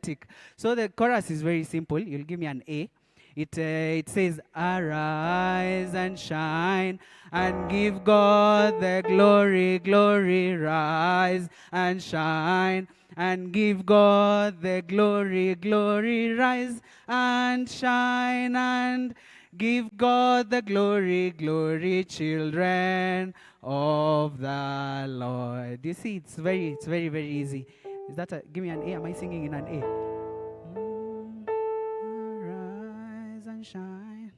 energetic. So the chorus is very simple. You'll give me an A. It says, arise and shine and give God the glory, glory, rise and shine and give God the glory, glory, rise and shine and give God the glory, glory, children of the Lord. You see, it's very, very easy. Is that give me an A? Am I singing in an A? Arise and shine.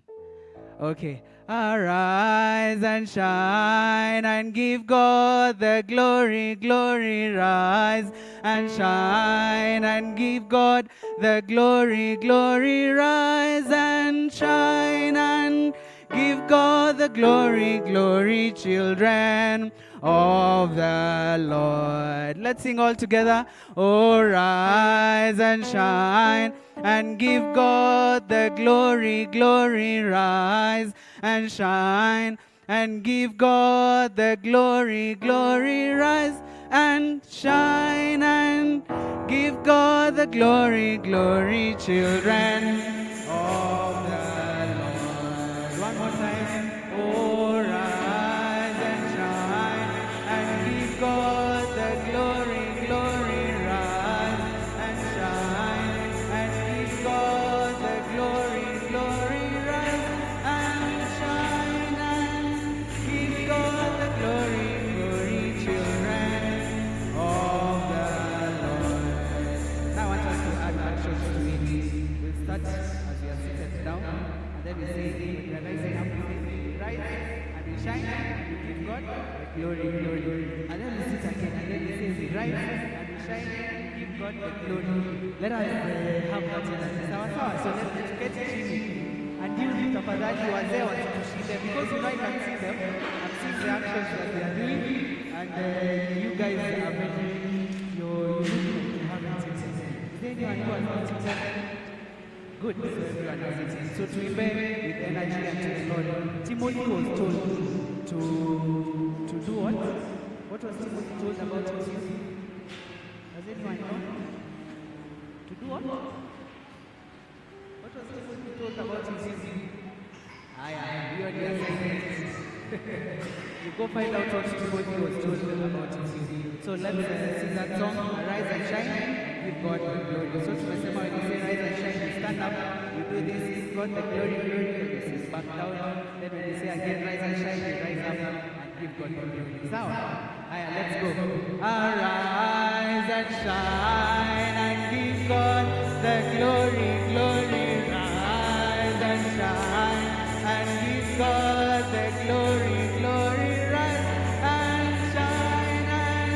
Okay. Arise and shine and give God the glory, glory, rise and shine and give God the glory, glory, rise and shine and give God the glory, glory, children of the Lord. Let's sing all together. Oh, rise and shine and give God the glory, glory, rise and shine and give God the glory, glory, rise and shine and give God the glory, glory, children of the Lord. One more time. Oh, rise and shine and give God the glory, glory, rise and shine and give God the glory, glory, rise and shine and give God the glory, glory, children of the Lord. Now I want us to add actions to it. We'll start as we are seated down, and then we say, we are rising up, we rise and we shine and we give God the glory, glory. And then we sit again, and then we say, we rise and we shine and we give God the glory. Let us have that energy. So let's get chini. And deal with tafadhali wazee wasitushinde, because you know I can see them. I'm seeing the actions that they are doing, and you guys are very, you haven't eaten. Is there anyone who has not eaten? Good, so everyone has eaten. So to obey with energy and to the Lord. Timothy was told to do what? What was Timothy told about his youth? Does anyone know? To do what? What was Timothy told about his youth? You are the assignment. You go find out what Timothy was told about his youth. So let's sing that song, Arise and Shine, and give God the glory. So tumesema when you say rise and shine, you stand up, you do this, give God the glory, glory, and you sit back down. Then when you say again rise and shine, you rise up and give God the glory. So, let's go. Arise and shine and give God the glory, glory, rise and shine and give God the glory, glory, rise and shine and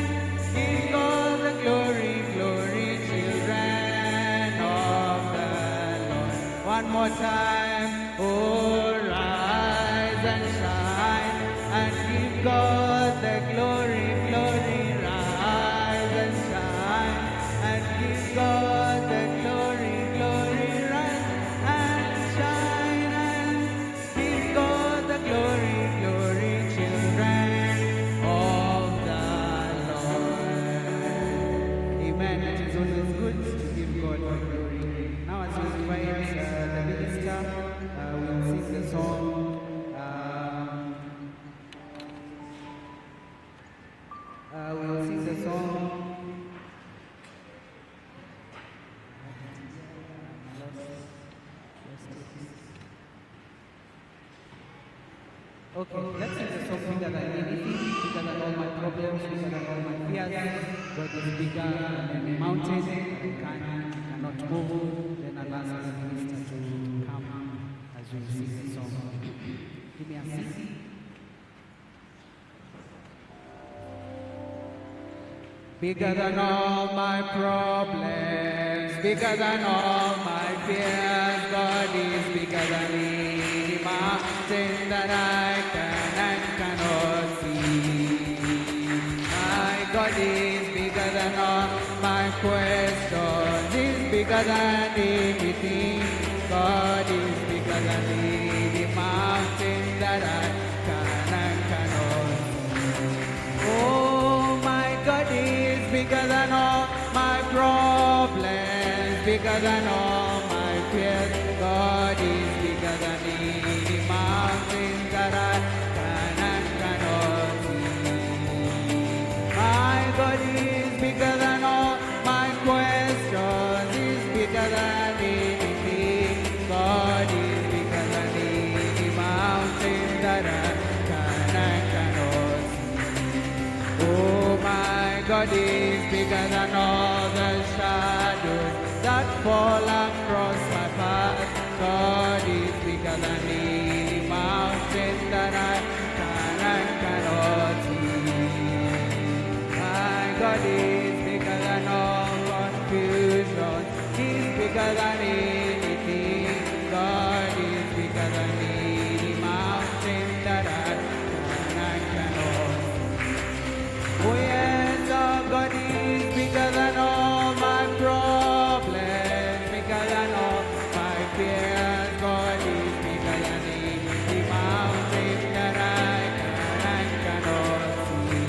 give God the glory, glory, children of the Lord. One more time. Oh, rise and shine and give God the glory, glory, rise and shine and give God the glory, glory, rise and shine and give God the glory, glory, children of the Lord. Amen. It is always good to give God the glory. Now as we invite the minister, we'll sing the song. We'll sing the song. Okay, let's sing the song bigger than anything, bigger than all my problems, bigger than all my fears. God is bigger than the mountain. You cannot move. Then I'll ask the minister to come as we sing the song. Give me a seat. Bigger than all my problems, bigger than all my fears, God is bigger than any mountain that I can and cannot see. My God is bigger than all my questions, is bigger than anything. God is bigger than any mountain that I can and cannot see. Oh, my God is bigger than all my problems, bigger than all my fears. God is bigger than any mountain that I can and cannot see. My God is bigger than all my questions. He's bigger than anything. God is bigger than any mountain that I can and cannot see. Oh, my God is bigger than all the shadows that fall across my path. God is bigger than any mountain that I can and cannot see. My God is bigger than all confusion. He's bigger than anything. God is bigger than any mountain that I can and cannot see. Oh yes, our God is bigger than all my problems, bigger than all my fears. God is bigger than any mountain that I can and cannot see.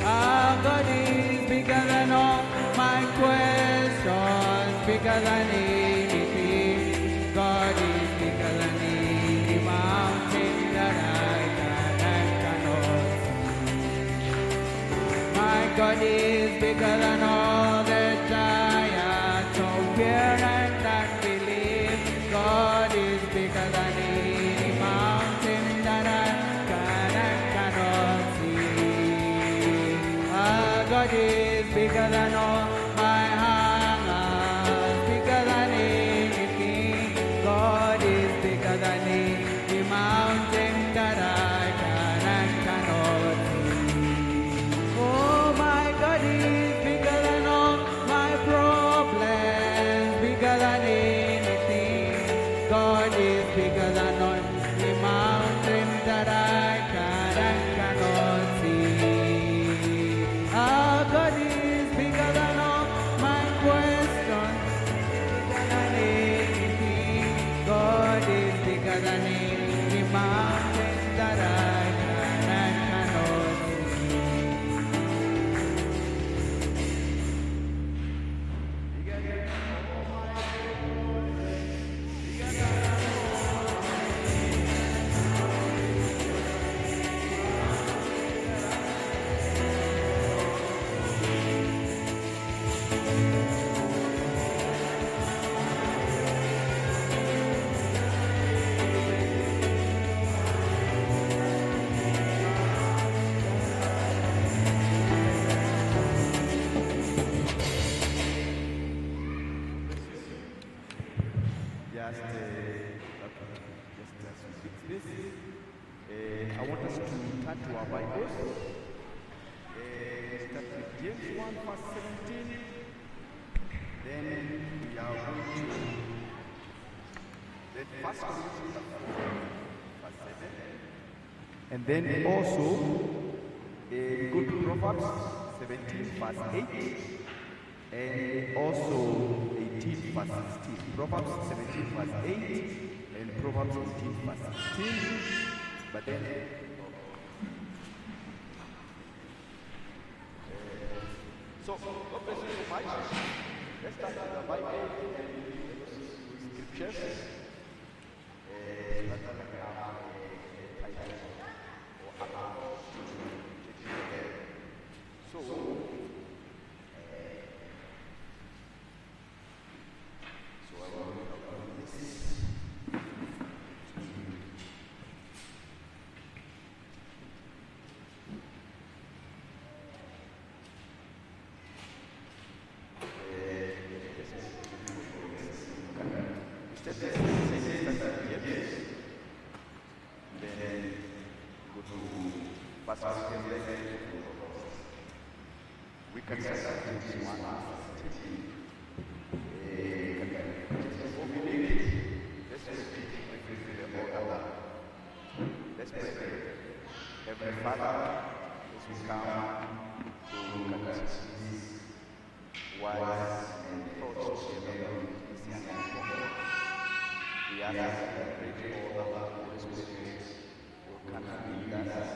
Our God is bigger than all my questions, bigger than anything. God is bigger than any mountain that I can and cannot see. My God is bigger than all the giants of fear and unbelief. God is bigger than any mountain that I can and cannot see. Our God is bigger than all my hangers, bigger than anything. God is bigger than any mountain that I can and cannot see. Oh, my God is bigger than all my problems, bigger than anything. God is bigger than all the mountains that I can and cannot see. Our God is bigger than all my questions, bigger than anything. God is bigger than any mountain that I can and cannot see. I want us to turn to our Bibles. Start with James 1 verse 17. Then we are going to then First Corinthians 4 verse 7. And then also go to Proverbs 17 verse 8. And also 18 verse 16. Proverbs 17 verse 8 and Proverbs 18 verse 16. But then so God bless you so much. Let's start with the Bible and scriptures. We can say that James 1 before we make it, let's repeat briefly the order. Let's pray. Heavenly Father, as we come to look at these words and thoughts together with this young people, we ask that the great order of the Holy Spirit will come and lead us,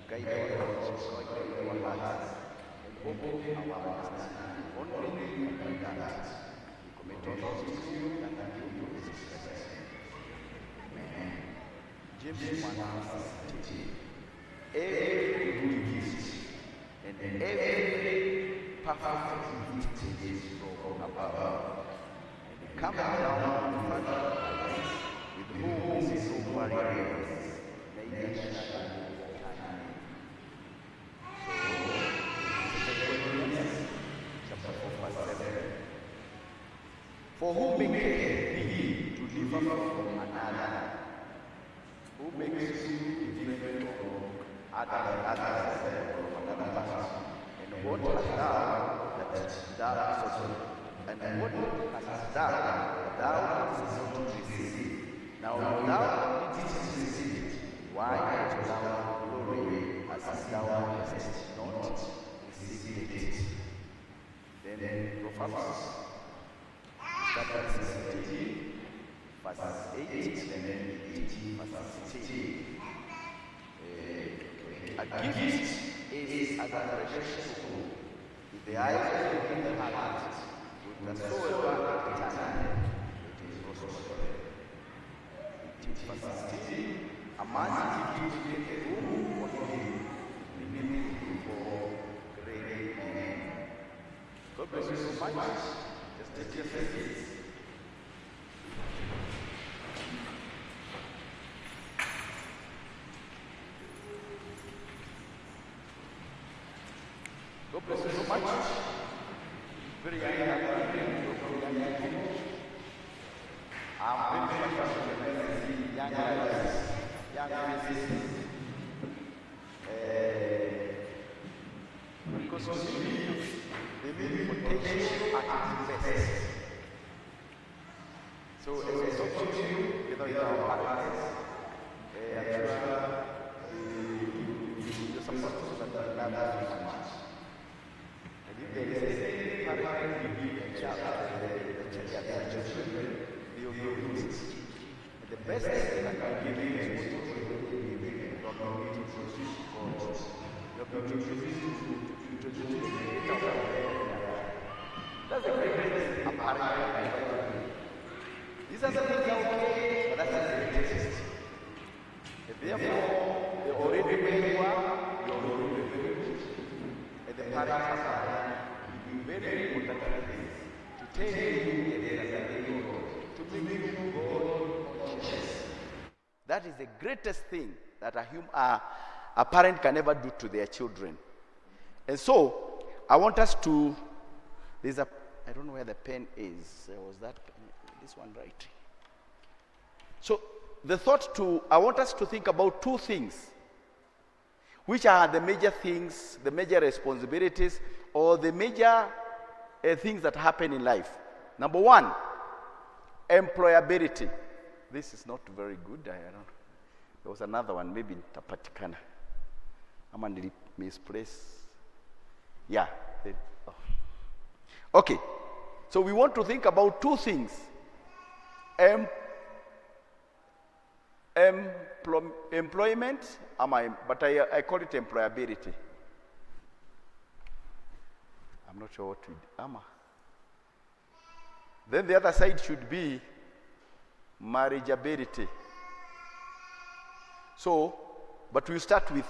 guide our thoughts, guide our hearts, open our understanding. Only you can do that. We commit all things to you and you will success. Amen. James 1 verse 17. Every good gift and every perfect gift is from above. And it comes down from the Father, with whom is no variance, neither shall be time. So, chapter 4, verse 7. For who maketh thee to differ from another? Who makes you different from others from another person? And what hast thou that thou also? And what hast thou that thou hast not received? Now thou didst receive it. Why art thou glory as thou hast not received it? Then Proverbs chapter 17, verse 8, and then 18, verse 16. A gift is as a precious stone with the eyes of the heart, with the soul of the time. It is also verse 16. A man gives a room for him, remaining before great men. God bless you so much. Just take your seats. God bless you so much. Very young I'm very much young because to me, they mean potential at its best. So as I talk to you, whether you are parents, I'm sure you're supposed to love very much. And if there is any parent you give a child, the children, they will be it. And the best thing that can give you is what you not going to introduce God. You're going to introduce the creator of the world. That's the greatest thing a parent can do. These are the things that are okay, but that's the greatest. And therefore, the already where you are, you're already where you are. And the parents are very important things to tell you to make you God conscious. That is the greatest thing that a parent can ever do to their children. And so, I want us to, I don't know where the pen is. Was that this one right? So, I want us to think about two things, which are the major things, the major responsibilities, or the major things that happen in life. Number one, employability. This is not very good. I don't know. There was another one, maybe in Tapatikana. I'm going to misplace. Yeah. Okay. So we want to think about two things. Employment, but I call it employability. I'm not sure what we do. Then the other side should be marriageability. So, but we'll start with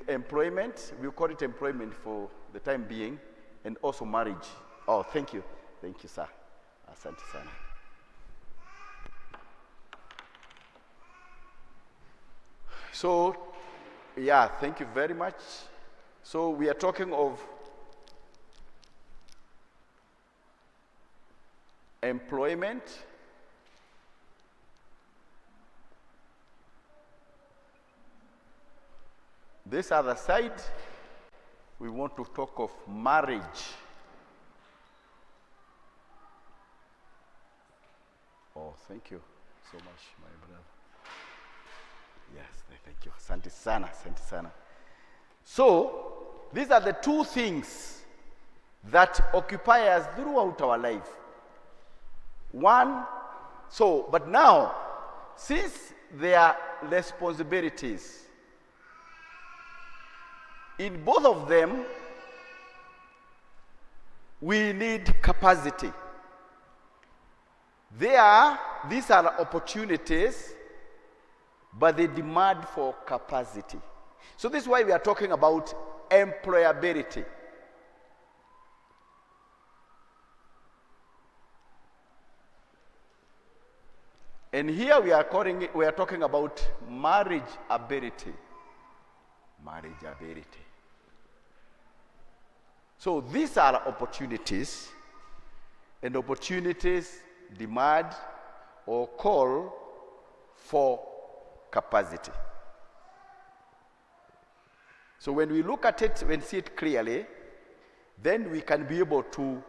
employment. We'll call it employment for the time being, and also marriage. Oh, thank you. Thank you, sir. Asante sana. So, yeah, thank you very much. So we are talking of employment, this other side, we want to talk of marriage. Oh, thank you so much, my brother. Yes, thank you. Asante sana, asante sana. So, these are the two things that occupy us throughout our life. One, but now, since there are responsibilities, in both of them, we need capacity. These are opportunities, but they demand for capacity. So this is why we are talking about employability. And here we are talking about marriage ability. Marriage ability. So these are opportunities, and opportunities demand or call for capacity. So when we look at it and see it clearly, then we can be able to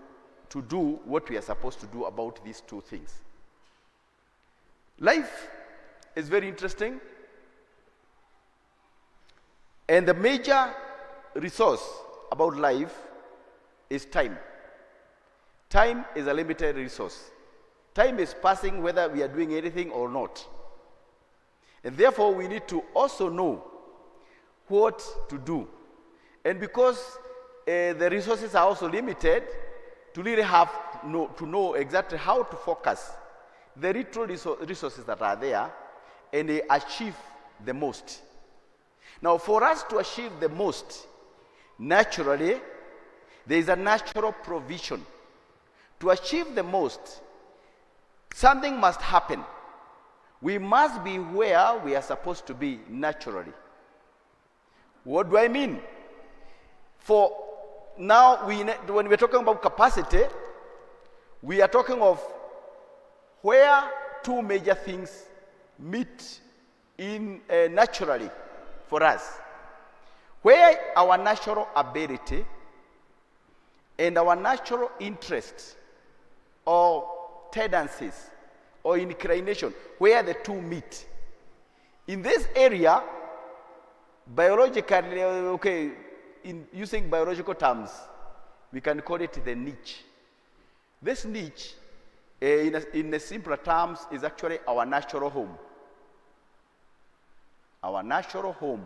do what we are supposed to do about these two things. Life is very interesting, and the major resource about life is time. Time is a limited resource. Time is passing whether we are doing anything or not. And therefore, we need to also know what to do. And because the resources are also limited, to really have to know exactly how to focus the little resources that are there and they achieve the most. Now, for us to achieve the most, naturally, there is a natural provision. To achieve the most, something must happen. We must be where we are supposed to be naturally. What do I mean? For now, when we're talking about capacity, we are talking of where two major things meet in naturally for us. Where our natural ability and our natural interest or tendencies or inclination, where the two meet. In this area, biologically, in using biological terms, we can call it the niche. This niche, in a simpler terms, is actually our natural home. Our natural home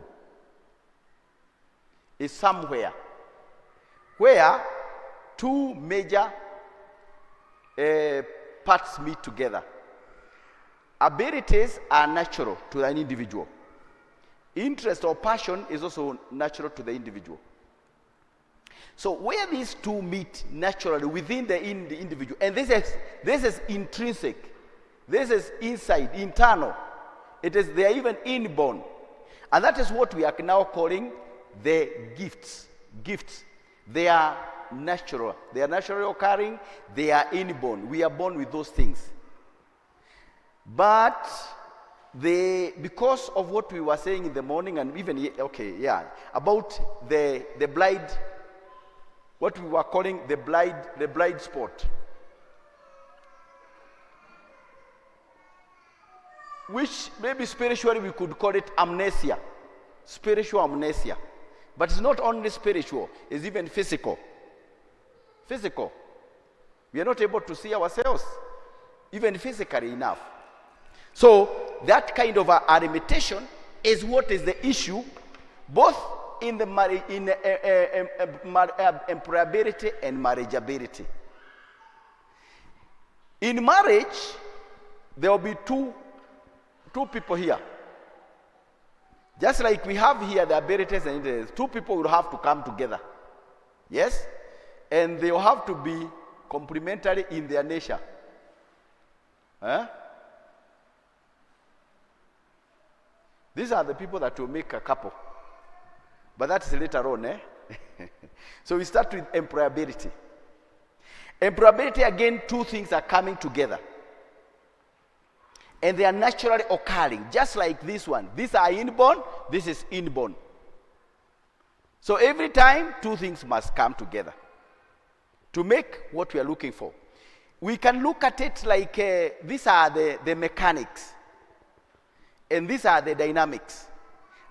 is somewhere where two major parts meet together. Abilities are natural to an individual. Interest or passion is also natural to the individual. So where these two meet naturally within the individual, and this is intrinsic, this is inside, internal. They are even inborn. And that is what we are now calling the gifts. Gifts. They are natural. They are naturally occurring. They are inborn. We are born with those things. But because of what we were saying in the morning, and even about the blind, what we were calling the blind spot, which maybe spiritually we could call it amnesia, spiritual amnesia. But it's not only spiritual, it's even physical. Physical. We are not able to see ourselves, even physically enough. So that kind of a limitation is what is the issue, both in the employability and marriageability. In marriage, there will be two people here. Just like we have here the abilities and interests, two people will have to come together. Yes? And they will have to be complementary in their nature. Huh? These are the people that will make a couple. But that's later on, eh? So we start with employability. Employability, again, two things are coming together. And they are naturally occurring, just like this one. These are inborn, this is inborn. So every time, two things must come together to make what we are looking for. We can look at it like these are the mechanics. And these are the dynamics,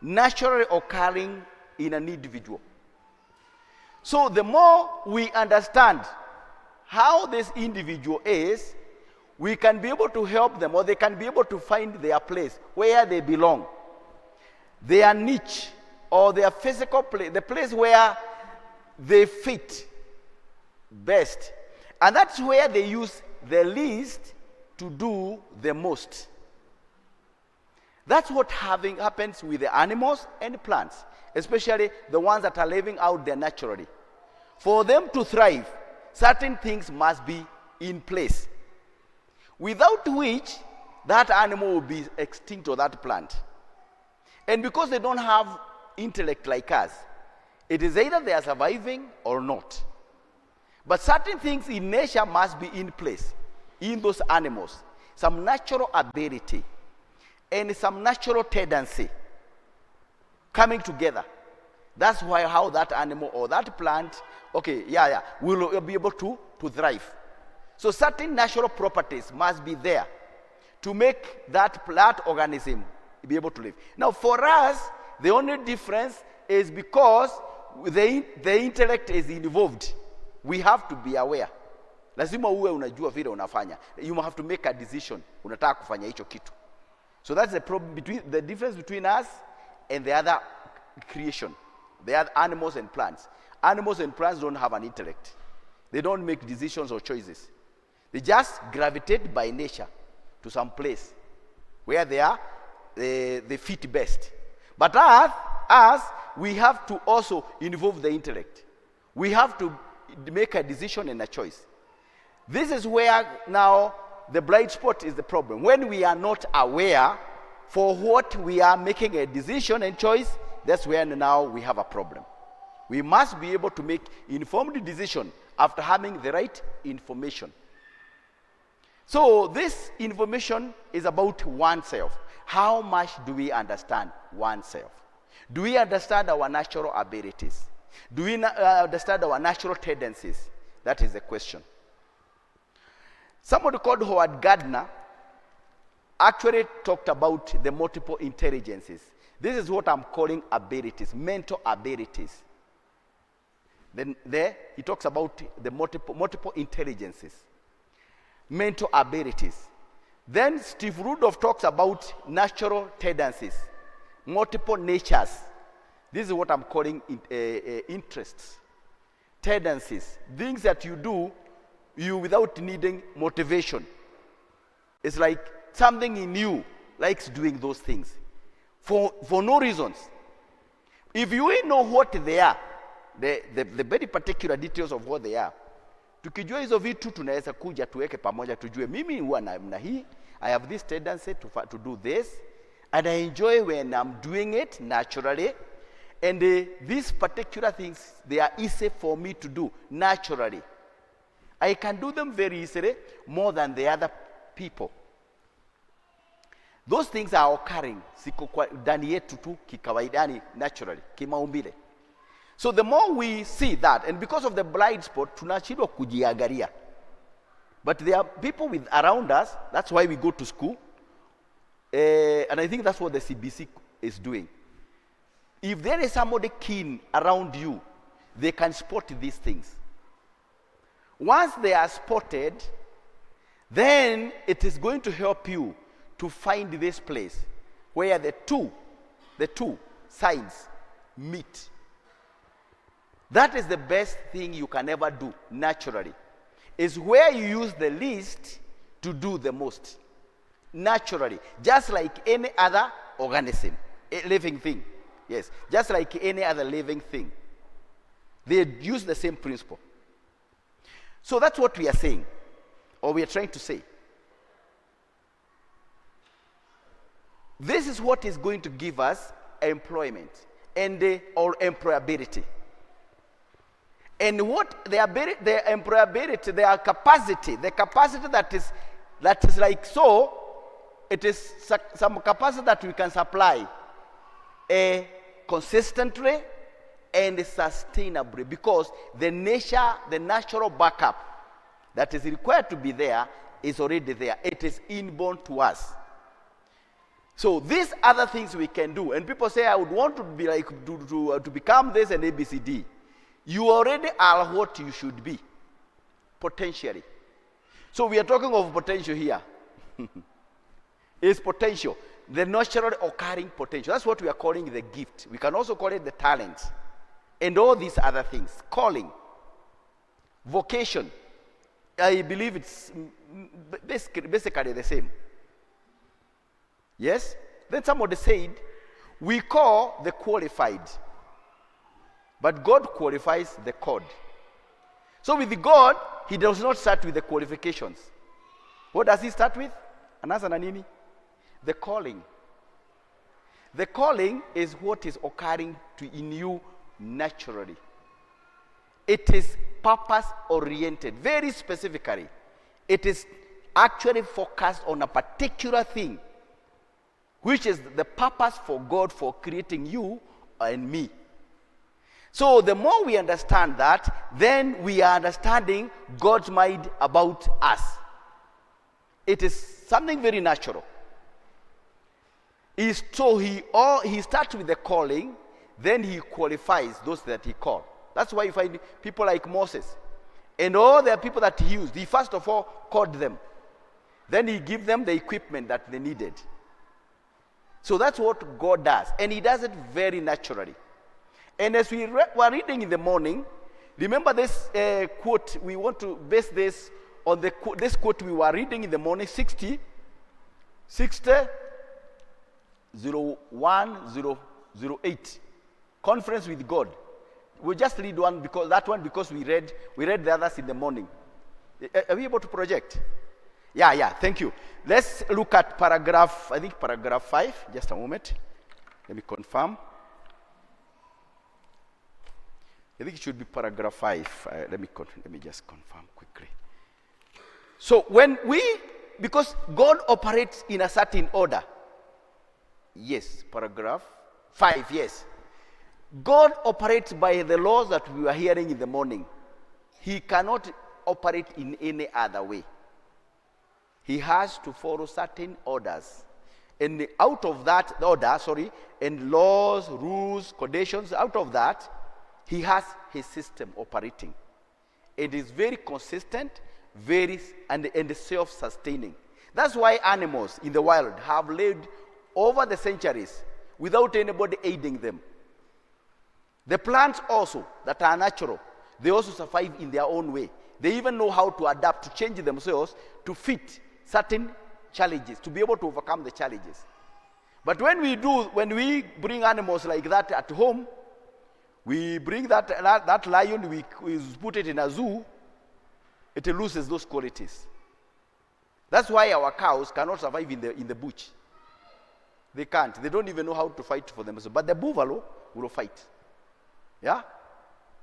naturally occurring in an individual. So the more we understand how this individual is, we can be able to help them, or they can be able to find their place, where they belong, their niche, or their physical place, the place where they fit best. And that's where they use the least to do the most. That's what happens with the animals and plants, especially the ones that are living out there naturally. For them to thrive, certain things must be in place, without which that animal will be extinct, or that plant. And because they don't have intellect like us, it is either they are surviving or not. But certain things in nature must be in place in those animals. Some natural ability and some natural tendency coming together. That's why how that animal or that plant, will be able to thrive. So certain natural properties must be there to make that plant organism be able to live. Now for us, the only difference is because the intellect is involved. We have to be aware. Lazima uwe unajua vile unafanya. You have to make a decision. Unataka kufanya hicho kitu. So that's the problem the difference between us and the other creation. The other animals and plants. Animals and plants don't have an intellect. They don't make decisions or choices. They just gravitate by nature to some place where they fit best. But us, we have to also involve the intellect. We have to make a decision and a choice. This is where now the blind spot is the problem. When we are not aware for what we are making a decision and choice, that's where now we have a problem. We must be able to make informed decision after having the right information. So this information is about oneself. How much do we understand oneself? Do we understand our natural abilities? Do we understand our natural tendencies? That is the question. Somebody called Howard Gardner actually talked about the multiple intelligences. This is what I'm calling abilities, mental abilities. Then there he talks about the multiple intelligences, mental abilities. Then Steve Rudolph talks about natural tendencies, multiple natures. This is what I'm calling interests, tendencies, things that you do without needing motivation. It's like something in you likes doing those things for no reasons. If you know what they are, the very particular details of what they are, tukijua hizo vitu tunaweza kuja tuweke pamoja tujue mimi huwa na hii, I have this tendency to do this, and I enjoy when I'm doing it naturally, and these particular things, they are easy for me to do naturally. I can do them very easily, more than the other people. Those things are occurring siko kwa ndani yetu tu kikawaidani, naturally, kimaumbile. So the more we see that, and because of the blind spot, tunashindwa kujiangalia. But there are people around us, that's why we go to school, and I think that's what the CBC is doing. If there is somebody keen around you, they can spot these things. Once they are spotted, then it is going to help you to find this place where the two signs meet. That is the best thing you can ever do naturally. Is where you use the least to do the most. Naturally. Just like any other organism, a living thing. Yes, just like any other living thing. They use the same principle. So that's what we are saying, or we are trying to say. This is what is going to give us employment or employability. And what the employability, their capacity, the capacity that is like so, it is some capacity that we can supply consistently and sustainably, because the natural backup that is required to be there is already there. It is inborn to us. So these other things we can do, and people say, I would want to be like to become this and ABCD. You already are what you should be, potentially. So we are talking of potential here. It's potential. the natural occurring potential. That's what we are calling the gift. We can also call it the talent. And all these other things. Calling. Vocation. I believe it's basically the same. Yes? Then somebody said, we call the qualified. But God qualifies the called. So with God, he does not start with the qualifications. What does he start with? Anasa na nini? The calling. The calling is what is occurring in you naturally. It is purpose oriented, very specifically. It is actually focused on a particular thing, which is the purpose for God for creating you and me. So the more we understand that, then we are understanding God's mind about us. It is something very natural. So he starts with the calling, then he qualifies those that he called. That's why you find people like Moses. And all the people that he used, he first of all called them. Then he gave them the equipment that they needed. So that's what God does. And he does it very naturally. And as we were reading in the morning, remember this quote, we want to base this on this quote we were reading in the morning, 0108, Conference with God. We'll just read one because we read the others in the morning. Are we able to project? Yeah, thank you. Let's look at paragraph 5. Just a moment. Let me confirm. I think it should be paragraph 5. Let me just confirm quickly. So because God operates in a certain order. Yes, paragraph 5, yes. God operates by the laws that we were hearing in the morning. He cannot operate in any other way. He has to follow certain orders. And out of that order, and laws, rules, conditions, out of that, he has his system operating. It is very consistent, and self-sustaining. That's why animals in the wild have lived over the centuries without anybody aiding them. The plants also that are natural, they also survive in their own way. They even know how to adapt, to change themselves to fit certain challenges, to be able to overcome the challenges. But when we bring animals like that at home, we bring that lion, we put it in a zoo, it loses those qualities. That's why our cows cannot survive in the bush. They can't. They don't even know how to fight for themselves. But the buffalo will fight. Yeah?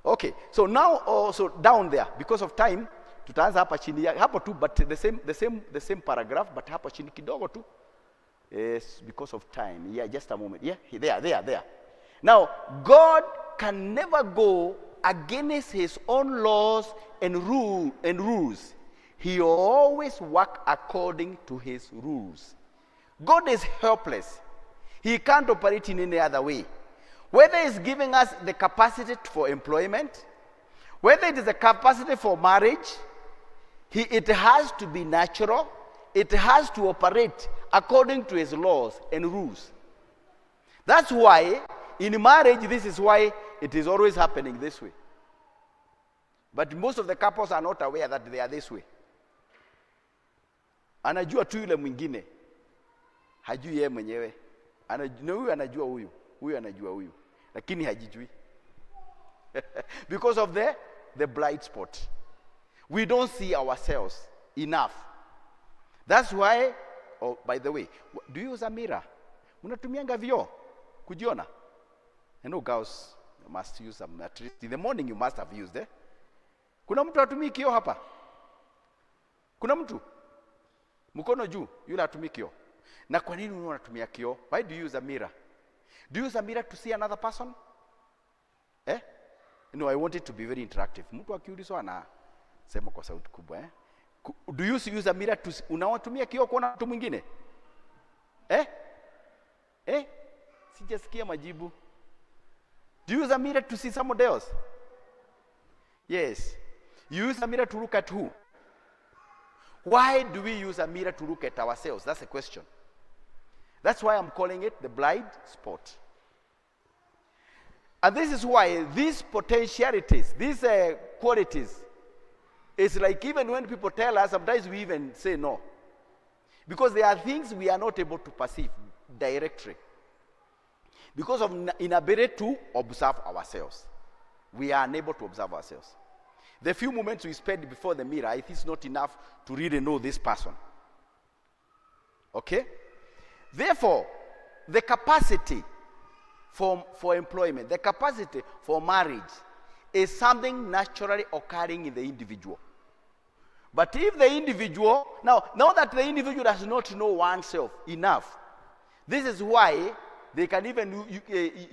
Okay. So now also down there, because of time, tutaanza hapa chini hapo tu, but the same paragraph, but hapa chini kidogo tu. Yes, because of time. Yeah, just a moment. Yeah, there. Now, God can never go against his own laws and rules. He always works according to his rules. God is helpless. He can't operate in any other way. Whether he's giving us the capacity for employment, whether it is a capacity for marriage, it has to be natural. It has to operate according to his laws and rules. That's why in marriage, this is why it is always happening this way. But most of the couples are not aware that they are this way. Anajua tu yule mwingine, hajui yeye mwenyewe. Huyu anajua huyu anajua huyu, lakini hajijui. Because of the blind spot. We don't see ourselves enough. That's why, by the way, do you use a mirror? Unatumianga vioo kujiona? I know girls must use them. At least in the morning you must have used. Kuna mtu hatumii kioo hapa? Kuna mtu? Mkono juu, yule hatumii kioo. Na kwa nini unatumia kioo? Why do you use a mirror? Do you use a mirror to see another person? No, I want it to be very interactive. Mtu akiulizwa anasema kwa sauti kubwa. Do you use a mirror to unawatumia kioo kuona mtu mwingine? Sijasikia majibu. Do you use a mirror to see somebody else? Yes. You use a mirror to look at who? Why do we use a mirror to look at ourselves? That's a question. That's why I'm calling it the blind spot. And this is why these potentialities, these qualities, is like even when people tell us, sometimes we even say no. Because there are things we are not able to perceive directly. Because of inability to observe ourselves. We are unable to observe ourselves. The few moments we spend before the mirror, it is not enough to really know this person. Okay? Therefore, the capacity for employment, the capacity for marriage is something naturally occurring in the individual. But if the individual, now that the individual does not know oneself enough, this is why they can even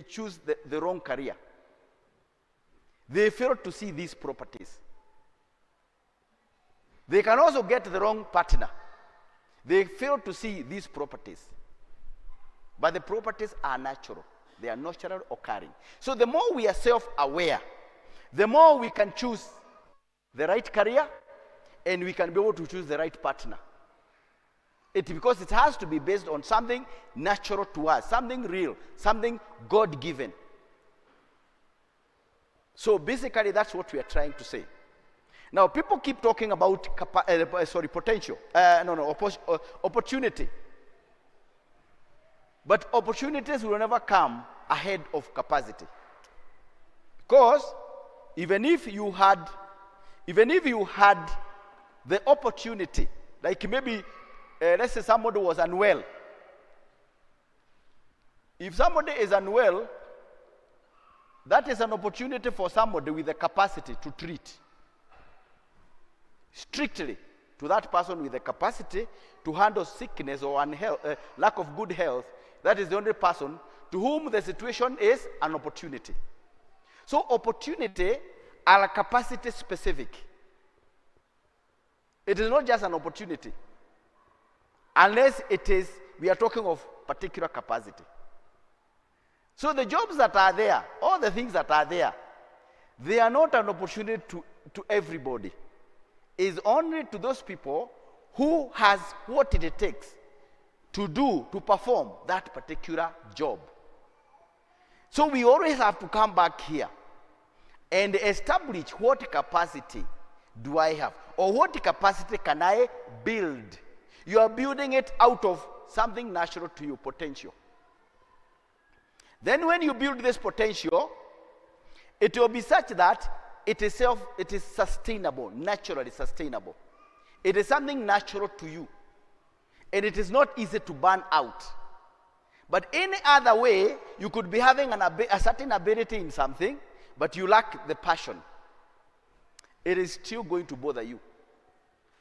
choose the wrong career. They fail to see these properties. They can also get the wrong partner. They fail to see these properties. But the properties are natural. They are naturally occurring. So the more we are self-aware, the more we can choose the right career and we can be able to choose the right partner. Because it has to be based on something natural to us, something real, something God-given. So basically that's what we are trying to say. Now people keep talking about potential, opportunity. But opportunities will never come ahead of capacity. Because even if you had the opportunity, like maybe, let's say somebody was unwell. If somebody is unwell, that is an opportunity for somebody with the capacity to treat. Strictly to that person with the capacity to handle sickness or lack of good health. That is the only person to whom the situation is an opportunity. So opportunity are capacity specific. It is not just an opportunity. Unless we are talking of particular capacity. So the jobs that are there, all the things that are there, they are not an opportunity to everybody. It's only to those people who has what it takes to perform that particular job. So we always have to come back here and establish what capacity do I have, or what capacity can I build. You are building it out of something natural to you, potential. Then when you build this potential, it will be such that it is sustainable, naturally sustainable. It is something natural to you. And it is not easy to burn out. But any other way, you could be having a certain ability in something, but you lack the passion. It is still going to bother you.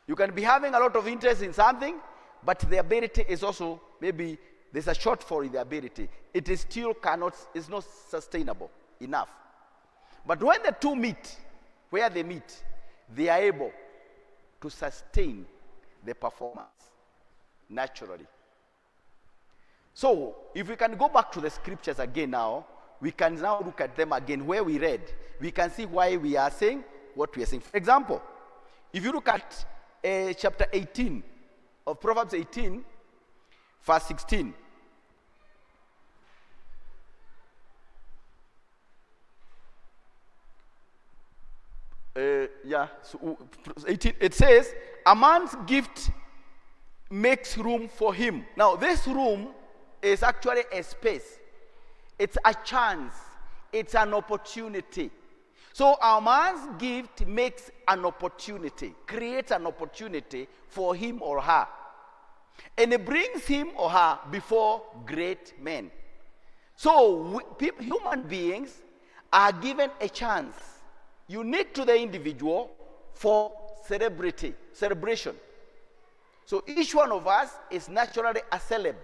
You can be having a lot of interest in something, but the ability is also, maybe there's a shortfall in the ability. It is still is not sustainable enough. But when the two meet, where they meet, they are able to sustain the performance naturally. So, if we can go back to the scriptures again now, we can now look at them again where we read. We can see why we are saying what we are saying. For example, if you look at chapter 18 of Proverbs 18, verse 16. So 18, it says, a man's gift makes room for him. Now, this room is actually a space. It's a chance. It's an opportunity. So, a man's gift makes an opportunity, creates an opportunity for him or her. And it brings him or her before great men. So, human beings are given a chance, unique to the individual, for celebration. So each one of us is naturally a celeb,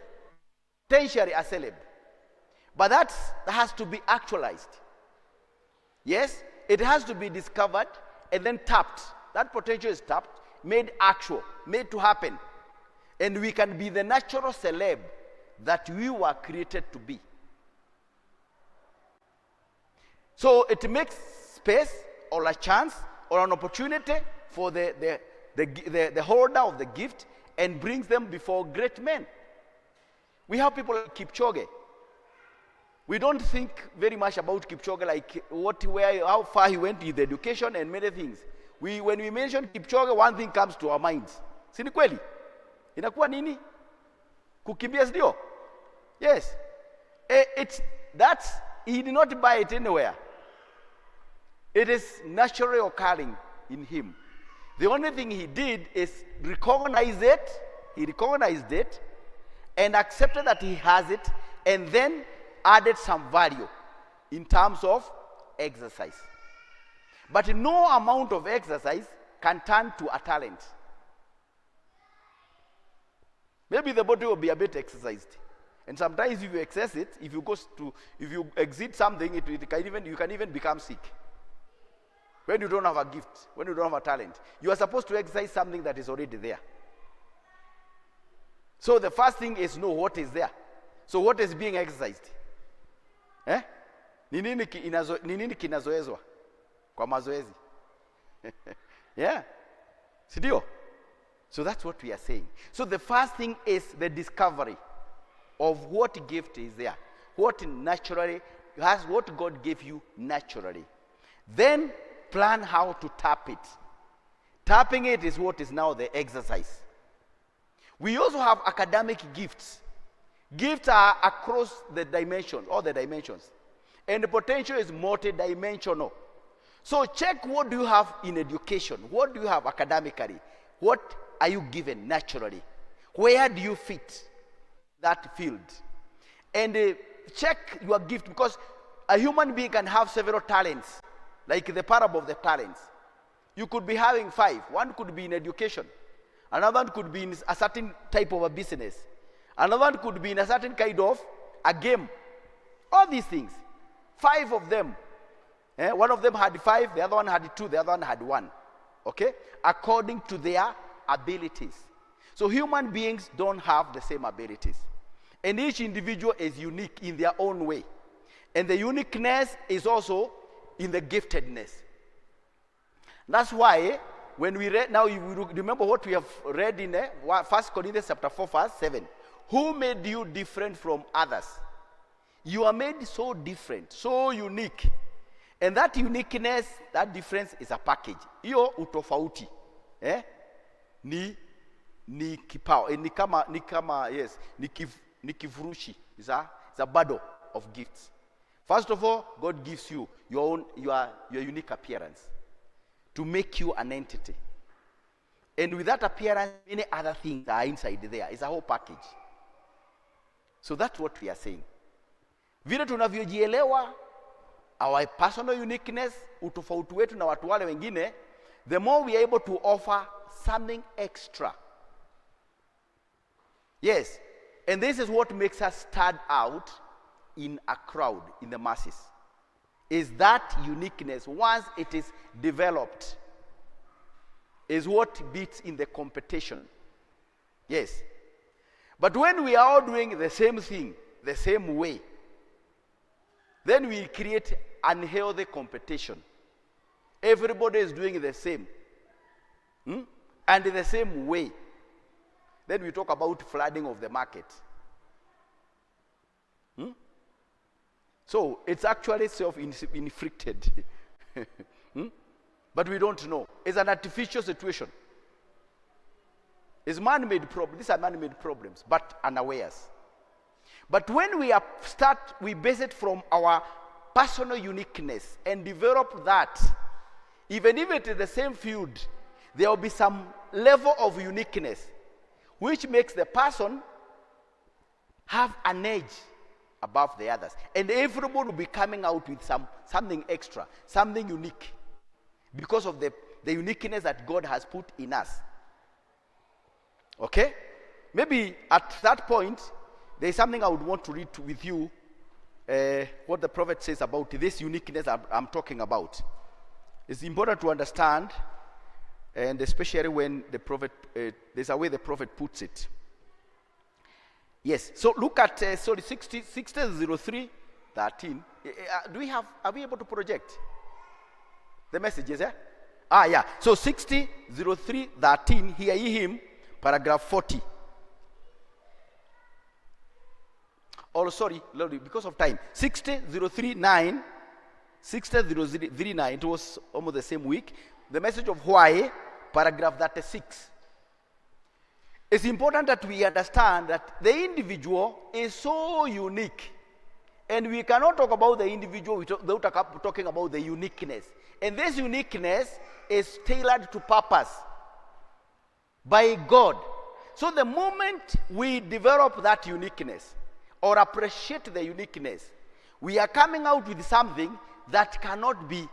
potentially a celeb. But that has to be actualized. Yes, it has to be discovered and then tapped. That potential is tapped, made actual, made to happen. And we can be the natural celeb that we were created to be. So it makes space or a chance or an opportunity for the holder of the gift and brings them before great men. We have people like Kipchoge. We don't think very much about Kipchoge, like how far he went with education and many things. When we mention Kipchoge, one thing comes to our minds. Si ni kweli? Inakuwa nini? Kukimbia ndio? Yes. He did not buy it anywhere. It is naturally occurring in him. The only thing he did is recognize it. He recognized it and accepted that he has it, and then added some value in terms of exercise. But no amount of exercise can turn to a talent. Maybe the body will be a bit exercised. And sometimes if you excess it, if you exceed something, you can even become sick. When you don't have a gift, when you don't have a talent, you are supposed to exercise something that is already there. So the first thing is know what is there. So what is being exercised? Ni nini kinazoezwa kwa mazoezi? Yeah. Sidio? So that's what we are saying. So the first thing is the discovery of what gift is there. What God gave you naturally. Then plan how to tap it. Tapping it is what is now the exercise. We also have academic gifts. Gifts are across the dimension, all the dimensions. And the potential is multidimensional. So check what do you have in education. What do you have academically? What are you given naturally? Where do you fit that field? And check your gift, because a human being can have several talents, like the parable of the talents. You could be having 5. One could be in education. Another one could be in a certain type of a business. Another one could be in a certain kind of a game. All these things. 5 of them. One of them had 5, the other one had 2, the other one had 1. Okay? According to their abilities. So human beings don't have the same abilities. And each individual is unique in their own way. And the uniqueness is also in the giftedness. That's why when we read, now you remember what we have read in 1 Corinthians chapter 4 verse 7. Who made you different from others? You are made so different, so unique. And that uniqueness, that difference is a package. Iyo utofauti. Ni kipao. Ni kifurushi. It's a bundle of gifts. First of all, God gives you your unique appearance to make you an entity. And with that appearance, many other things are inside there. It's a whole package. So that's what we are saying. Vile tunavyojielewa, our personal uniqueness, utofauti wetu na watu wale wengine, the more we are able to offer something extra. Yes. And this is what makes us stand out in a crowd, in the masses. Is that uniqueness, once it is developed, is what beats in the competition. Yes. But when we are all doing the same thing, the same way, then we create unhealthy competition. Everybody is doing the same. And in the same way. Then we talk about flooding of the market. So it's actually self-inflicted. But we don't know. It's an artificial situation. It's man-made problems. These are man-made problems, but unawares. But when we base it from our personal uniqueness and develop that, even if it is the same field, there will be some level of uniqueness, which makes the person have an edge above the others. And everyone will be coming out with something extra, something unique, because of the uniqueness that God has put in us. Okay? Maybe at that point, there is something I would want to read with you, what the prophet says about this uniqueness I'm talking about. It's important to understand, and especially when the prophet, there's a way the prophet puts it. Yes, so look at, 60:03:13. Are we able to project the messages, yeah? Yeah. So 60:03:13, hear ye him, paragraph 40. Or sorry, because of time, 60039, 60039, it was almost the same week. The message of Hawaii, paragraph 36. It's important that we understand that the individual is so unique. And we cannot talk about the individual without talking about the uniqueness. And this uniqueness is tailored to purpose by God. So the moment we develop that uniqueness or appreciate the uniqueness, we are coming out with something that cannot be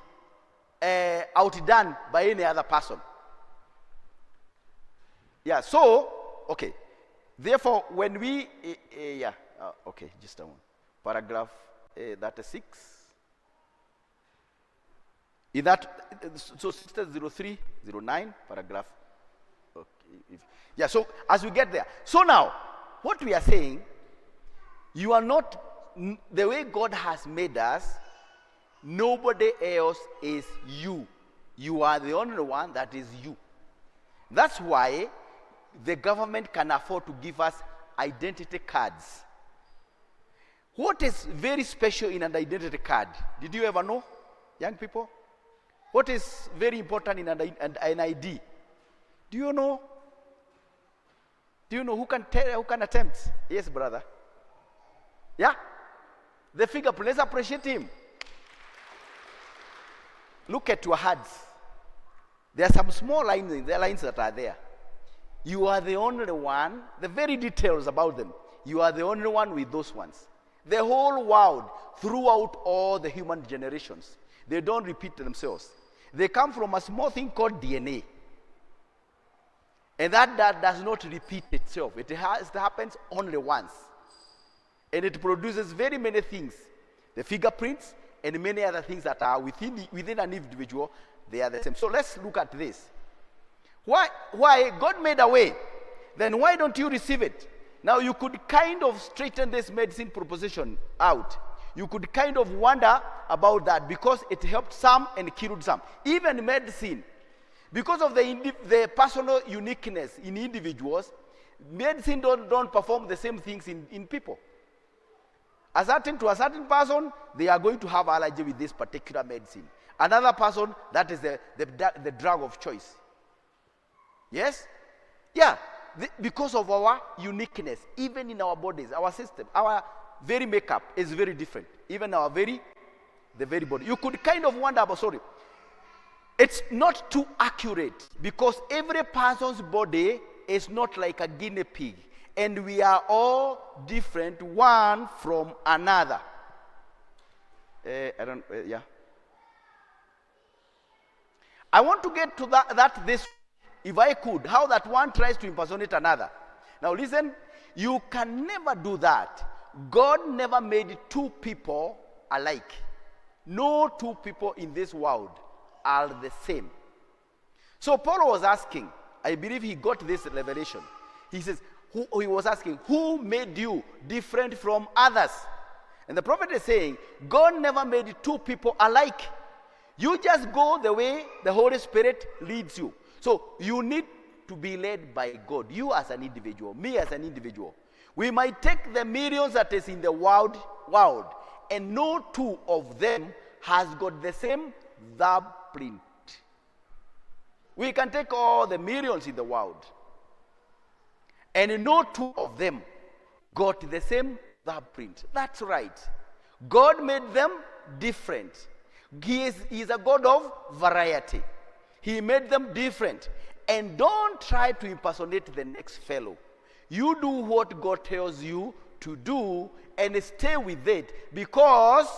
outdone by any other person. Yeah, so, okay. Therefore, when we, okay, just a moment. Paragraph 36. In that, so 60309, paragraph. Okay. Yeah, so as we get there. So now, what we are saying, you are not, the way God has made us, nobody else is you. You are the only one that is you. That's why the government can afford to give us identity cards. What is very special in an identity card? Did you ever know, young people? What is very important in an ID? Do you know? Do you know who can tell, who can attempt? Yes, brother. Yeah? The fingerprint. Let's appreciate him. Look at your hands. There are some small lines, there are lines that are there. You are the only one, the very details about them, you are the only one with those ones. The whole world, throughout all the human generations, they don't repeat themselves. They come from a small thing called DNA. And that does not repeat itself. It happens only once. And it produces very many things. The fingerprints and many other things that are within an individual, they are the same. So let's look at this. Why God made a way? Then why don't you receive it? Now you could kind of straighten this medicine proposition out. You could kind of wonder about that because it helped some and killed some. Even medicine, because of the personal uniqueness in individuals, medicine don't perform the same things in people. To a certain person, they are going to have allergy with this particular medicine. Another person, that is the drug of choice. Yes? Yeah. Because of our uniqueness, even in our bodies, our system, our very makeup is very different. Even the very body. You could kind of wonder about, sorry, it's not too accurate because every person's body is not like a guinea pig. And we are all different, one from another. I want to get to that this, if I could, how that one tries to impersonate another. Now listen, you can never do that. God never made two people alike. No two people in this world are the same. So Paul was asking, I believe he got this revelation. He says, he was asking, who made you different from others? And the prophet is saying, God never made two people alike. You just go the way the Holy Spirit leads you. So you need to be led by God. You as an individual, me as an individual. We might take the millions that is in the world, and no two of them has got the same thumbprint. We can take all the millions in the world, and no two of them got the same thumbprint. That's right. God made them different. He is a God of variety. He made them different. And don't try to impersonate the next fellow. You do what God tells you to do and stay with it because,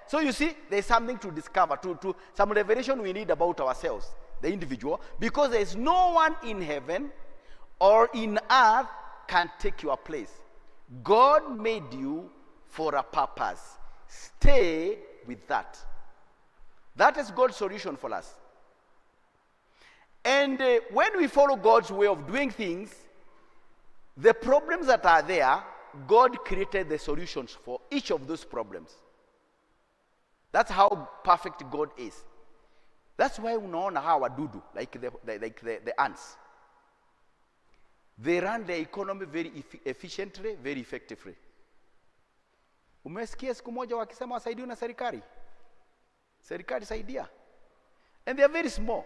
so you see, there's something to discover, to some revelation we need about ourselves, the individual, because there's no one in heaven or in earth can take your place. God made you for a purpose. Stay with that. That is God's solution for us. And when we follow God's way of doing things, the problems that are there, God created the solutions for each of those problems. That's how perfect God is. That's why we know how wadudu, like the ants. They run the economy very efficiently, very effectively. Umesikia siku moja wakisema wasaidiwe na serikali? Serikali saidia. And they are very small.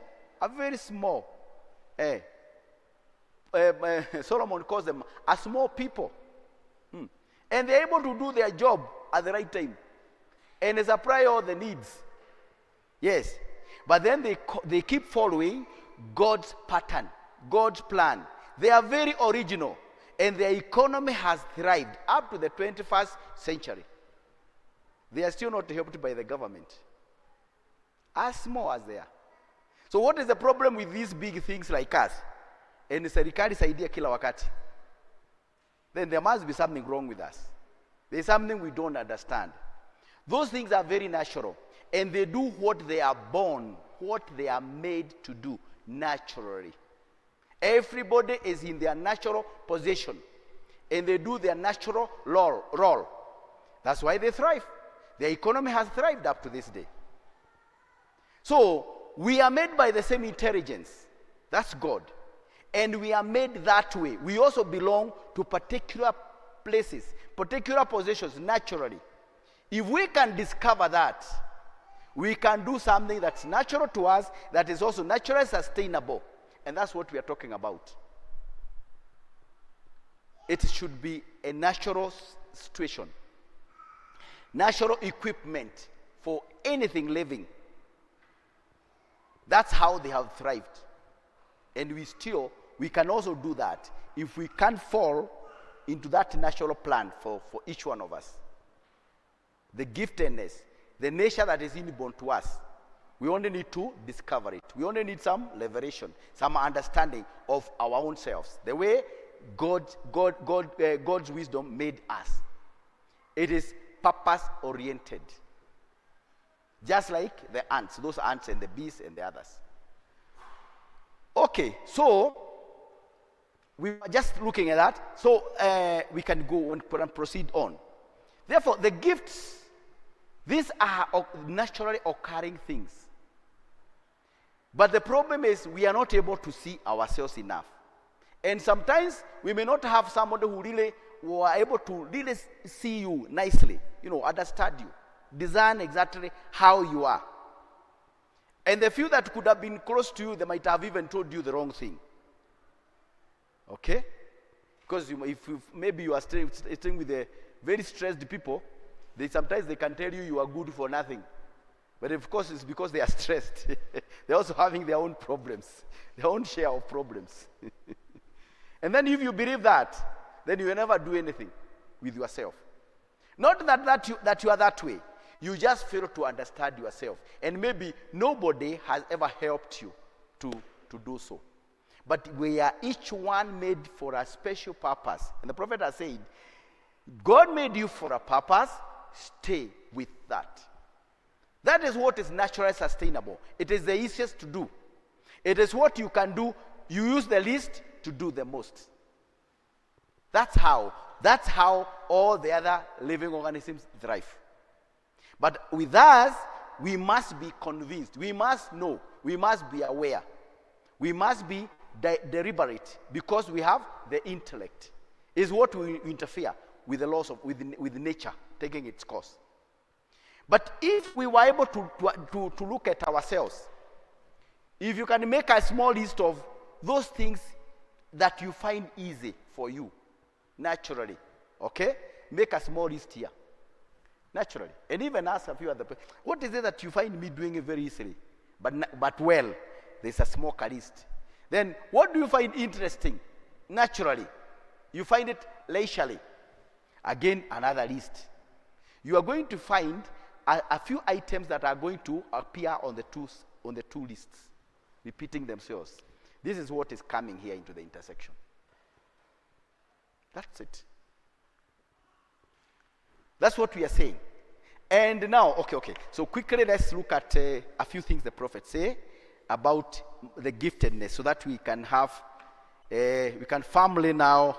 Solomon calls them a small people. And they're able to do their job at the right time. And they supply all the needs. Yes. But then they keep following God's pattern, God's plan. They are very original. And their economy has thrived up to the 21st century. They are still not helped by the government. As small as they are. So what is the problem with these big things like us? And serikali saidia kila wakati. Then there must be something wrong with us. There's something we don't understand. Those things are very natural. And they do what they are born, what they are made to do naturally. Everybody is in their natural position. And they do their natural role. That's why they thrive. Their economy has thrived up to this day. So, we are made by the same intelligence. That's God. And we are made that way. We also belong to particular places, particular positions naturally. If we can discover that, we can do something that's natural to us, that is also naturally sustainable. And that's what we are talking about. It should be a natural situation. Natural equipment for anything living. That's how they have thrived. And we can also do that if we can't fall into that natural plan for each one of us. The giftedness, the nature that is inborn to us, we only need to discover it. We only need some liberation, some understanding of our own selves. The way God's wisdom made us. It is purpose-oriented. Just like the ants, those ants and the bees and the others. Okay, so we were just looking at that. So we can go and proceed on. Therefore, the gifts, these are naturally occurring things. But the problem is we are not able to see ourselves enough. And sometimes we may not have somebody who are able to really see you nicely, understand you, discern exactly how you are. And the few that could have been close to you, they might have even told you the wrong thing. Okay? Because maybe you are staying with the very stressed people, sometimes they can tell you are good for nothing. But of course, it's because they are stressed. They're also having their own problems, their own share of problems. And then if you believe that, then you will never do anything with yourself. Not that you are that way. You just fail to understand yourself. And maybe nobody has ever helped you to do so. But we are each one made for a special purpose. And the prophet has said, God made you for a purpose, stay with that. That is what is naturally sustainable. It is the easiest to do. It is what you can do. You use the least to do the most. That's how all the other living organisms thrive. But with us, we must be convinced. We must know. We must be aware. We must be deliberate because we have the intellect. Is what will interfere with the laws of with nature taking its course. But if we were able to look at ourselves, if you can make a small list of those things that you find easy for you, naturally, okay? Make a small list here, naturally. And even ask a few other people, what is it that you find me doing it very easily? But well, there's a small list. Then what do you find interesting? Naturally. You find it leisurely. Again, another list. You are going to find a few items that are going to appear on the two lists, repeating themselves. This is what is coming here into the intersection. That's it. That's what we are saying. And now, okay. So quickly, let's look at a few things the prophets say about the giftedness, so that we can have, we can firmly now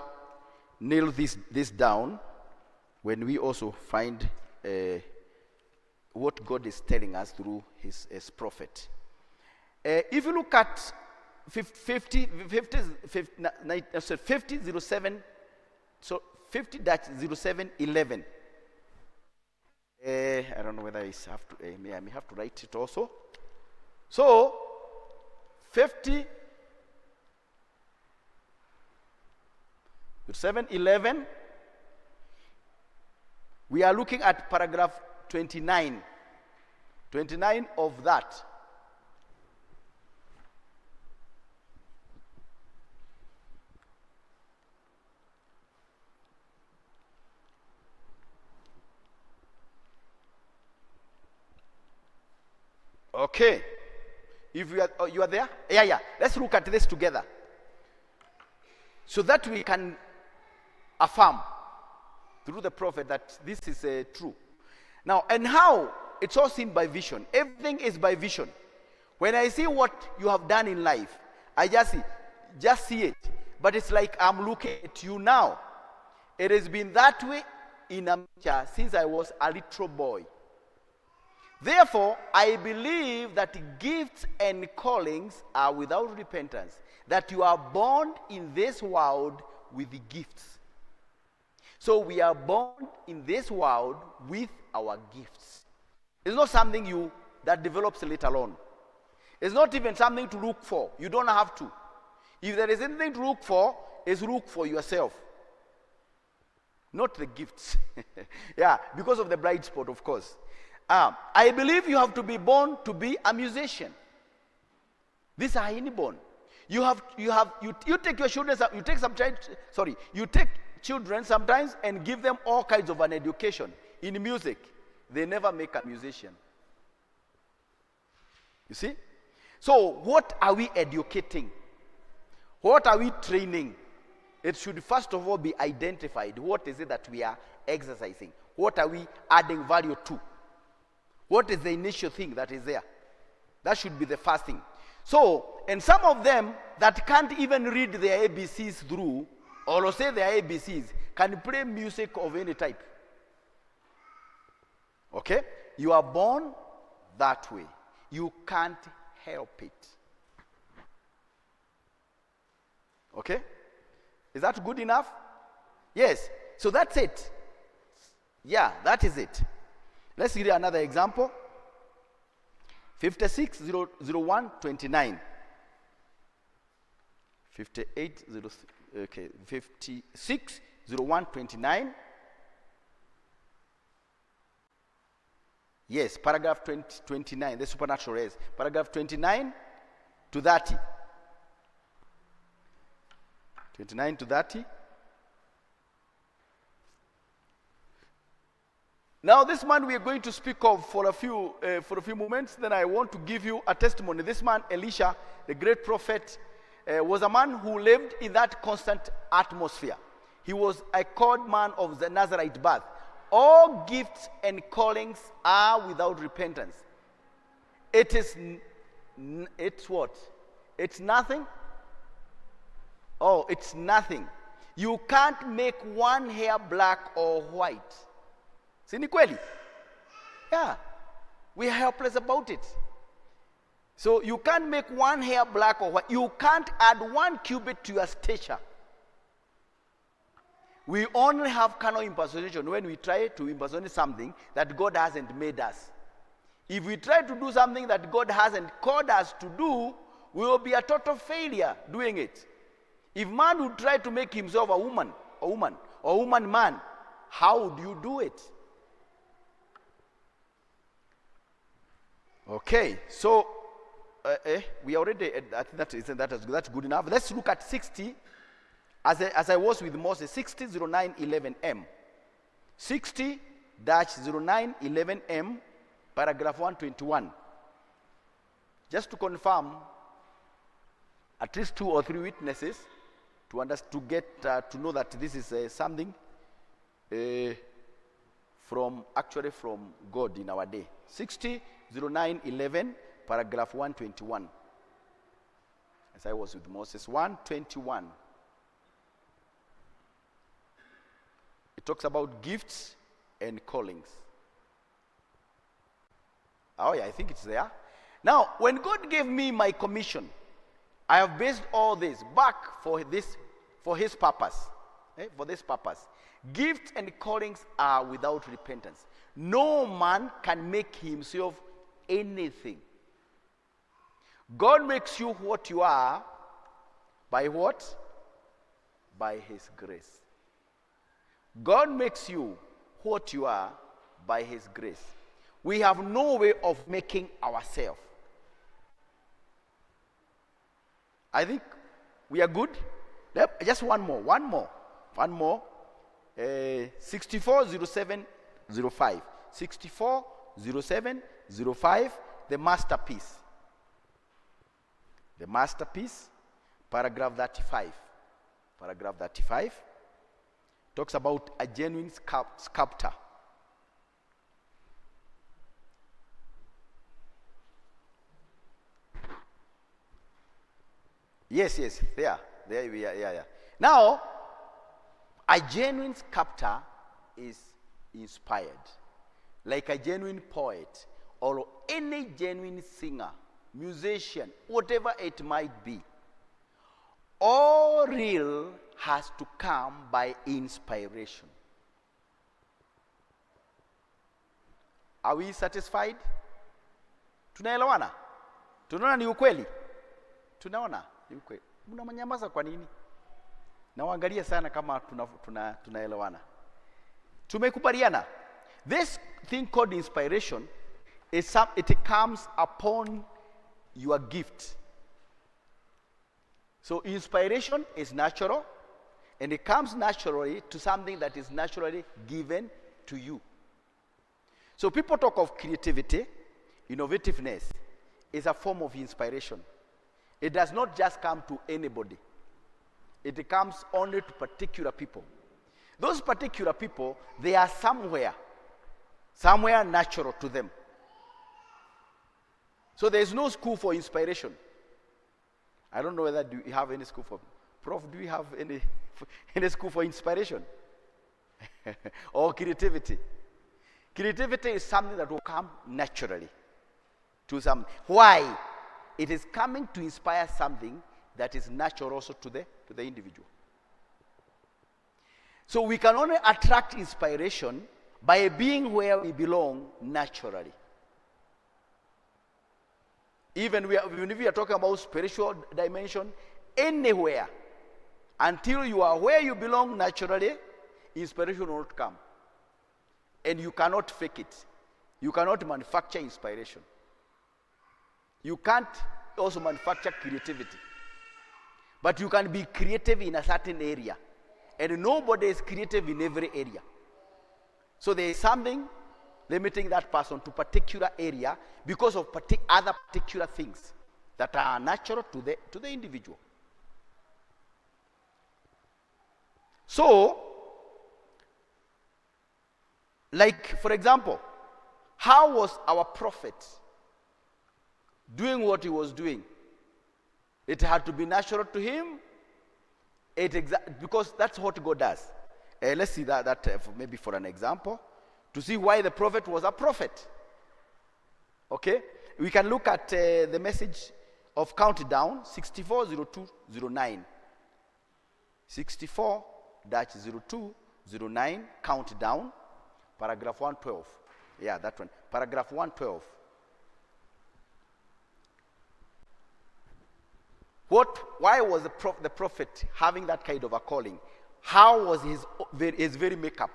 nail this down when we also find what God is telling us through his prophet. If you look at 50:07, so 50-07:11. I don't know whether I have to, I may have to write it also. So, 50, 711, we are looking at paragraph 29. 29 of that. Okay. If you are there? Yeah. Let's look at this together. So that we can affirm through the prophet that this is true. Now, and how? It's all seen by vision. Everything is by vision. When I see what you have done in life, I just see it. But it's like I'm looking at you now. It has been that way in MHA since I was a little boy. Therefore, I believe that gifts and callings are without repentance. That you are born in this world with the gifts. So we are born in this world with our gifts. It's not something that develops later on. It's not even something to look for. You don't have to. If there is anything to look for, it's look for yourself. Not the gifts. Yeah, because of the bright spot, of course. I believe you have to be born to be a musician. These are inborn. You take your children. You take children sometimes and give them all kinds of an education in music. They never make a musician. You see? So what are we educating? What are we training? It should first of all be identified. What is it that we are exercising? What are we adding value to? What is the initial thing that is there? That should be the first thing. So, and some of them that can't even read their ABCs through, or say their ABCs, can play music of any type. Okay? You are born that way. You can't help it. Okay? Is that good enough? Yes. So that's it. Yeah, that is it. Let's read another example. 560129. 560129. Yes, paragraph 29, the supernatural is. Paragraph 29 to 30. 29 to 30. Now, this man we are going to speak of for a few moments. Then I want to give you a testimony. This man, Elisha, the great prophet, was a man who lived in that constant atmosphere. He was a called man of the Nazarite birth. All gifts and callings are without repentance. It's what? It's nothing. Oh, it's nothing. You can't make one hair black or white. Sini kweli? Yeah. We are helpless about it. So you can't make one hair black or white. You can't add 1 cubit to your stature. We only have carnal impersonation when we try to impersonate something that God hasn't made us. If we try to do something that God hasn't called us to do, we will be a total failure doing it. If man would try to make himself a woman, or woman man, how would you do it? Okay, so we already, I think that's good enough. Let's look at 60, as I was with Moses, 600911M. 60-0911M, paragraph 121. Just to confirm, at least 2 or 3 witnesses to get to know that this is something from God in our day. 60-0911, paragraph 121. As I was with Moses, 121. It talks about gifts and callings. Oh yeah, I think it's there. Now, when God gave me my commission, I have based all this back for his purpose. For this purpose. Gifts and callings are without repentance. No man can make himself anything. God makes you what you are by what? By his grace. God makes you what you are by his grace. We have no way of making ourselves. I think we are good. Just one more. 640705. 640705, the masterpiece. The masterpiece, paragraph 35. Paragraph 35 talks about a genuine sculptor. Yes, there we are, yeah. Now, a genuine sculptor is inspired, like a genuine poet or any genuine singer, musician, whatever it might be. All real has to come by inspiration. Are we satisfied? Tunaelewana? Tunaona ni ukweli? Tunaona ni ukweli. Mnamanyamaza kwa nini? Nawaangalia sana kama tunaelewana. Tumekubaliana. This thing called inspiration it comes upon your gift. So inspiration is natural, and it comes naturally to something that is naturally given to you. So people talk of creativity, innovativeness is a form of inspiration. It does not just come to anybody. It comes only to particular people. Those particular people, they are somewhere natural to them. So there is no school for inspiration. I don't know whether you have any school for, Prof, do you have any school for inspiration? Or creativity? Creativity is something that will come naturally to some. Why? It is coming to inspire something that is natural also to the individual. So we can only attract inspiration by being where we belong naturally. Even if we are talking about spiritual dimension, anywhere, until you are where you belong naturally, inspiration will not come. And you cannot fake it. You cannot manufacture inspiration. You can't also manufacture creativity. But you can be creative in a certain area. And nobody is creative in every area. So there is something limiting that person to particular area because of other particular things that are natural to the individual. So, like for example, how was our prophet doing what he was doing? It had to be natural to him. Because that's what God does. Let's see that maybe for an example, to see why the prophet was a prophet. Okay? We can look at the message of Countdown 640209. 64-0209, Countdown, paragraph 112. Yeah, that one. Paragraph 112. Why was the prophet having that kind of a calling? How was his very makeup?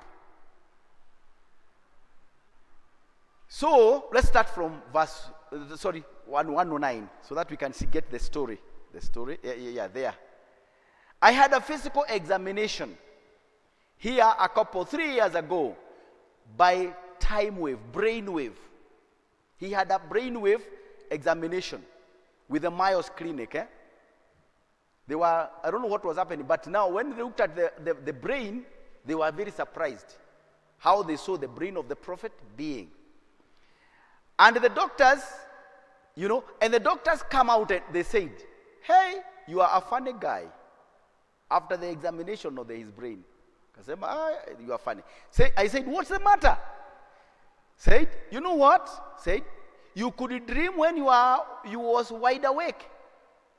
So let's start from verse 109, so that we can get the story. The story, yeah, there. I had a physical examination here a couple 3 years ago by brainwave. He had a brainwave examination with the Mayo's Clinic. I don't know what was happening, but now when they looked at the brain, they were very surprised how they saw the brain of the prophet being. And the doctors, come out and they said, hey, you are a funny guy. After the examination of his brain. You are funny. I said, what's the matter? Said, you know what? Said, you could dream when you was wide awake.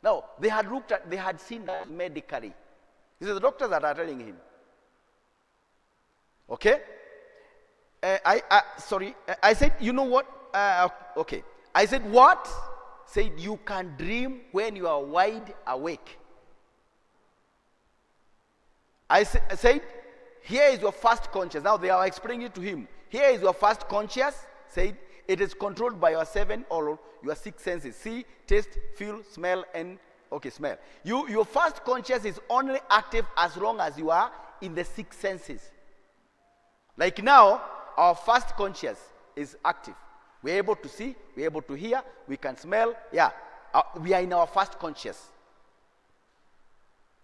Now, they had seen that medically. These are the doctors that are telling him. Okay? I said, you know what? Okay. I said, what? Said, you can dream when you are wide awake. I said, here is your first conscious. Now they are explaining it to him. Here is your first conscious. Said, it is controlled by your 7 or your 6 senses. See, taste, feel, smell, and smell. Your first conscious is only active as long as you are in the 6 senses. Like now, our first conscious is active. We're able to see, we're able to hear, we can smell. Yeah, we are in our first conscious.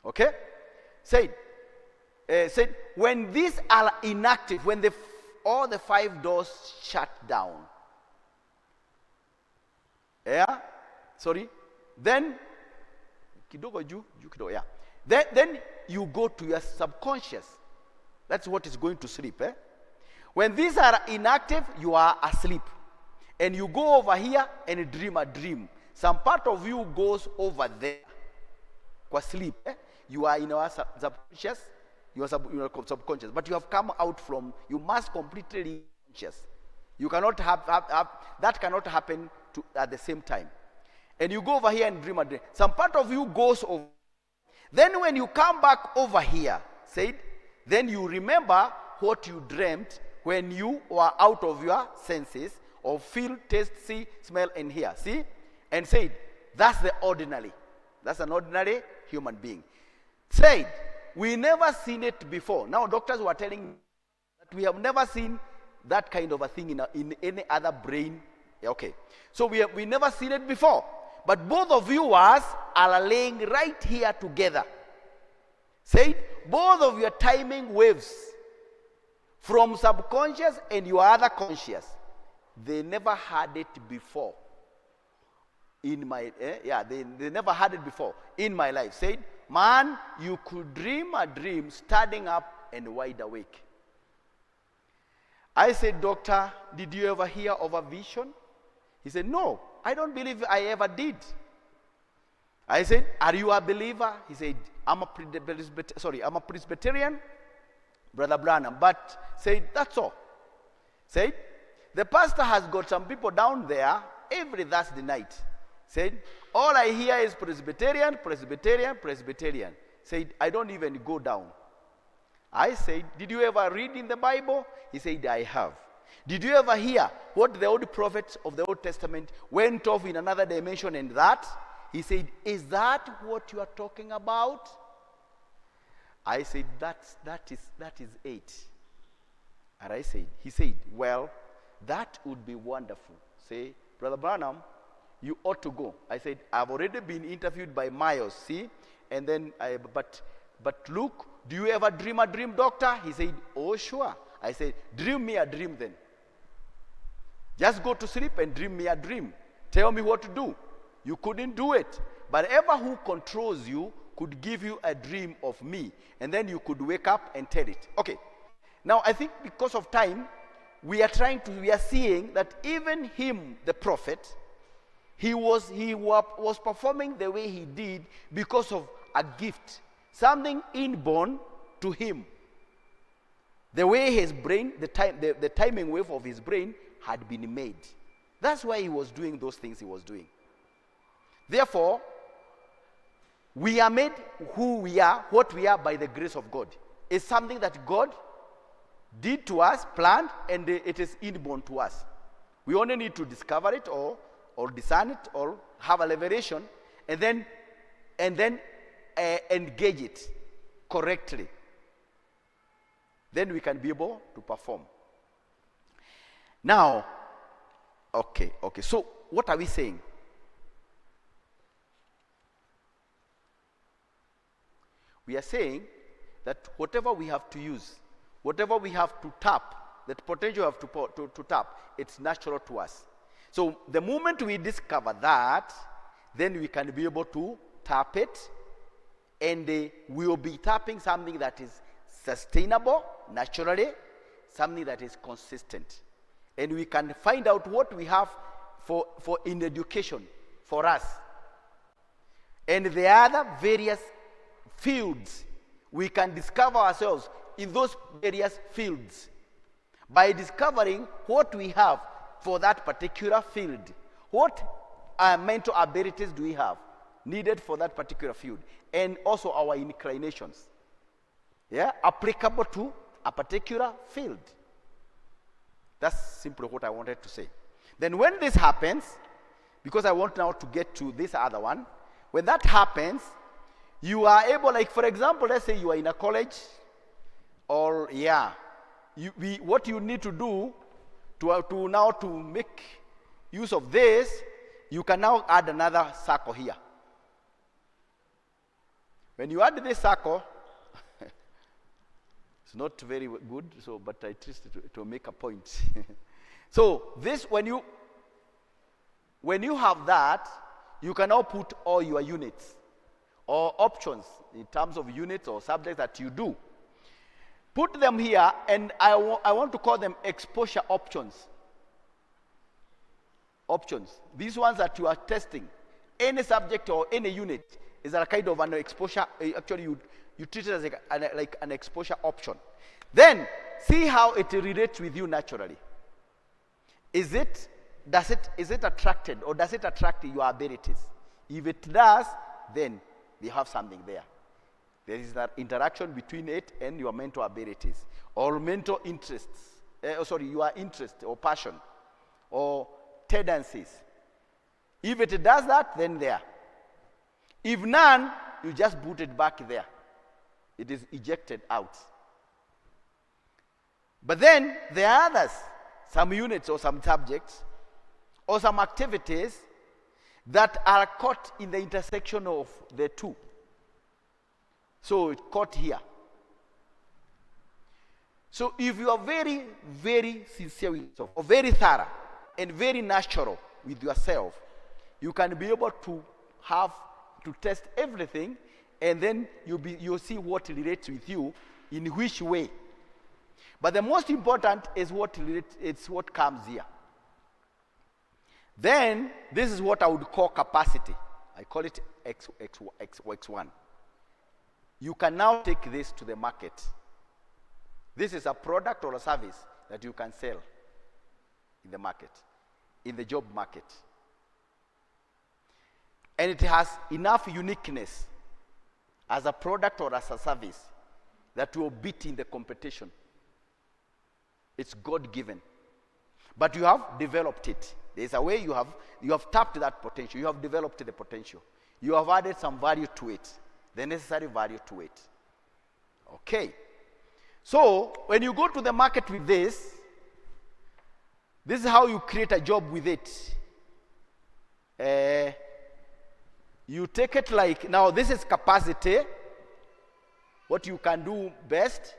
Okay? Said, when these are inactive, when all the 5 doors shut down, then then you go to your subconscious. That's what is going to sleep. When these are inactive, you are asleep, and you go over here and dream a dream. Some part of you goes over there for sleep. You are in our subconscious. You are subconscious, but you have come out from. You must completely be conscious. You cannot have that cannot happen at the same time. And you go over here and dream a dream. Some part of you goes over. Then when you come back over here, then you remember what you dreamt when you were out of your senses of feel, taste, see, smell, and hear. See? And that's the ordinary. That's an ordinary human being. We never seen it before. Now doctors were telling me that we have never seen that kind of a thing in any other brain. Okay. So we never seen it before. But both of you are laying right here together. Both of your timing waves from subconscious and your other conscious, they never had it before. In my they never had it before in my life. Man, you could dream a dream standing up and wide awake. I said, doctor, did you ever hear of a vision? He said, no, I don't believe I ever did. I said, are you a believer? He said, I'm a Presbyterian, Brother Branham, but that's all. The pastor has got some people down there every Thursday night. All I hear is Presbyterian, Presbyterian, Presbyterian. I don't even go down. I said, did you ever read in the Bible? He said, I have. Did you ever hear what the old prophets of the Old Testament went off in another dimension and that? He said, is that what you are talking about? I said, that is 8. And he said, well, that would be wonderful. Brother Branham, you ought to go. I said, I've already been interviewed by Miles, see? And then, but look, do you ever dream a dream, doctor? He said, oh, sure. I said, dream me a dream then. Just go to sleep and dream me a dream. Tell me what to do. You couldn't do it. But ever who controls you could give you a dream of me. And then you could wake up and tell it. Okay. Now, I think because of time, we are seeing that even him, the prophet, he was performing the way he did because of a gift. Something inborn to him. The way his brain, the timing wave of his brain had been made. That's why he was doing those things he was doing. Therefore, we are made who we are, what we are by the grace of God. It's something that God did to us, planned, and it is inborn to us. We only need to discover it or discern it or have a revelation and then engage it correctly. Then we can be able to perform. Now, okay. So what are we saying? We are saying that whatever we have to use, whatever we have to tap, that potential we have to tap, it's natural to us. So the moment we discover that, then we can be able to tap it, and we will be tapping something that is sustainable, naturally, something that is consistent. And we can find out what we have for in education for us. And the other various fields, we can discover ourselves in those various fields. by discovering what we have for that particular field. What mental abilities do we have needed for that particular field? And also our inclinations. Yeah, applicable to a particular field. That's simply what I wanted to say. Then when this happens, because I want now to get to this other one, when that happens, you are able, like for example, let's say you are in a college, or what you need to do to make use of this, you can now add another circle here. When you add this circle, it's not very good, so but I twist it to make a point. So this, when you have that, you can now put all your units or options in terms of units or subjects that you do. Put them here, and I want to call them exposure options. Options. These ones that you are testing. Any subject or any unit is a kind of an exposure. Actually, you treat it as like an exposure option. Then, see how it relates with you naturally. Is it attracted, or does it attract your abilities? If it does, then we have something there. There is that interaction between it and your mental abilities, or mental interests. Your interest or passion or tendencies. If it does that, then there. If none, you just put it back there. It is ejected out. But then there are others, some units or some subjects or some activities that are caught in the intersection of the two. So it's caught here. So if you are very, very sincere with yourself, or very thorough and very natural with yourself, you can be able to have to test everything, and then you'll see what relates with you in which way. But the most important is what comes here. Then this is what I would call capacity. I call it X1. You can now take this to the market. This is a product or a service that you can sell in the market, in the job market. And it has enough uniqueness as a product or as a service that will beat in the competition. It's God-given. But you have developed it. There's a way you have tapped that potential. You have developed the potential. You have added some value to it, the necessary value to it. Okay. So when you go to the market with this is how you create a job with it. You take it like, now this is capacity, what you can do best,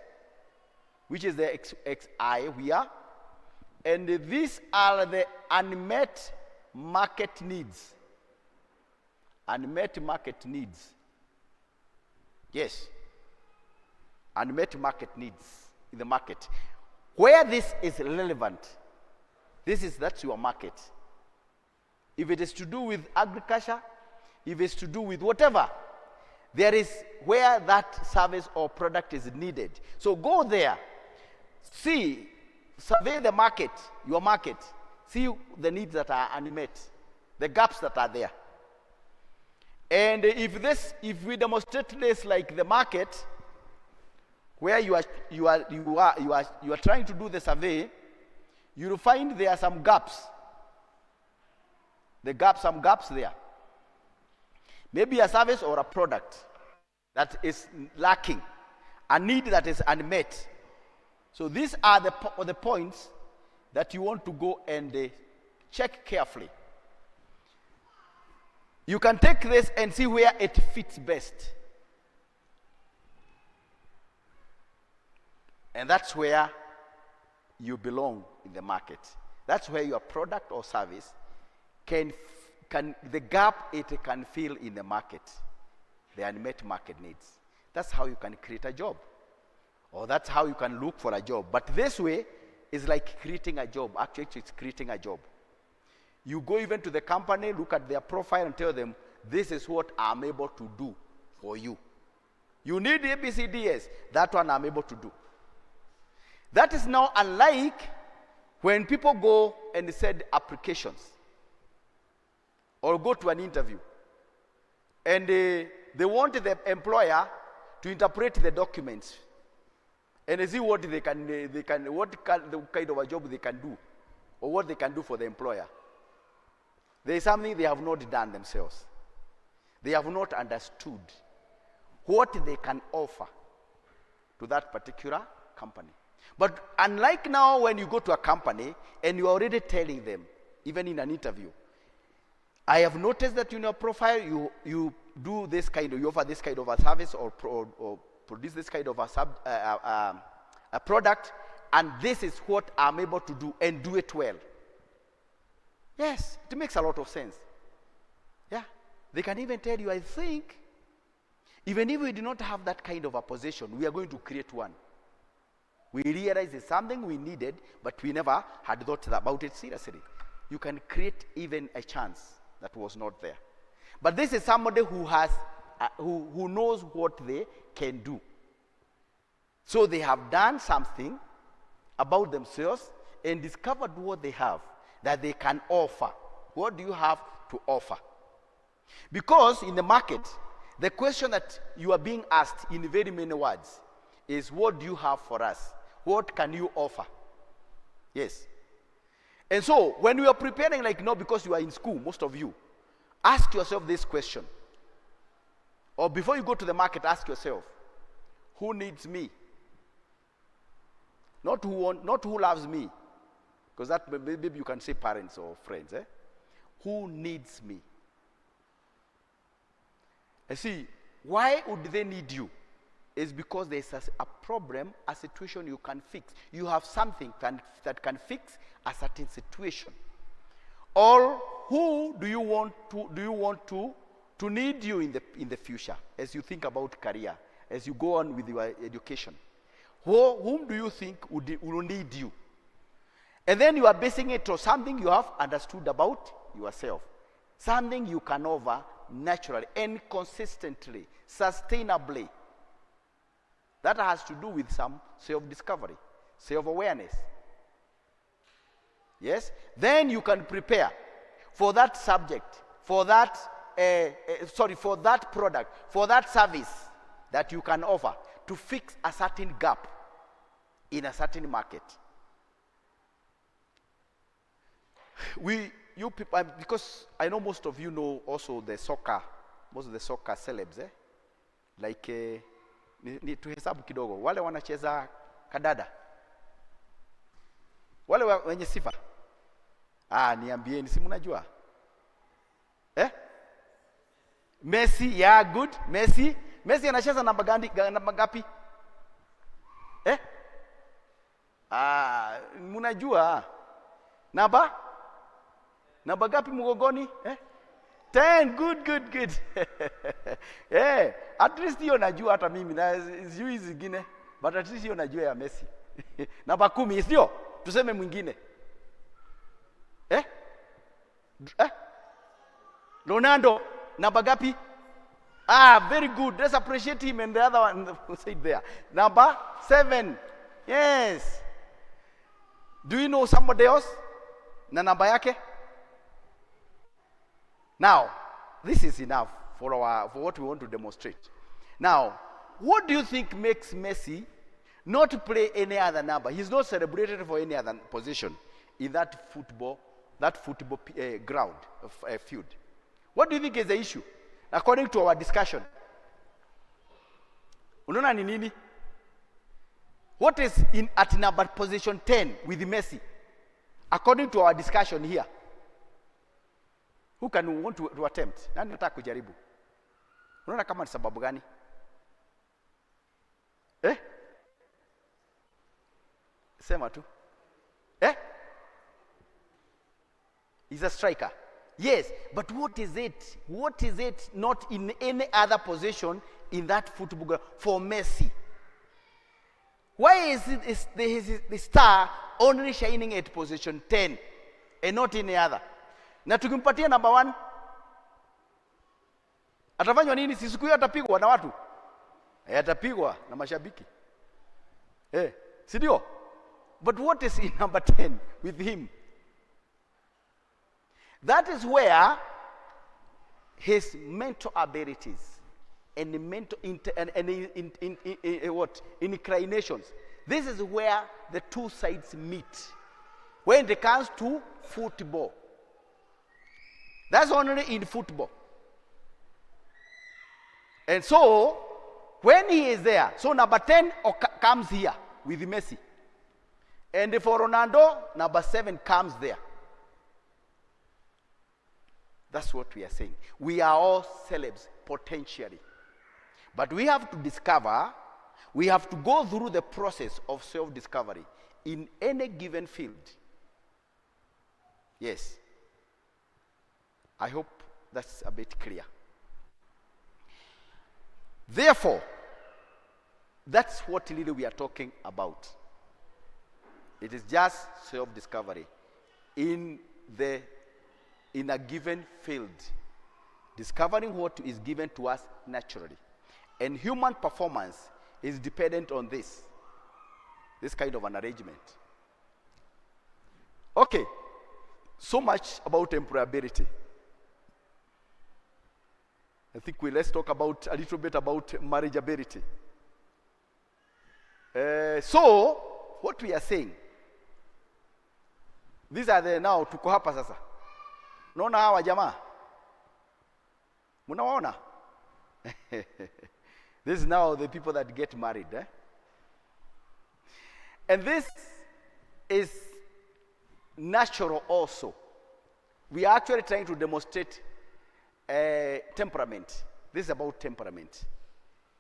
which is the XI here. And these are the unmet market needs. Unmet market needs. Yes. Unmet market needs in the market. Where this is relevant, that's your market. If it is to do with agriculture, if it's to do with whatever, there is where that service or product is needed. So go there, see, survey the market, your market, see the needs that are unmet, the gaps that are there. And if we demonstrate this like the market, where you are trying to do the survey, you will find there are some gaps. Some gaps there. Maybe a service or a product that is lacking, a need that is unmet. So these are the points that you want to go and check carefully. You can take this and see where it fits best. And that's where you belong in the market. That's where your product or service the gap it can fill in the market, the unmet market needs. That's how you can create a job. Or that's how you can look for a job. But this way is like creating a job. Actually, it's creating a job. You go even to the company, look at their profile and tell them, this is what I'm able to do for you. You need ABCDs. That one I'm able to do. That is now unlike when people go and send applications or go to an interview and they want the employer to interpret the documents and see what the kind of a job they can do or what they can do for the employer. There is something they have not done themselves. They have not understood what they can offer to that particular company. But unlike now when you go to a company and you are already telling them, even in an interview, I have noticed that in your profile you do this kind of, you offer this kind of a service or produce this kind of a product, and this is what I'm able to do and do it well. Yes, it makes a lot of sense. Yeah, they can even tell you, I think, even if we do not have that kind of a position, we are going to create one. We realized it's something we needed, but we never had thought about it seriously. You can create even a chance that was not there. But this is somebody who has, who knows what they can do. So they have done something about themselves and discovered what they have that they can offer. What do you have to offer? Because in the market, the question that you are being asked in very many words is, what do you have for us? What can you offer? Yes. And so when you are preparing, like now because you are in school, most of you, ask yourself this question. Or before you go to the market, ask yourself, who needs me? Not who loves me. Because that maybe you can say parents or friends. Who needs me? And see, why would they need you? It's because there's a problem, a situation you can fix. You have something that can fix a certain situation. Or who do you want to need you in the future as you think about career, as you go on with your education? Whom do you think will need you? And then you are basing it on something you have understood about yourself. Something you can offer naturally and consistently, sustainably. That has to do with some self-discovery, self-awareness. Yes? Then you can prepare for that subject, for that, for that product, for that service that you can offer to fix a certain gap in a certain market. You people, because I know most of you know also the soccer, most of the soccer celebs, like ni tuhesabu kidogo, wale wanacheza kadada, wale wenye sifa, niambieni, si mnajua? Messi, yeah, good. Messi anacheza namba ngapi? Mnajua? Namba gapi mgongoni? 10, good. At least hiyo najua hata mimi, na sijui zingine, but at least hiyo najua ya Messi. Namba 10, sio? Tuseme mwingine. Ronaldo, namba gapi? Very good. Let's appreciate him, and the other one said there. Number 7. Yes. Do you know somebody else? Na namba yake? Now, this is enough for what we want to demonstrate. Now, what do you think makes Messi not play any other number? He's not celebrated for any other position in that football ground field. What do you think is the issue? According to our discussion, unaona ni nini? What is at number position 10 with Messi? According to our discussion here. Who can want to attempt? Nani nataka kujaribu? Unaona kama ni sababu gani? Sema tu. He's a striker. Yes, but what is it? What is it not in any other position in that football ground for Messi? Why is the star only shining at position 10 and not any other? Na tukimpatia number 1, atafanywa nini? Si siku hiyo atapigwa na watu? Atapigwa na mashabiki. Si ndio? But what is in number 10 with him? That is where his mental abilities and the mental inclinations. This is where the two sides meet. When it comes to football, that's only in football. And so, when he is there, so number 10 comes here with Messi. And for Ronaldo, number 7 comes there. That's what we are saying. We are all celebs, potentially. But we have to discover, we have to go through the process of self-discovery in any given field. Yes. I hope that's a bit clear. Therefore, that's what really we are talking about. It is just self-discovery in a given field, discovering what is given to us naturally. And human performance is dependent on this kind of an arrangement. Okay, so much about employability. I think let's talk about a little bit about marriageability. So, what we are saying, these are the now, tuko hapa sasa. Unaona hawa jamaa? Munawaona? This is now the people that get married. And this is natural also. We are actually trying to demonstrate temperament. This is about temperament,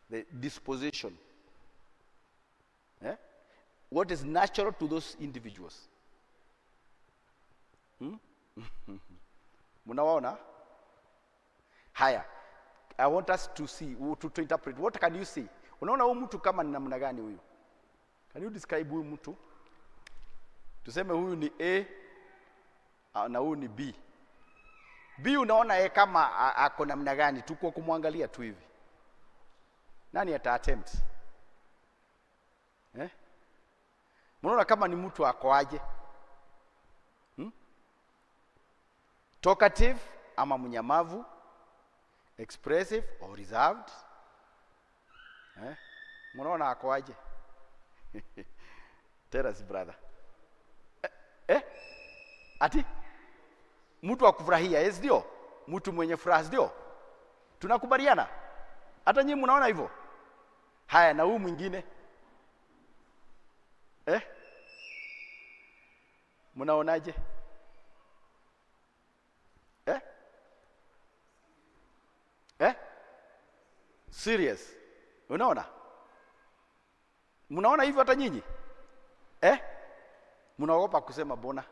the disposition. What is natural to those individuals. Munawaona? Haya. I want us to see, to interpret. What can you see? Unaona huyu mtu kama ni namna gani huyu? Can you describe huyu mtu? Tuseme huyu ni A na huyu ni B. B unaona kama ako namna gani? Tuko kumwangalia tu hivi. Nani ata attempt? Unaona kama ni mtu ako aje? Talkative ama mnyamavu? Expressive or reserved? Unaona ako aje? Tell us, brother. Ati? Mtu wa kufurahia, yes ndio? Mtu mwenye furaha ndio? Tunakubaliana? Hata nyinyi mnaona hivyo? Haya, na huyu mwingine? Mnaonaje? Serious. Unaona? Mnaona hivyo hata nyinyi? Mnaogopa kusema bona?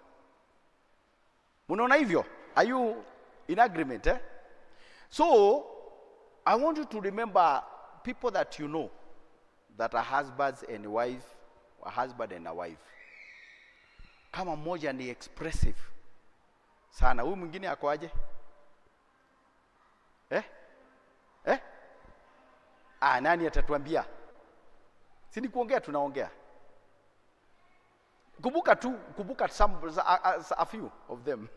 Mnaona hivyo? Are you in agreement? So, I want you to remember people that you know that are husbands and wife, a husband and a wife. Kama mmoja ni expressive sana, huyu mwingine ako aje? Nani atatuambia? Si ni kuongea tunaongea. Kumbuka some a few of them.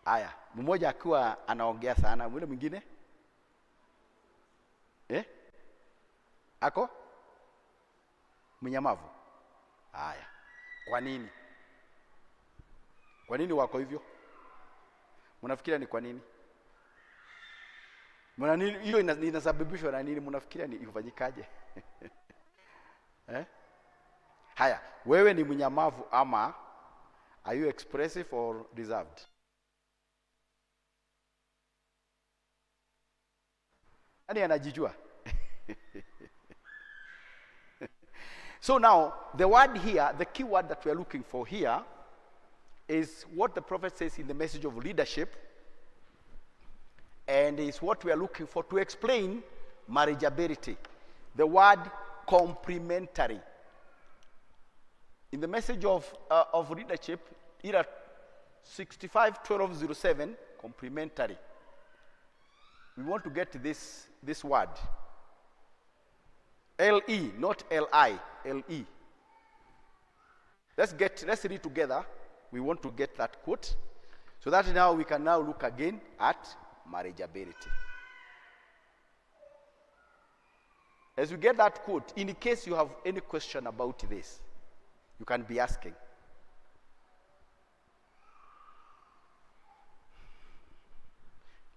Aya, mmoja akiwa anaongea sana, yule mwingine? Ako? Mnyamavu. Aya. Kwa nini? Kwa nini wako hivyo? Mnafikiria ni kwa nini? Hiyo inasababishwa na nini? Mnafikiria ni ifanyikaje? Haya, wewe ni mnyamavu ama are you expressive or reserved? Nani anajijua? So now, the word here, the key word that we are looking for here is what the prophet says in the message of leadership, and is what we are looking for to explain marriageability. The word complementary. In the message of leadership, era 65-1207, complementary. We want to get this word. L-E, not L-I, L-E. Let's read together. We want to get that quote. So that now we can now look again at marriageability. As we get that quote, in case you have any question about this, you can be asking.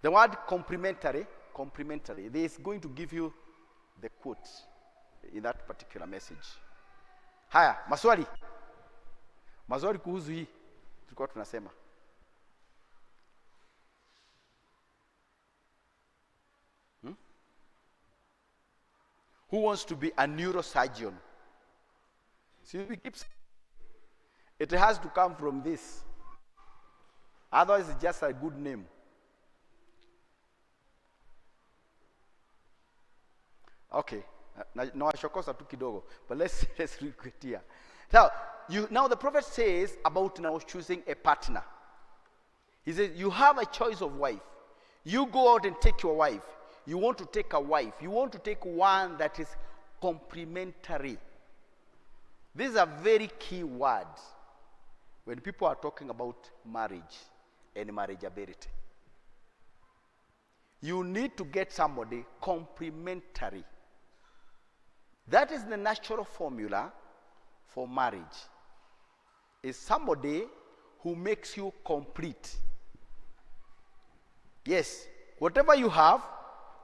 The word complementary, this is going to give you the quote in that particular message. Haya, maswali. Maswali kuhusu hii tulikuwa tunasema. Who wants to be a neurosurgeon? See, we keep saying it has to come from this. Otherwise, it's just a good name. Okay. Now I shokosa tu kidogo, but let's read it here. Now the prophet says about now choosing a partner. He says you have a choice of wife. You go out and take your wife. You want to take a wife. You want to take one that is complementary. This is a very key word when people are talking about marriage and marriageability. You need to get somebody complementary. That is the natural formula for marriage. Is somebody who makes you complete. Yes, whatever you have,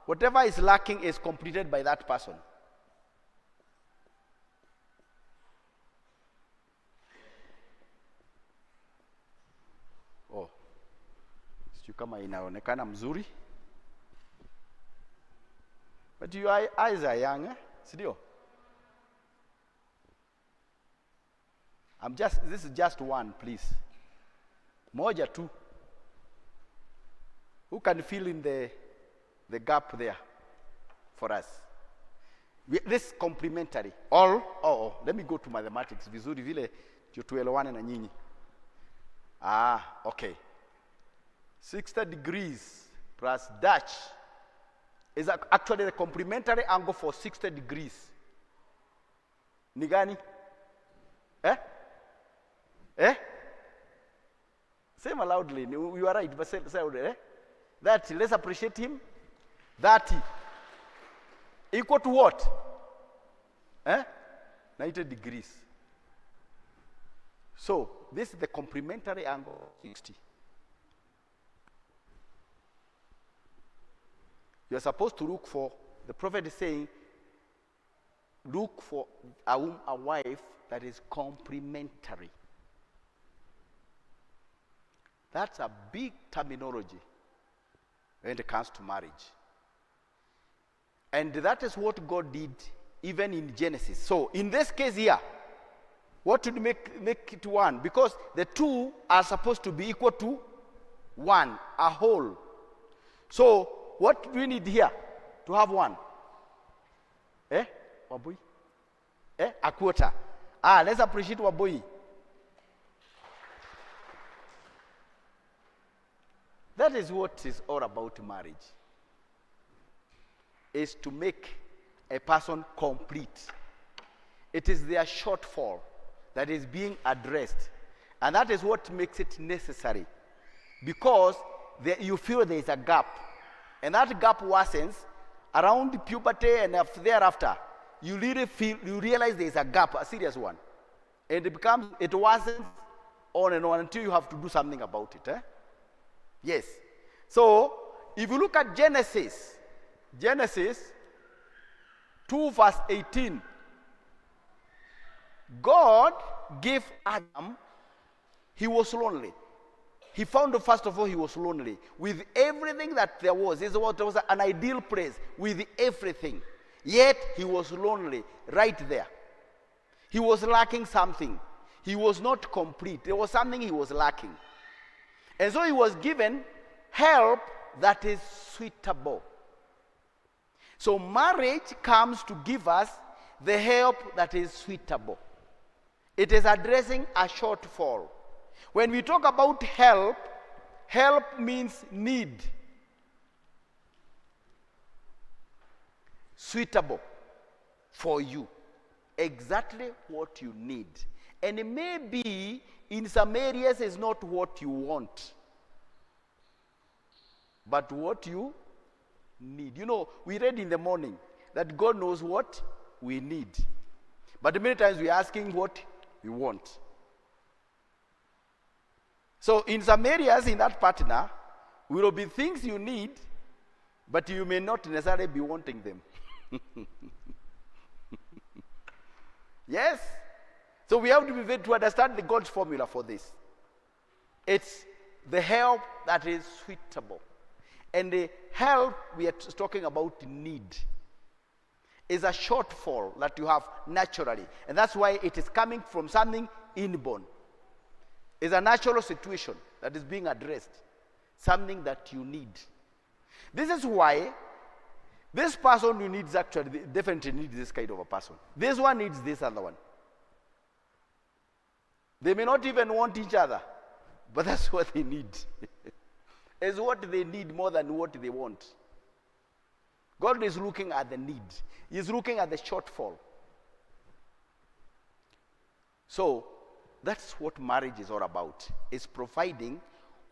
whatever is lacking is completed by that person. Oh, sijui kama inaonekana mzuri. But your eyes are young, eh? Sidio? This is just one, please. Moja tu. Who can fill in the gap there for us? This complementary. Let me go to mathematics. Vizuri vile tuelewane na nyinyi. Okay. 60 degrees plus dash is actually the complementary angle for 60 degrees. Ni gani? Say loudly. You are right, but say loudly. 30. Let's appreciate him. 30. Equal to what? 90 degrees. So, this is the complementary angle of 60. You are supposed to look for, the prophet is saying, look for a wife that is complementary. That's a big terminology when it comes to marriage. And that is what God did even in Genesis. So in this case here, what would make it one? Because the two are supposed to be equal to one, a whole. So what do we need here to have one? Wabui? A quarter. Let's appreciate Wabui. That is what is all about marriage. Is to make a person complete. It is their shortfall that is being addressed. And that is what makes it necessary. Because you feel there is a gap. And that gap worsens around puberty and thereafter. You realize there is a gap, a serious one. And it worsens on and on until you have to do something about it. Yes. So, if you look at Genesis 2 verse 18, God gave Adam, he was lonely. He found, first of all, he was lonely. With everything that there was, it was an ideal place, with everything. Yet, he was lonely, right there. He was lacking something. He was not complete. There was something he was lacking. And so he was given help that is suitable. So marriage comes to give us the help that is suitable. It is addressing a shortfall. When we talk about help, help means need. Suitable. for you. Exactly what you need. And it may be in some areas is not what you want, but what you need. You know, we read in the morning that God knows what we need. But many times we are asking what we want. So in some areas in that partner, will be things you need, but you may not necessarily be wanting them. Yes? So we have to be to understand the God's formula for this. It's the help that is suitable. And the help we are talking about need is a shortfall that you have naturally. And that's why it is coming from something inborn. It's a natural situation that is being addressed. Something that you need. This is why this person who needs actually definitely needs this kind of a person. This one needs this other one. They may not even want each other, but that's what they need. It's what they need more than what they want. God is looking at the need. He's looking at the shortfall. So, that's what marriage is all about. It's providing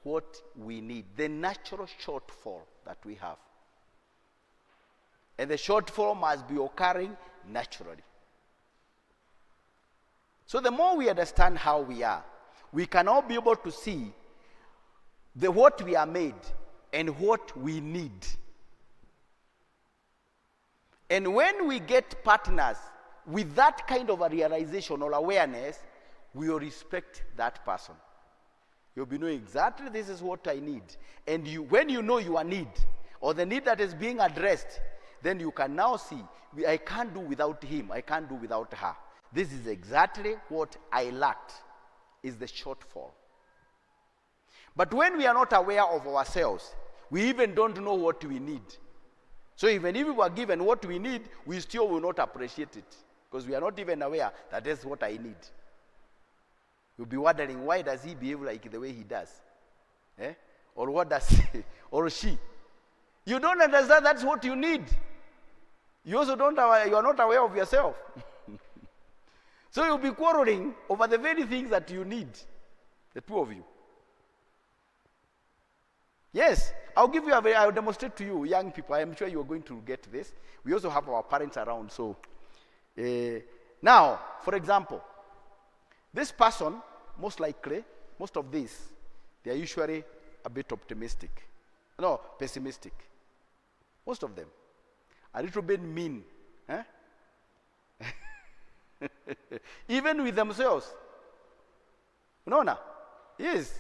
what we need. The natural shortfall that we have. And the shortfall must be occurring naturally. So the more we understand how we are, we can all be able to see what we are made and what we need. And when we get partners with that kind of a realization or awareness, we will respect that person. You'll be knowing exactly this is what I need. And when you know your need or the need that is being addressed, then you can now see, I can't do without him, I can't do without her. This is exactly what I lacked, is the shortfall. But when we are not aware of ourselves, we even don't know what we need. So even if we were given what we need, we still will not appreciate it, because we are not even aware that is what I need. You'll be wondering, why does he behave like the way he does? Or what does he, or she? You don't understand that's what you need. You also you are not aware of yourself. So you'll be quarreling over the very things that you need, the two of you. Yes, I'll demonstrate to you, young people. I am sure you are going to get this. We also have our parents around. So now, for example, this person, most likely, most of these, they are usually a bit pessimistic. Most of them. A little bit mean. Even with themselves. No. Yes.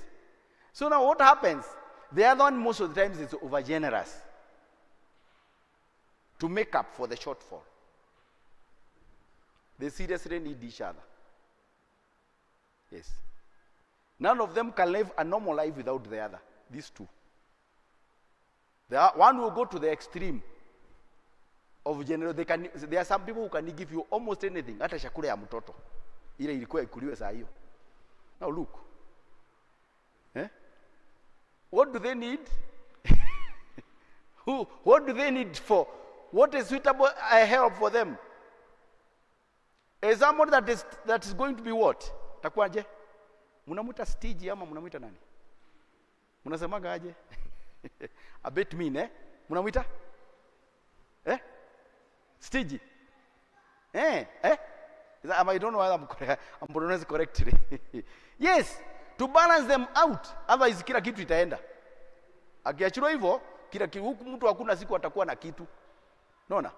So now what happens? The other one most of the times is over generous to make up for the shortfall. They seriously need each other. Yes. None of them can live a normal life without the other. These two. One will go to the extreme of general. There are some people who can give you almost anything. Hata chakula ya mtoto. Ile ilikuwa ikuliwe saa hiyo. Now look. What do they need? What do they need for? What is suitable help for them? Is someone that is going to be what? Takuaje? Munamuita stage ama munamuita nani? Munasemaga aje? A bit mean, Munamuita? Stage. I don't know whether I'm pronouncing correctly. Yes, to balance them out. Otherwise kila kitu itaenda. Akiachiliwa hivyo, kila kitu huku mtu hakuna siku atakuwa na kitu. Unaona?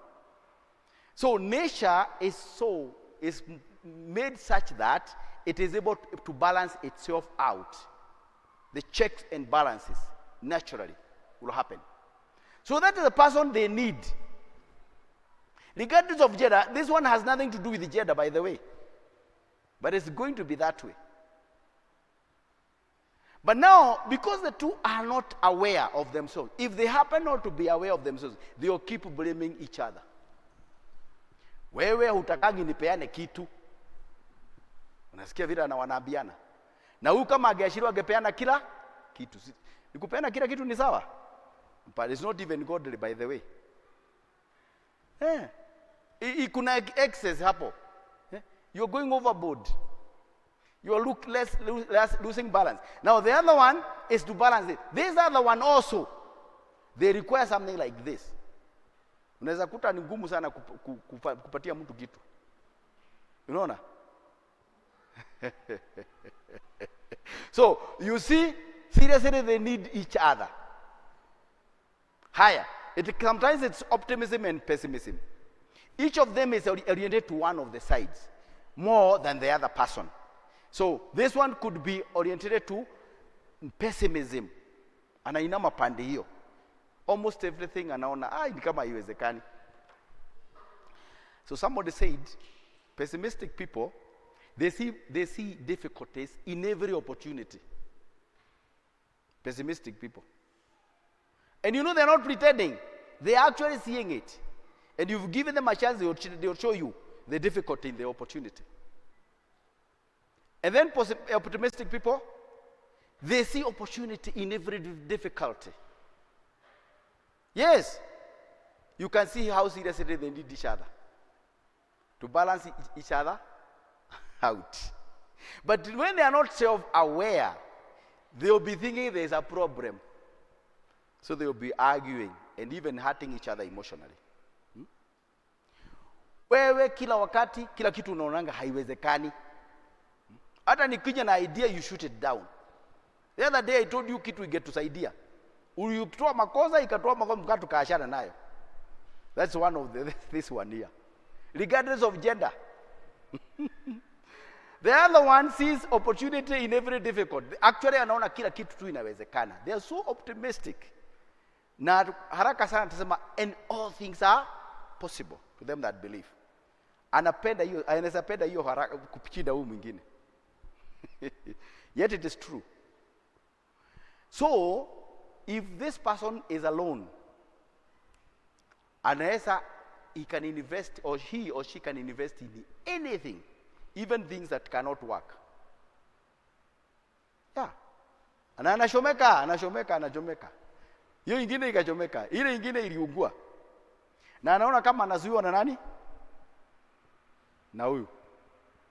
So nature is made such that it is able to balance itself out. The checks and balances naturally will happen. So that is the person they need. Regardless of gender, this one has nothing to do with the gender, by the way. But it's going to be that way. But now, because the two are not aware of themselves, if they happen not to be aware of themselves, they will keep blaming each other. Wewe hutakangi nipeane kitu. Unasikia vile na wanaambiana. Na huyu kama angeashiriwa angepeana kila kitu. Nikupeana kila kitu ni sawa? But it's not even godly, by the way. Kuna excess hapo. You're going overboard. You are less losing balance. Now the other one is to balance it. This other one also, they require something like this. Unaweza kuta ni ngumu sana kupatia mtu kitu. Unaona? So, you see, seriously they need each other. Higher. Sometimes it's optimism and pessimism. Each of them is oriented to one of the sides more than the other person. So this one could be oriented to pessimism. Anainama pande hiyo. Almost everything anaona ni kama haiwezekani. So somebody said pessimistic people, they see difficulties in every opportunity. Pessimistic people. And you know they're not pretending. They're actually seeing it. And you've given them a chance, they'll show you the difficulty in the opportunity. And then optimistic people, they see opportunity in every difficulty. Yes. You can see how seriously they need each other. To balance each other out. But when they are not self-aware, they'll be thinking there's a problem. So they'll be arguing and even hurting each other emotionally. Wewe kila wakati, kila kitu unaonanga haiwezekani. Hata nikija na idea, you shoot it down. The other day I told you kitu ingetusaidia. Ulitoa makosa, ikatoa makosa, mkatu kaashana nayo. That's one of this one here. Regardless of gender. The other one sees opportunity in every difficulty. Actually, anaona kila kitu tu inawezekana. They are so optimistic. Na haraka sana tasema, and all things are possible to them that believe. Anapenda hiyo, anawezapenda hiyo haraka kupichida huyu mwingine. Yet it is true. So, if this person is alone, anaweza, he can invest, or he or she can invest in anything, even things that cannot work. Yeah. Anachomeka. Hiyo ingine ikachomeka, ile ingine iliungua. Na anaona kama anazuiwa na nani? Na huyu.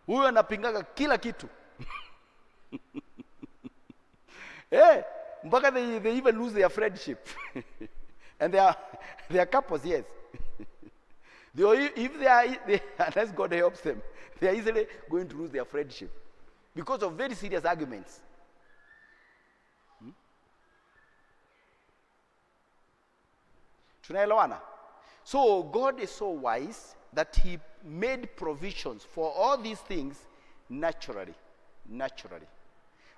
Huyu anapingaga kila kitu. Mpaka they even lose their friendship. And they are couples, yes. If they are, unless God helps them, they are easily going to lose their friendship because of very serious arguments. Tunaelewana? So God is so wise that he made provisions for all these things naturally.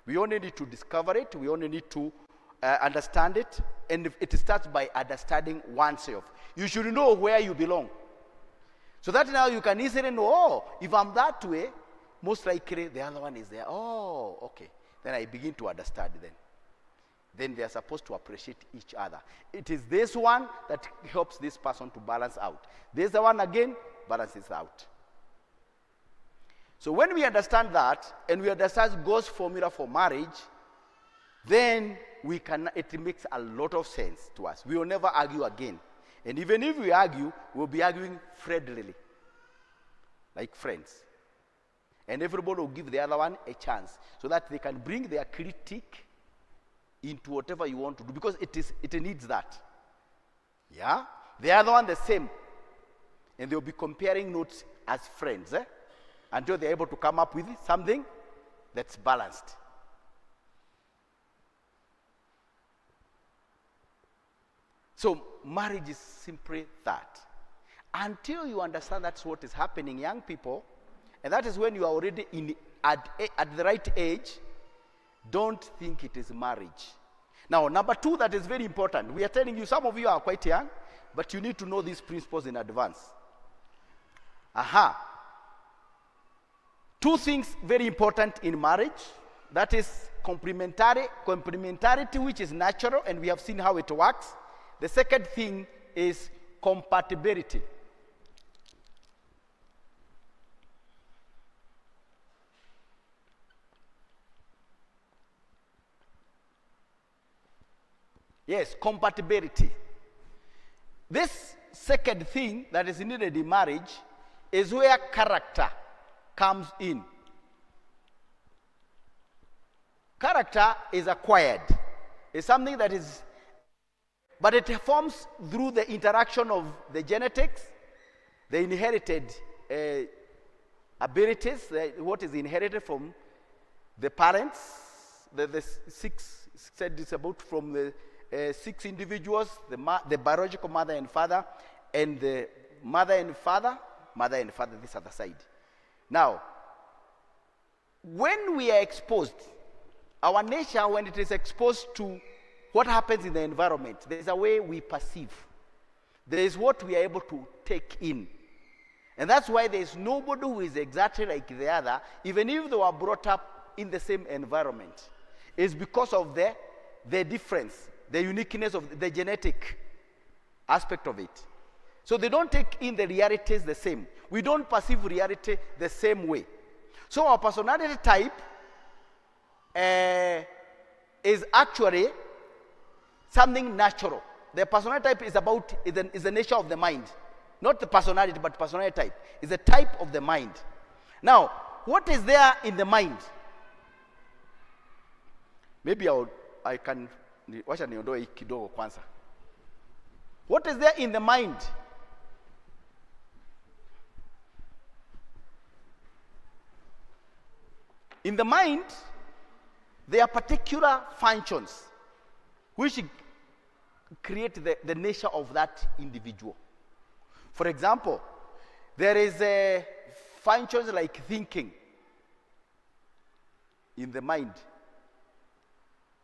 We only need to discover it. We only need to understand it. And it starts by understanding oneself. You should know where you belong. So that now you can easily know, if I'm that way, most likely the other one is there. Oh, okay. Then I begin to understand then. Then they are supposed to appreciate each other. It is this one that helps this person to balance out. This the one again balances out. So when we understand that, and we understand God's formula for marriage, then it makes a lot of sense to us. We will never argue again. And even if we argue, we'll be arguing friendlily, like friends. And everybody will give the other one a chance so that they can bring their critique into whatever you want to do, because it needs that. Yeah? The other one the same. And they'll be comparing notes as friends, until they're able to come up with something that's balanced. So marriage is simply that. Until you understand that's what is happening, young people, and that is when you are already at the right age, don't think it is marriage. Now, number two, that is very important. We are telling you, some of you are quite young, but you need to know these principles in advance. Two things very important in marriage. That is complementarity, which is natural, and we have seen how it works. The second thing is compatibility. Yes, compatibility. This second thing that is needed in marriage is where character comes in. Character is acquired. It's something that is, but it forms through the interaction of the genetics, the inherited abilities, what is inherited from the parents. The six said this about from the 6 individuals, the biological mother and father, and the mother and father, this other side. Now, when we are exposed, our nature, when it is exposed to what happens in the environment, there is a way we perceive. There is what we are able to take in. And that's why there is nobody who is exactly like the other, even if they were brought up in the same environment. It's because of the difference, the uniqueness of the genetic aspect of it. So they don't take in the realities the same. We don't perceive reality the same way. So our personality type is actually something natural. The personality type is the nature of the mind. Not the personality, but personality type. It's a type of the mind. Now, what is there in the mind? Maybe I can wacha niondoe hii kidogo kwanza. What is there in the mind? In the mind, there are particular functions which create the nature of that individual. For example, there is functions like thinking in the mind.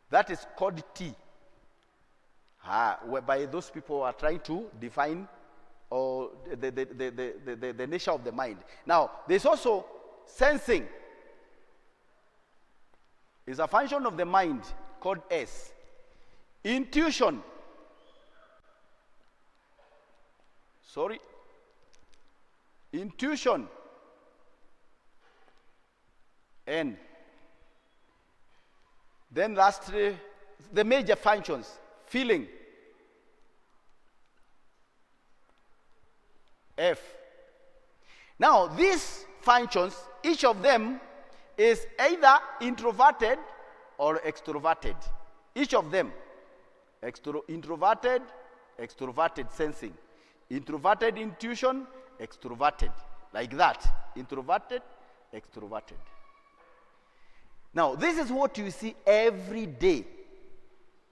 That is called T. Whereby those people are trying to define or the nature of the mind. Now, there's also sensing. It's a function of the mind called S. Intuition. Intuition. N. Then lastly, the major functions. Feeling. F. Now, these functions, each of them is either introverted or extroverted. Each of them. Introverted, extroverted sensing. Introverted intuition, extroverted. Like that. Introverted, extroverted. Now, this is what you see every day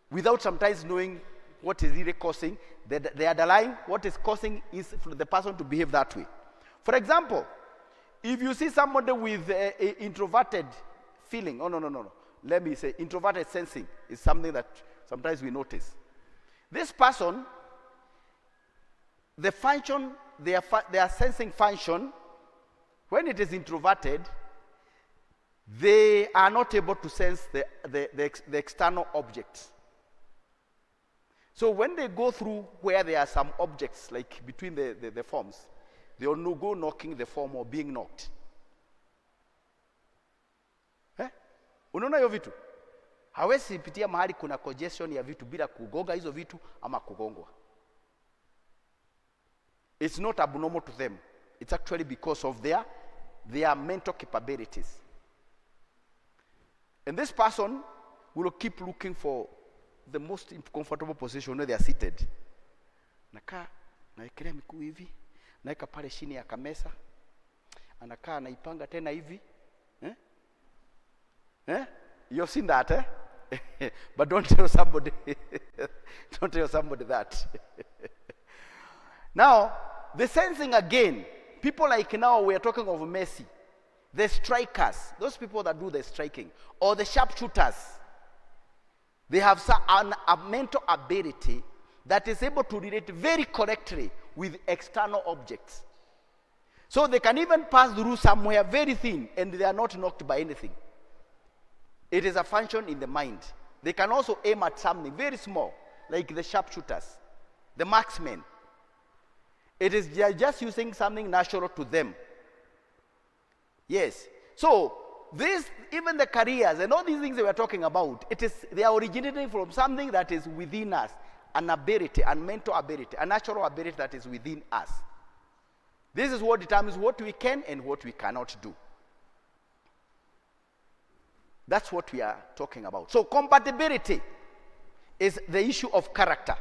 without sometimes knowing what is really causing. The underlying, what is causing is for the person to behave that way. For example, if you see somebody with a introverted feeling, no. Let me say introverted sensing is something that sometimes we notice. This person, the function, their sensing function, when it is introverted, they are not able to sense the external objects. So when they go through where there are some objects, like between the forms, they will go knocking the form or being knocked. Unaona hiyo vitu? Hawezi pitia mahali kuna congestion ya vitu bila kugonga hizo vitu ama kugongwa. It's not abnormal to them. It's actually because of their mental capabilities. And this person will keep looking for the most comfortable position where they are seated. Nakaa, naekelea miguu hivi, naeka pale chini ya kamesa, anakaa naipanga tena hivi. You've seen that, eh? But don't tell somebody, don't tell somebody that. Now, the sensing again, people like now we are talking of Messi, the strikers, those people that do the striking, or the sharpshooters, they have a mental ability that is able to relate very correctly with external objects. So they can even pass through somewhere very thin and they are not knocked by anything. It is a function in the mind. They can also aim at something very small, like the sharpshooters, the marksmen. They are just using something natural to them. Yes. So this, even the careers and all these things that we are talking about, they are originating from something that is within us, an ability, a mental ability, a natural ability that is within us. This is what determines what we can and what we cannot do. That's what we are talking about. So compatibility is the issue of character.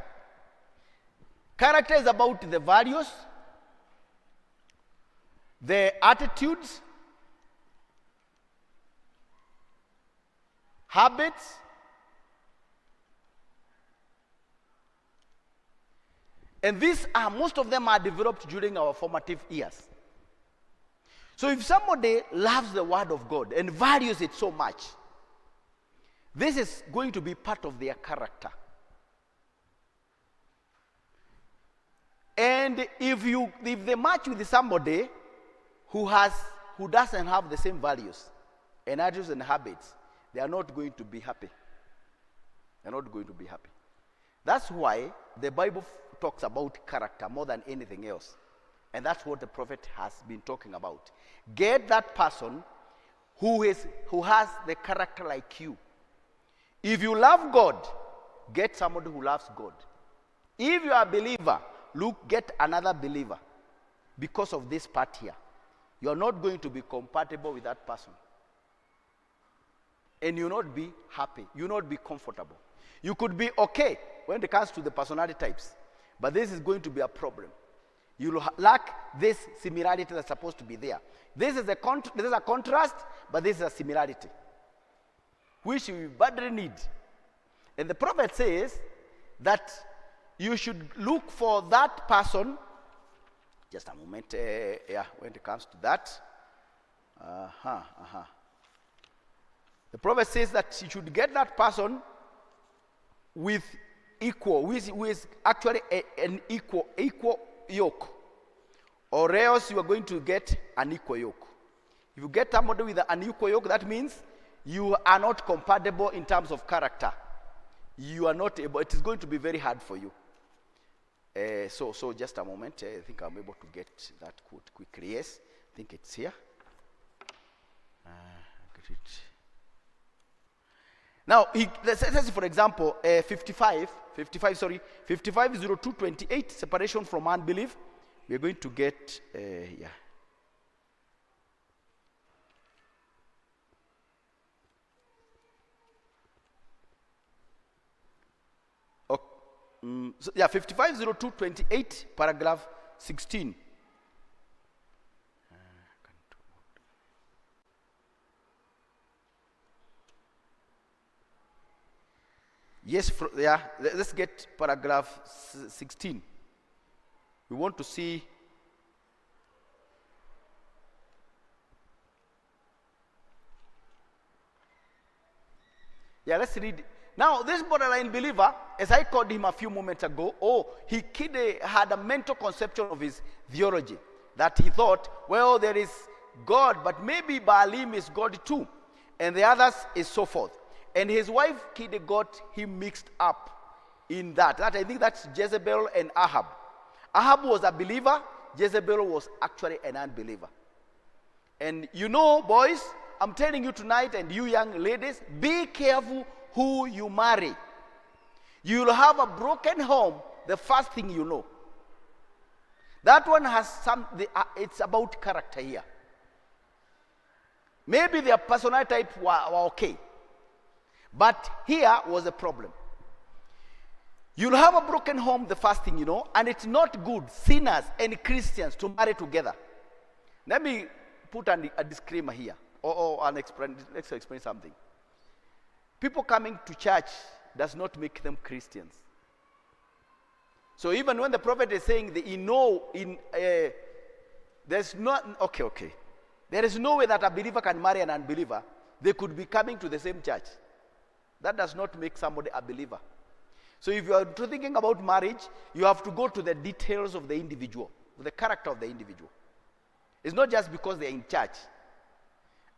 Character is about the values, the attitudes, habits, and these are, most of them are developed during our formative years. So if somebody loves the word of God and values it so much, this is going to be part of their character. And if they match with somebody who doesn't have the same values and attitudes and habits, they are not going to be happy. They're not going to be happy. That's why the Bible talks about character more than anything else. And that's what the prophet has been talking about. Get that person who has the character like you. If you love God, get somebody who loves God. If you are a believer, get another believer. Because of this part here, you are not going to be compatible with that person. And you will not be happy. You will not be comfortable. You could be okay when it comes to the personality types, but this is going to be a problem. You will lack this similarity that's supposed to be there. This is a contrast, but this is a similarity, which you badly need. And the prophet says that you should look for that person. Just a moment, when it comes to that. The prophet says that you should get that person with equal, who is actually an equal yoke. Or else you are going to get an equal yoke. If you get somebody with an equal yoke, that means you are not compatible in terms of character. You are not able, it is going to be very hard for you. So just a moment. I think I'm able to get that quote quickly. Yes, I think it's here. Get it. Now, let's say, for example, 55:02:28, separation from unbelief. We're going to get, So 55:02:28, paragraph 16. Yes, let's get paragraph 16. We want to see let's read. Now, this borderline believer, as I called him a few moments ago, he had a mental conception of his theology, that he thought, well, there is God, but maybe Baalim is God too, and the others is so forth. And his wife got him mixed up in that. I think that's Jezebel and Ahab. Ahab was a believer. Jezebel was actually an unbeliever. And you know, boys, I'm telling you tonight, and you young ladies, be careful who you marry. You'll have a broken home the first thing you know. That one has it's about character here. Maybe their personality type were okay. But here was a problem. You'll have a broken home the first thing you know, and it's not good, sinners and Christians, to marry together. Let me put a disclaimer here, let's explain something. People coming to church does not make them Christians. So even when the prophet is saying there's not, okay. There is no way that a believer can marry an unbeliever. They could be coming to the same church. That does not make somebody a believer. So if you are thinking about marriage, you have to go to the details of the individual, the character of the individual. It's not just because they are in church.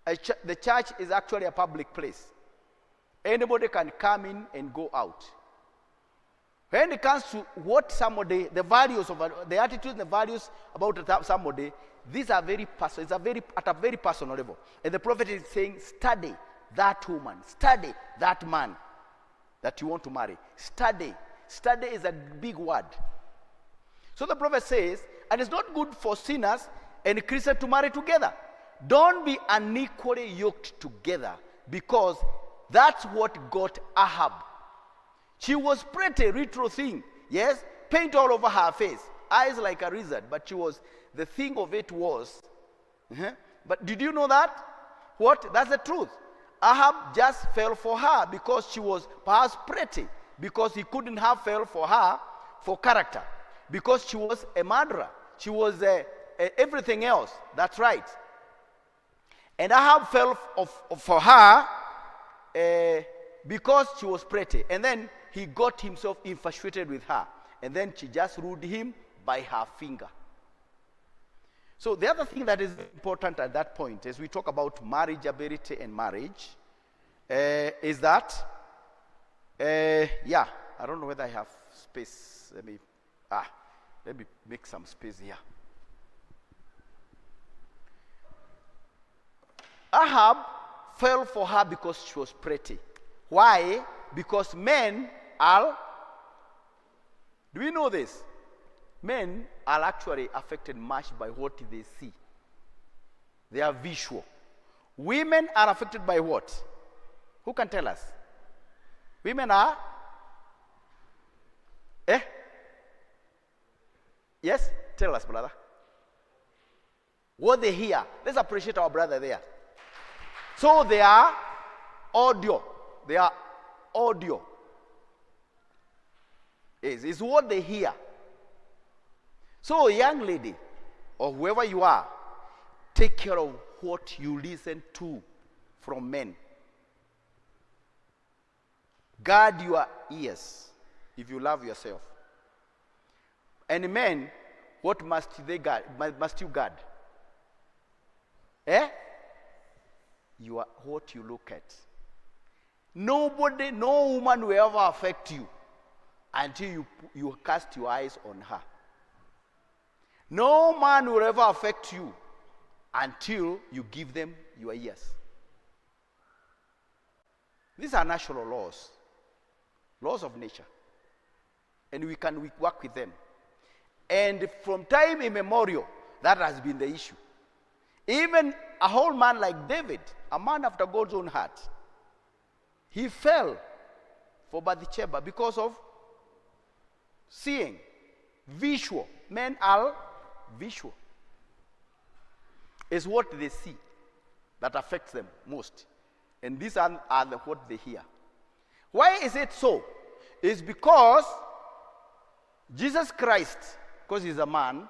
The church is actually a public place. Anybody can come in and go out. When it comes to what somebody, the values of the attitude and the values about somebody, these are very personal. It's at a very personal level. And the prophet is saying, study that woman, study that man that you want to marry. Study. Study is a big word. So the prophet says, and it's not good for sinners and Christians to marry together. Don't be unequally yoked together, because that's what got Ahab. She was pretty, retro thing. Yes, paint all over her face, eyes like a lizard, but the thing of it was, but did you know that? What? That's the truth. Ahab just fell for her because she was perhaps pretty, because he couldn't have fell for her for character, because she was a murderer. She was everything else. That's right. And Ahab fell for her because she was pretty. And then he got himself infatuated with her. And then she just ruled him by her finger. So the other thing that is important at that point, as we talk about marriageability and marriage, is that, I don't know whether I have space. Let me make some space here. Ahab fell for her because she was pretty. Why? Because men are, do we know this? Men are actually affected much by what they see. They are visual. Women are affected by what? Who can tell us? Women are? Yes? Tell us, brother. What they hear. Let's appreciate our brother there. So they are audio. They are audio. It's what they hear. So, young lady, or whoever you are, take care of what you listen to from men. Guard your ears if you love yourself. And men, what must they guard? Must you guard? What you look at. Nobody, no woman will ever affect you until you cast your eyes on her. No man will ever affect you until you give them your ears. These are natural laws, laws of nature. And we work with them. And from time immemorial, that has been the issue. Even a whole man like David, a man after God's own heart, he fell for Bathsheba because of seeing, visual. Men are visual. It's what they see that affects them most. And these are what they hear. Why is it so? It's because Jesus Christ, because he's a man,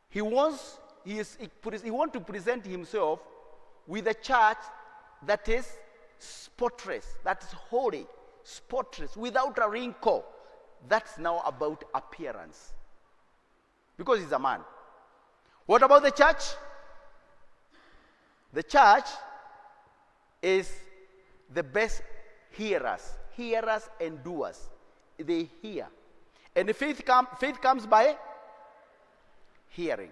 he wants to present himself with a church that is spotless, that is holy, spotless, without a wrinkle. That's now about appearance. Because he's a man. What about the church? The church is the best hearers and doers. They hear. And the faith comes by hearing.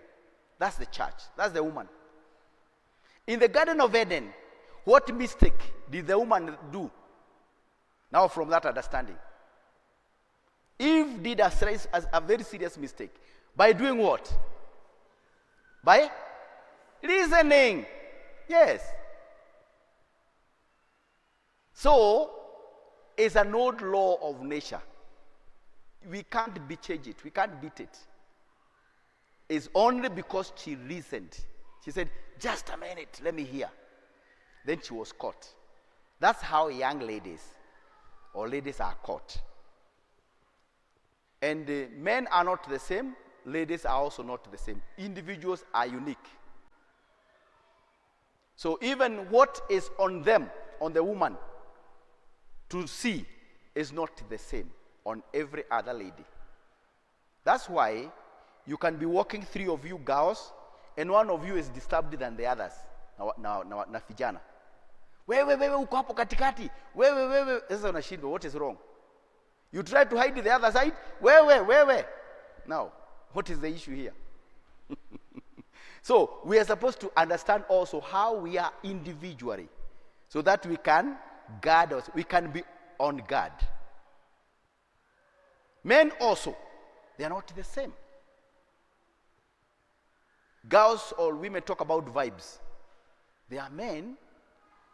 That's the church. That's the woman. In the Garden of Eden, what mistake did the woman do? Now from that understanding. Eve did a very serious mistake. By doing what? By listening. Yes. So, it's an old law of nature. We can't change it. We can't beat it. It's only because she listened. She said, just a minute, let me hear. Then she was caught. That's how young ladies or ladies are caught. And men are not the same. Ladies are also not the same. Individuals are unique. So even what is on them, on the woman, to see is not the same on every other lady. That's why you can be walking, three of you girls, and one of you is disturbed than the others. Na vijana. Wewe uko hapo katikati. Wewe. Sasa unashindwa, what is wrong? You try to hide the other side. Wewe. Now, what is the issue here? So, we are supposed to understand also how we are individually, so that we can guard us. We can be on guard. Men also, they are not the same. Girls or women talk about vibes. There are men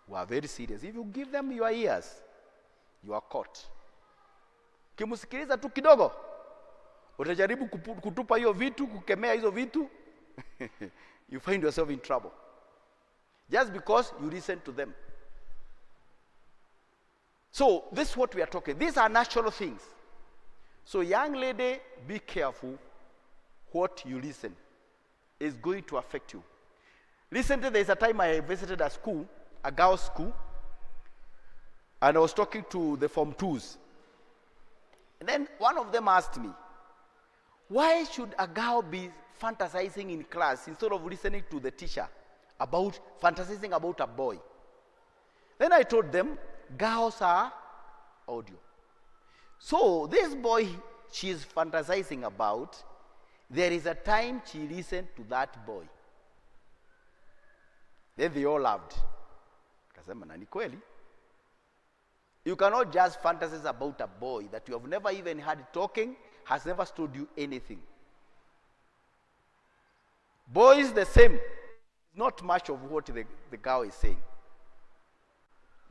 who are very serious. If you give them your ears, you are caught. Kimusikiliza tu kidogo, utajaribu kutupa hiyo vitu, kukemea hizo vitu, you find yourself in trouble. Just because you listen to them. So, this is what we are talking. These are natural things. So, young lady, be careful what you listen. Is going to affect you. Recently, there is a time I visited a school, a girls' school, and I was talking to the Form 2s. And then one of them asked me, why should a girl be fantasizing in class instead of listening to the teacher about fantasizing about a boy? Then I told them, girls are audio. So this boy she is fantasizing about, there is a time she listened to that boy. Then they all laughed. Kasema na ni kweli. You cannot just fantasize about a boy that you have never even heard talking, has never told you anything. Boy is the same. Not much of what the girl is saying,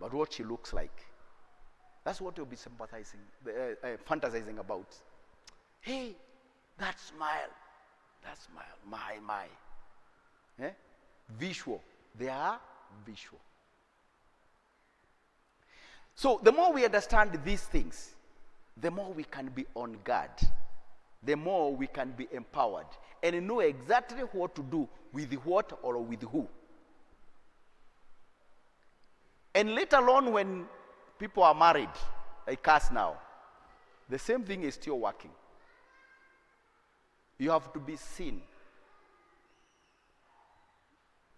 but what she looks like. That's what you'll be sympathizing, fantasizing about. Hey, that smile, my. Eh? Visual. They are visual. So the more we understand these things, the more we can be on guard. The more we can be empowered and know exactly what to do with what or with who. And later on when people are married, like us now, the same thing is still working. You have to be seen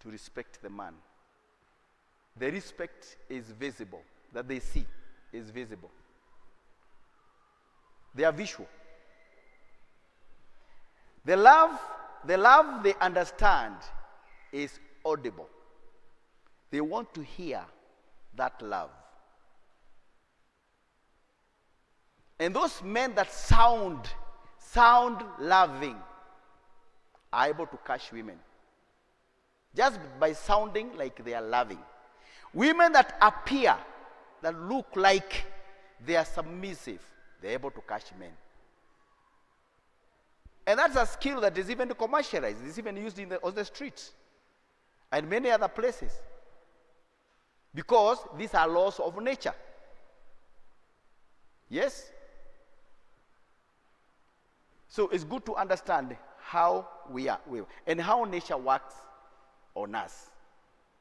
to respect the man. The respect is visible. That they see is visible. They are visual. The love they understand is audible. They want to hear that love. And those men that sound loving are able to catch women. Just by sounding like they are loving. Women that appear, that look like they are submissive, they're able to catch men. And that's a skill that is even commercialized. It's even used on the streets and many other places. Because these are laws of nature. Yes? So it's good to understand how we are and how nature works on us.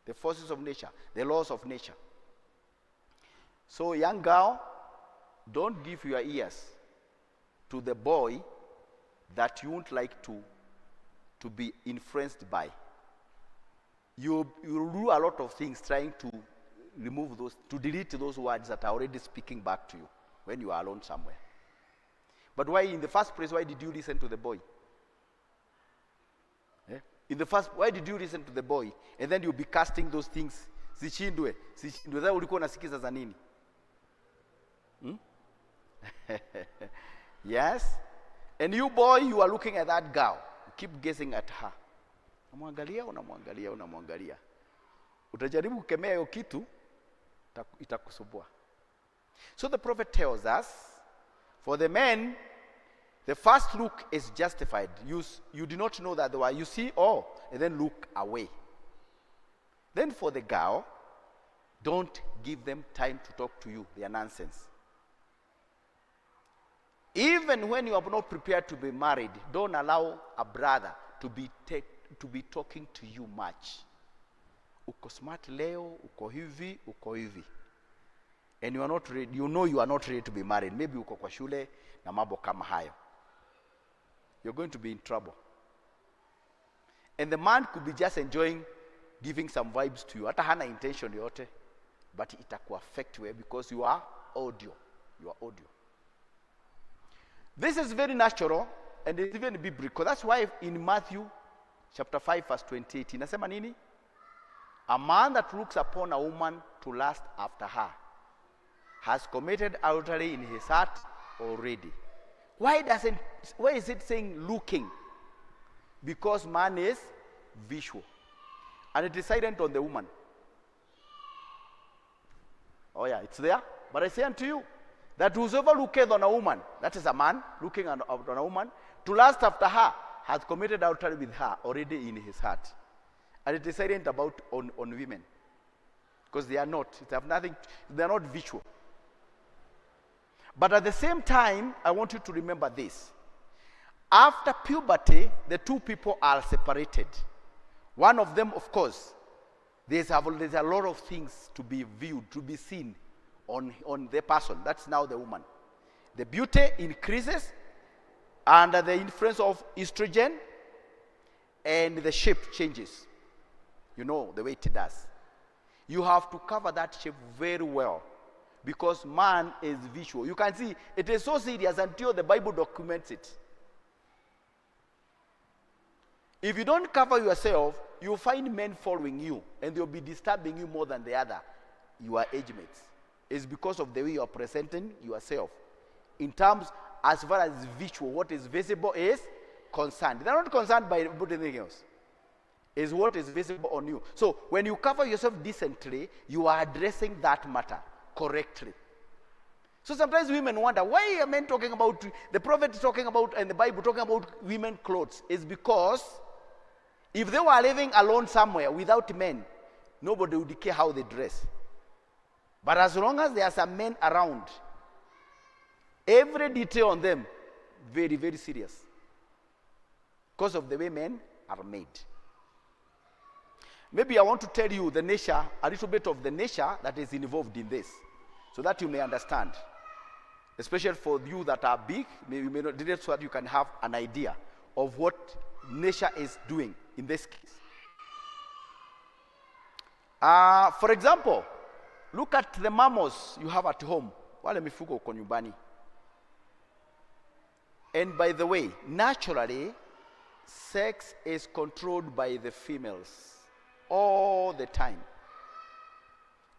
The forces of nature, the laws of nature. So young girl, don't give your ears to the boy that you won't like to be influenced by. You do a lot of things trying to remove those, to delete those words that are already speaking back to you when you are alone somewhere. But why, in the first place, why did you listen to the boy? Why did you listen to the boy? And then you'll be casting those things. Sichindwe. Sasa ulikuwa unasikiza za nini? Yes? And you boy, you are looking at that girl. You keep gazing at her. Unamwangalia. Utajaribu kukemea hiyo kitu, itakusumbua. So the prophet tells us, for the men, the first look is justified. You do not know that you see, and then look away. Then for the girl, don't give them time to talk to you. They are nonsense. Even when you are not prepared to be married, don't allow a brother to be talking to you much. Uko smart leo, uko hivi. And you are not ready, you are not ready to be married. Maybe uko kwa shule na mambo kama hayo. You're going to be in trouble. And the man could be just enjoying giving some vibes to you. Hata hana intention yote, but itaku affect you because you are audio. You are audio. This is very natural and it's even biblical. That's why in Matthew chapter 5 verse 28, inasema nini? A man that looks upon a woman to lust after her has committed adultery in his heart already. Why is it saying looking? Because man is visual. And it is silent on the woman. Oh yeah, it's there. But I say unto you, that whosoever looketh on a woman, that is a man looking on a woman, to lust after her, hath committed adultery with her already in his heart. And it is silent about on women. Because they are not. They have nothing. They are not visual. But at the same time, I want you to remember this. After puberty, the two people are separated. One of them, of course, there's a lot of things to be viewed, to be seen on the person. That's now the woman. The beauty increases under the influence of estrogen, and the shape changes. You know the way it does. You have to cover that shape very well, because man is visual. You can see it is so serious until the Bible documents it. If you don't cover yourself, you'll find men following you, and they'll be disturbing you more than your age mates. It's because of the way you are presenting yourself. In terms, as far as visual, what is visible is concerned. They're not concerned by anything else. It's what is visible on you. So when you cover yourself decently, you are addressing that matter correctly. So sometimes women wonder, why are men talking about, the prophet is talking about, and the Bible talking about women clothes? It's because if they were living alone somewhere without men, nobody would care how they dress. But as long as there are some men around, every detail on them, very, very serious. Because of the way men are made. Maybe I want to tell you the nature, a little bit of the nature that is involved in this, so that you may understand. Especially for you that are big, maybe you may not, so that you can have an idea of what nature is doing in this case. For example, look at the mammals you have at home. Wale mifugo uko nyumbani. And by the way, naturally, sex is controlled by the females all the time.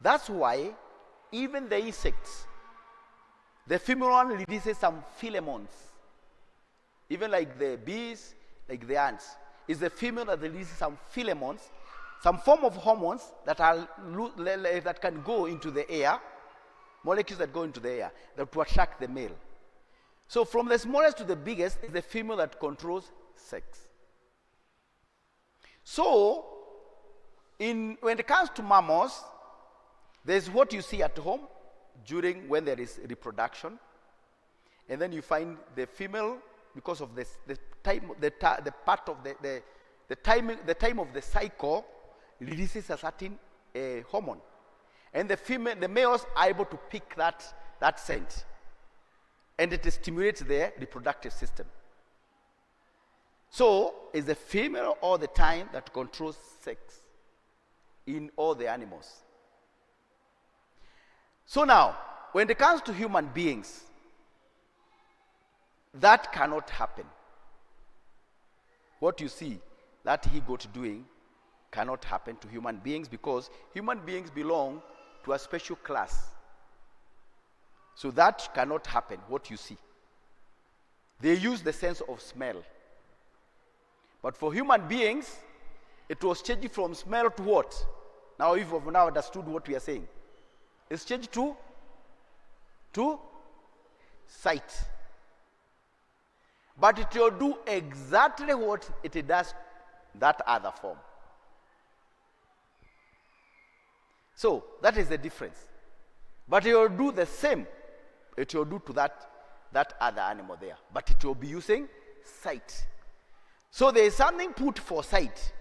That's why even the insects, the female one releases some pheromones. Even like the bees, like the ants, is the female that releases some pheromones, some form of hormones that can go into the air, molecules that go into the air, that to attract the male. So from the smallest to the biggest is the female that controls sex. So when it comes to mammals, there's what you see at home during when there is reproduction, and then you find the female, because of the time of the cycle, releases a certain hormone, and the males are able to pick that scent, and it stimulates their reproductive system. So it's the female all the time that controls sex in all the animals. So now, when it comes to human beings, that cannot happen. What you see that he got doing cannot happen to human beings, because human beings belong to a special class. So that cannot happen, what you see. They use the sense of smell. But for human beings, it was changed from smell to what? Now, if you've now understood what we are saying, it's changed to sight. But it will do exactly what it does that other form. So that is the difference. But it will do the same. It will do to that other animal there. But it will be using sight. So there is something put for sight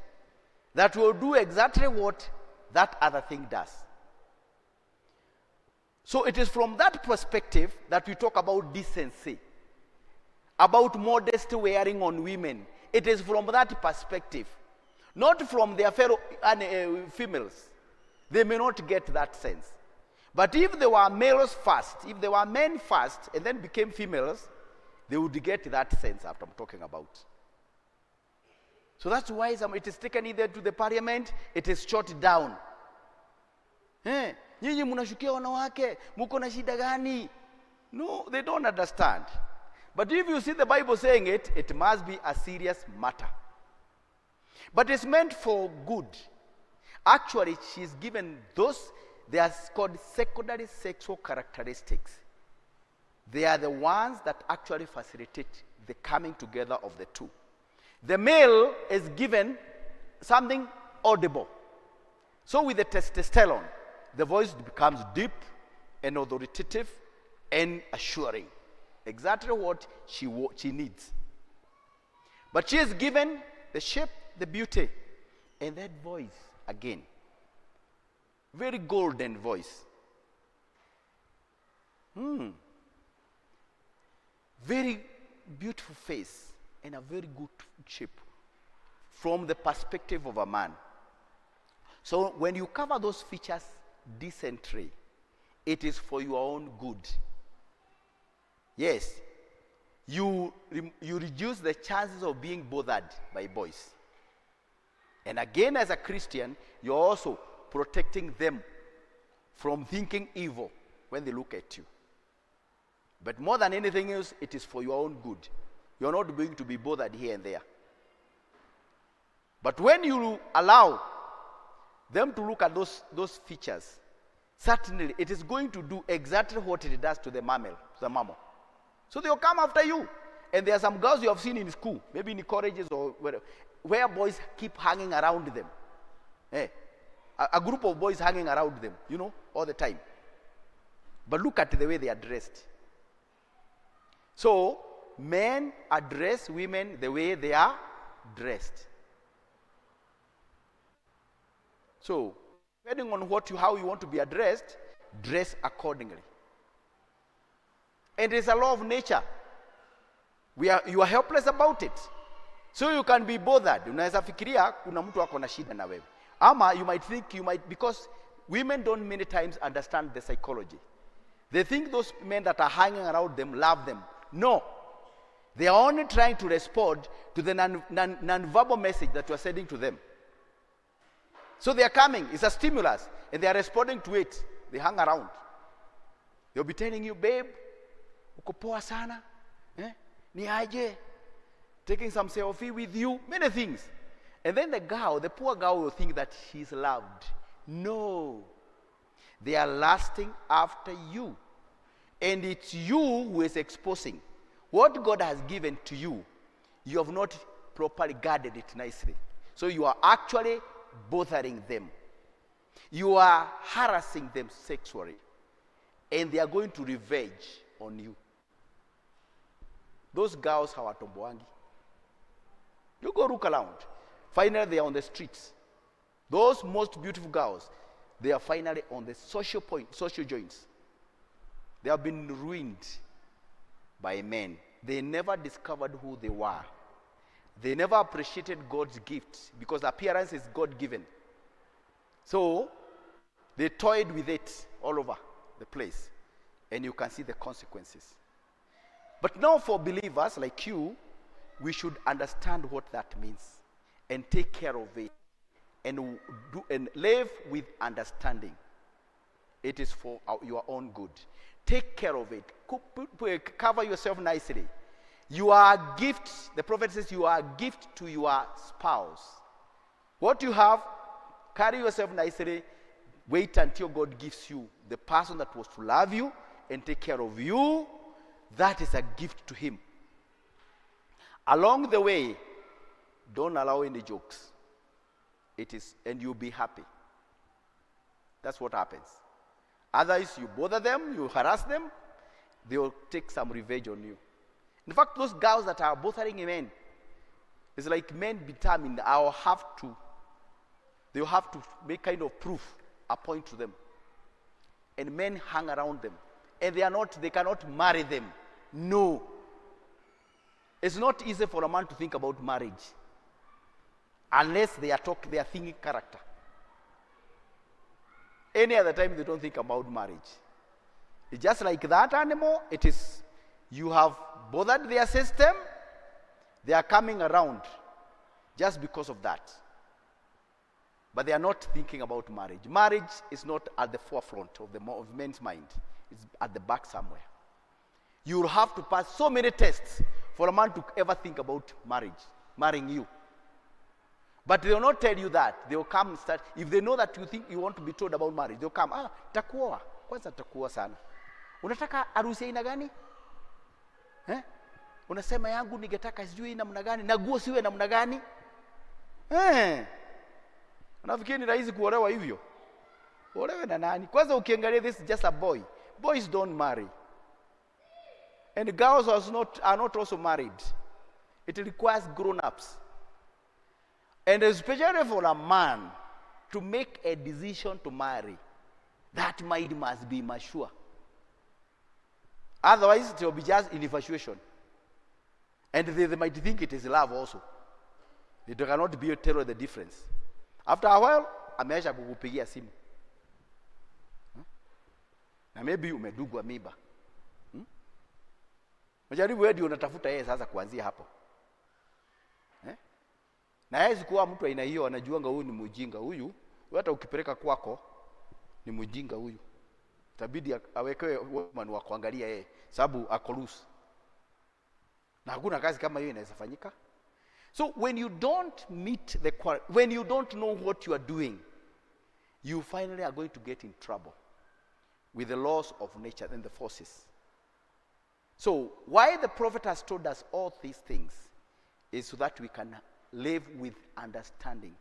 that will do exactly what that other thing does. So it is from that perspective that we talk about decency, about modesty wearing on women. It is from that perspective, not from their fellow females. They may not get that sense. But if they were males first, if they were men first and then became females, they would get that sense after I'm talking about. So that's why it is taken either to the parliament, it is shot down. Nyinyi mnashukia wanawake, muko na shida gani? No, they don't understand. But if you see the Bible saying it, it must be a serious matter. But it's meant for good. Actually, she's given those, they are called secondary sexual characteristics. They are the ones that actually facilitate the coming together of the two. The male is given something audible. So with the testosterone, the voice becomes deep and authoritative and assuring. Exactly what she needs. But she is given the shape, the beauty, and that voice again. Very golden voice. Very beautiful face and a very good shape from the perspective of a man. So when you cover those features decently, it is for your own good. Yes, you reduce the chances of being bothered by boys. And again, as a Christian, you're also protecting them from thinking evil when they look at you. But more than anything else, it is for your own good. You're not going to be bothered here and there. But when you allow them to look at those features, certainly it is going to do exactly what it does to the mammal. So they'll come after you. And there are some girls you have seen in school, maybe in colleges or where boys keep hanging around them. A group of boys hanging around them, all the time. But look at the way they are dressed. So, men address women the way they are dressed. So, depending on how you want to be addressed, dress accordingly. And it's a law of nature. You are helpless about it. So you can be bothered. Unaweza fikiria kuna mtu ako na shida na wewe. Ama you might think because women don't many times understand the psychology. They think those men that are hanging around them love them. No. They are only trying to respond to the non-verbal message that you are sending to them. So they are coming. It's a stimulus. And they are responding to it. They hang around. They'll be telling you, babe, uko poa sana. Ni aje. Taking some selfie with you. Many things. And then the poor girl will think that she's loved. No. They are lasting after you. And it's you who is exposing. What God has given to you, you have not properly guarded it nicely. So you are actually bothering them. You are harassing them sexually. And they are going to revenge on you. Those girls hawatomboangi. You go look around. Finally, they are on the streets. Those most beautiful girls, they are finally on the social joints. They have been ruined by men. They never discovered who they were. They never appreciated God's gift because appearance is God-given. So, they toyed with it all over the place. And you can see the consequences. But now for believers like you, we should understand what that means and take care of it and live with understanding. It is for your own good. Take care of it. Cover yourself nicely. You are a gift. The prophet says you are a gift to your spouse. What you have, carry yourself nicely. Wait until God gives you the person that was to love you and take care of you. That is a gift to him. Along the way, don't allow any jokes. And you'll be happy. That's what happens. Otherwise, you bother them, you harass them, they will take some revenge on you. In fact, those girls that are bothering men, it's like men determined, they'll have to make kind of proof, a point to them. And men hang around them. And they cannot marry them. No. It's not easy for a man to think about marriage unless they are thinking character. Any other time they don't think about marriage. It's just like that animal. It is, you have bothered their system. They are coming around just because of that. But they are not thinking about marriage. Marriage is not at the forefront of men's mind. It's at the back somewhere. You will have to pass so many tests for a man to ever think about marrying you. But they will not tell you that. They will come and start. If they know that you think you want to be told about marriage, they'll come. Takuoa. Kwanza takuoa sana. Unataka harusi aina gani? Unasema yangu ningetaka sijui namna gani, na nguo siwe namna gani? Unafikiri ni rahisi kuolewa hivyo? Olewe na nani? Kwanza ukiangalia, this is just a boy. Boys don't marry. And girls are not also married. It requires grown-ups. And especially for a man to make a decision to marry, that mind must be mature. Otherwise, it will be just infatuation. And they might think it is love also. They cannot be tell the difference. After a while, ameacha kukupigia simu. Na maybe umedugwa miba. Majaribu wewe ndio unatafuta yeye sasa kuanzia hapo. Na yeye sikuwa mtu aina hiyo, anajuanga huyu ni mjinga huyu. Hata ukipeleka kwako ni mjinga huyu. Itabidi awekewe woman wa kuangalia yeye sababu ako loose. Na hakuna kazi kama hiyo inaweza fanyika. So when you don't meet when you don't know what you are doing, you finally are going to get in trouble with the laws of nature and the forces. So why the prophet has told us all these things is so that we can live with understanding.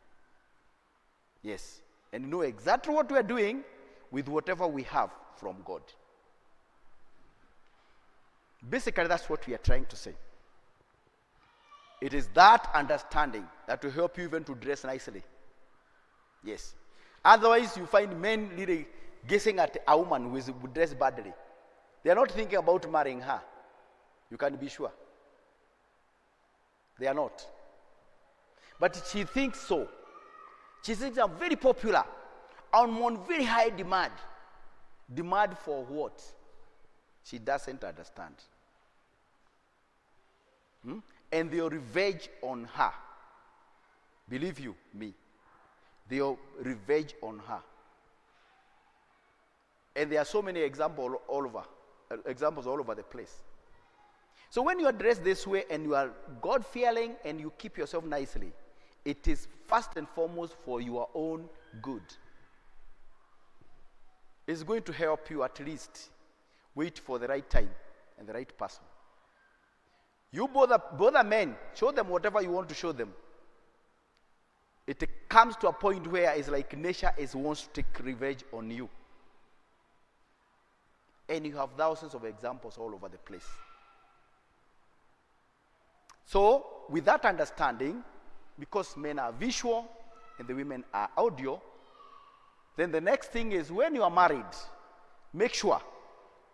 Yes. And know exactly what we are doing with whatever we have from God. Basically, that's what we are trying to say. It is that understanding that will help you even to dress nicely. Yes. Otherwise, you find men really guessing at a woman who is dressed badly. They are not thinking about marrying her. You can be sure. They are not. But she thinks so. She thinks I'm very popular. I'm on very high demand. Demand for what? She doesn't understand. And they'll revenge on her. Believe you, me. They'll revenge on her. And there are so many examples all over the place. So when you are dressed this way and you are God-fearing and you keep yourself nicely, it is first and foremost for your own good. It's going to help you at least wait for the right time and the right person. You both are men, show them whatever you want to show them. It comes to a point where it's like nature wants to take revenge on you. And you have thousands of examples all over the place. So, with that understanding, because men are visual and the women are audio, then the next thing is when you are married, make sure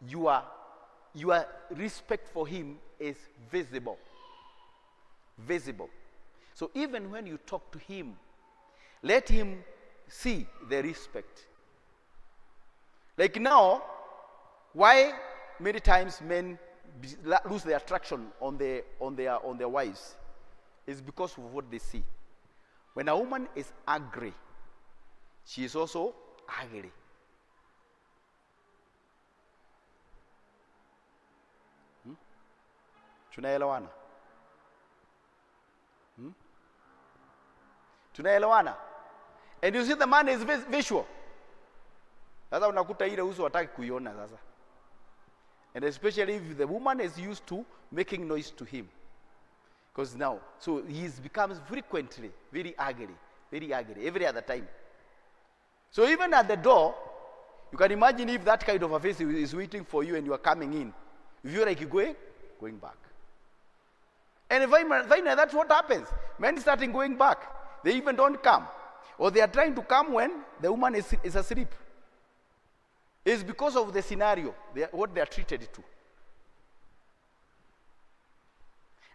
your respect for him is visible. Visible. So even when you talk to him, let him see the respect. Like now, why many times men lose their attraction on their wives is because of what they see. When a woman is angry, she is also ugly. Tunaelewana? Tunaelewana? And you see the man is visual. Sasa unakuta ile uso hataki kuiona sasa. And especially if the woman is used to making noise to him. Because now, so he becomes frequently very ugly, every other time. So even at the door, you can imagine if that kind of a face is waiting for you and you are coming in. If you're like you're going back. And finally, that's what happens. Men starting going back. They even don't come. Or they are trying to come when the woman is asleep. It's because of the scenario, what they are treated to.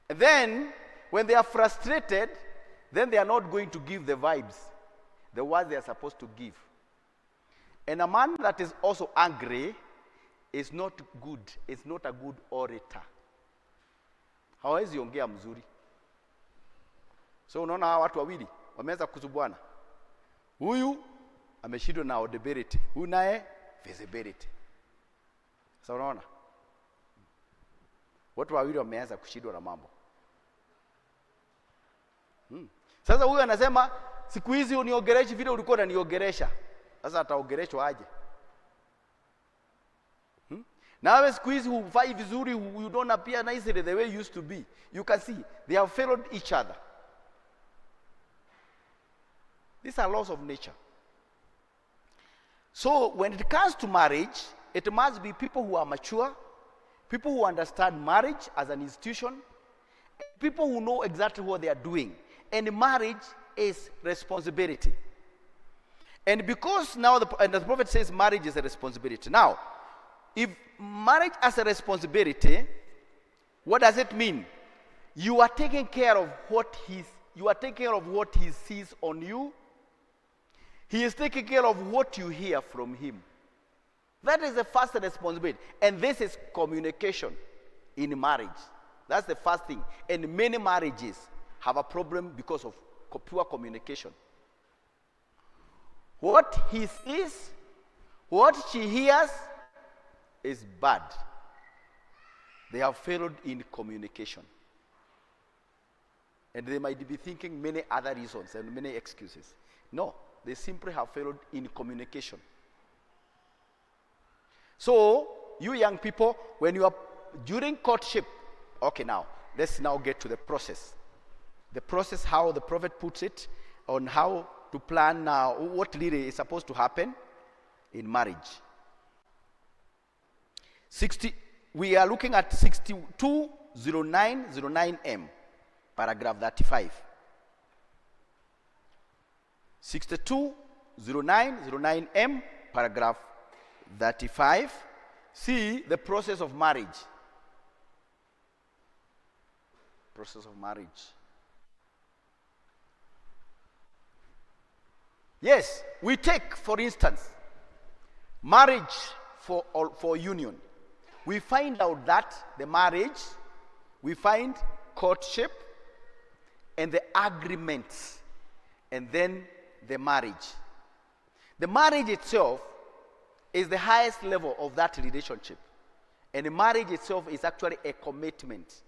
And then, when they are frustrated, then they are not going to give the vibes, the ones they are supposed to give. And a man that is also angry is not good, is not a good orator. Hawezi ongea mzuri. So unaona hawa watu wawili wameanza kusubuana. Huyu ameshindwa na audibility, huyu naye visibility. So unaona? Watu wawili wameanza kushindwa na mambo. Sasa huyu anasema siku hizi uniogereshi vile ulikuwa unaniogeresha. Sasa ataogereshwa aje? Na wewe siku hizi hufai vizuri, you don't appear nicely the way you used to be. You can see they have followed each other. These are laws of nature. So when it comes to marriage, it must be people who are mature, people who understand marriage as an institution, people who know exactly what they are doing. And marriage is responsibility. And because now the prophet says marriage is a responsibility. Now, if marriage as a responsibility, what does it mean? You are taking care of what he sees on you. He is taking care of what you hear from him. That is the first responsibility. And this is communication in marriage. That's the first thing. And many marriages have a problem because of poor communication. What he sees, what she hears is bad. They have failed in communication. And they might be thinking many other reasons and many excuses. No, they simply have failed in communication. So, you young people, when you are during courtship, okay, now, let's now get to the process. The process, how the prophet puts it, on how to plan now, what really is supposed to happen in marriage. We are looking at 620909M, paragraph 35. 620909M, paragraph 35. See the process of marriage. Process of marriage. Yes, we take, for instance, marriage for union. We find out that the marriage, we find courtship and the agreements, and then the marriage. The marriage itself is the highest level of that relationship. And the marriage itself is actually a commitment,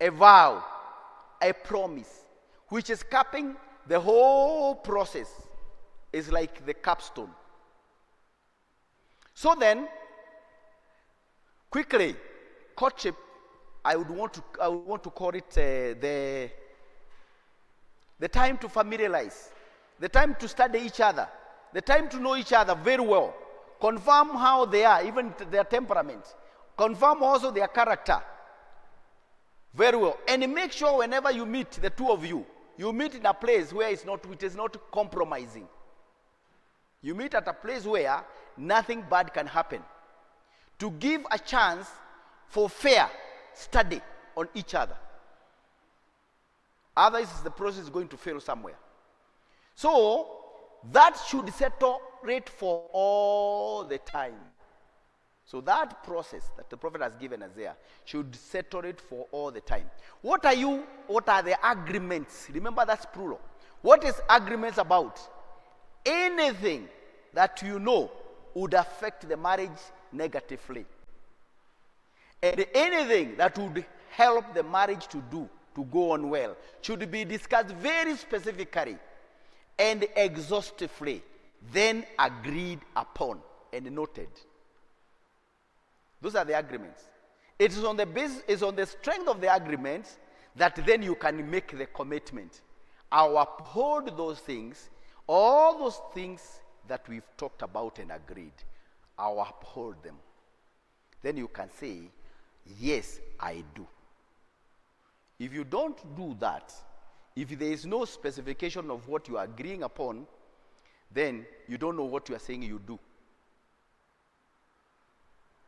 a vow, a promise, which is capping the whole process. Is like the capstone. So then, quickly, courtship, I would want to call it the time to familiarize, the time to study each other, the time to know each other very well, confirm how they are, even their temperament, confirm also their character very well, and make sure whenever you meet, the two of you, you meet in a place where it is not compromising. You meet at a place where nothing bad can happen. To give a chance for fair study on each other. Otherwise, the process is going to fail somewhere. So, that should settle it for all the time. So that process that the prophet has given us there should settle it for all the time. What are the agreements? Remember, that's plural. What is agreements about? Anything that you know would affect the marriage negatively. And anything that would help the marriage to go on well, should be discussed very specifically and exhaustively, then agreed upon and noted. Those are the agreements. It is on the strength of the agreements that then you can make the commitment. I will uphold those things, all those things that we've talked about and agreed. I will uphold them. Then you can say, yes, I do. If you don't do that, if there is no specification of what you are agreeing upon, then you don't know what you are saying you do.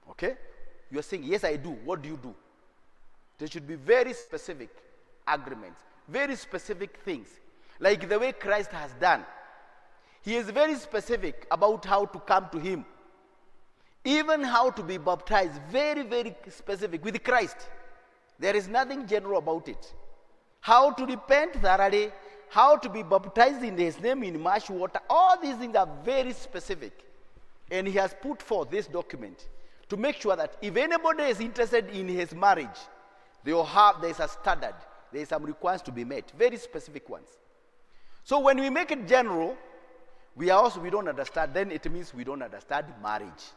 Okay? You are saying, yes, I do. What do you do? There should be very specific agreements, very specific things, like the way Christ has done. He is very specific about how to come to him. Even how to be baptized, very, very specific with Christ. There is nothing general about it. How to repent thoroughly, how to be baptized in his name in much water, all these things are very specific. And he has put forth this document to make sure that if anybody is interested in his marriage, there's a standard, there's some requirements to be met, very specific ones. So when we make it general, we don't understand, then it means we don't understand marriage.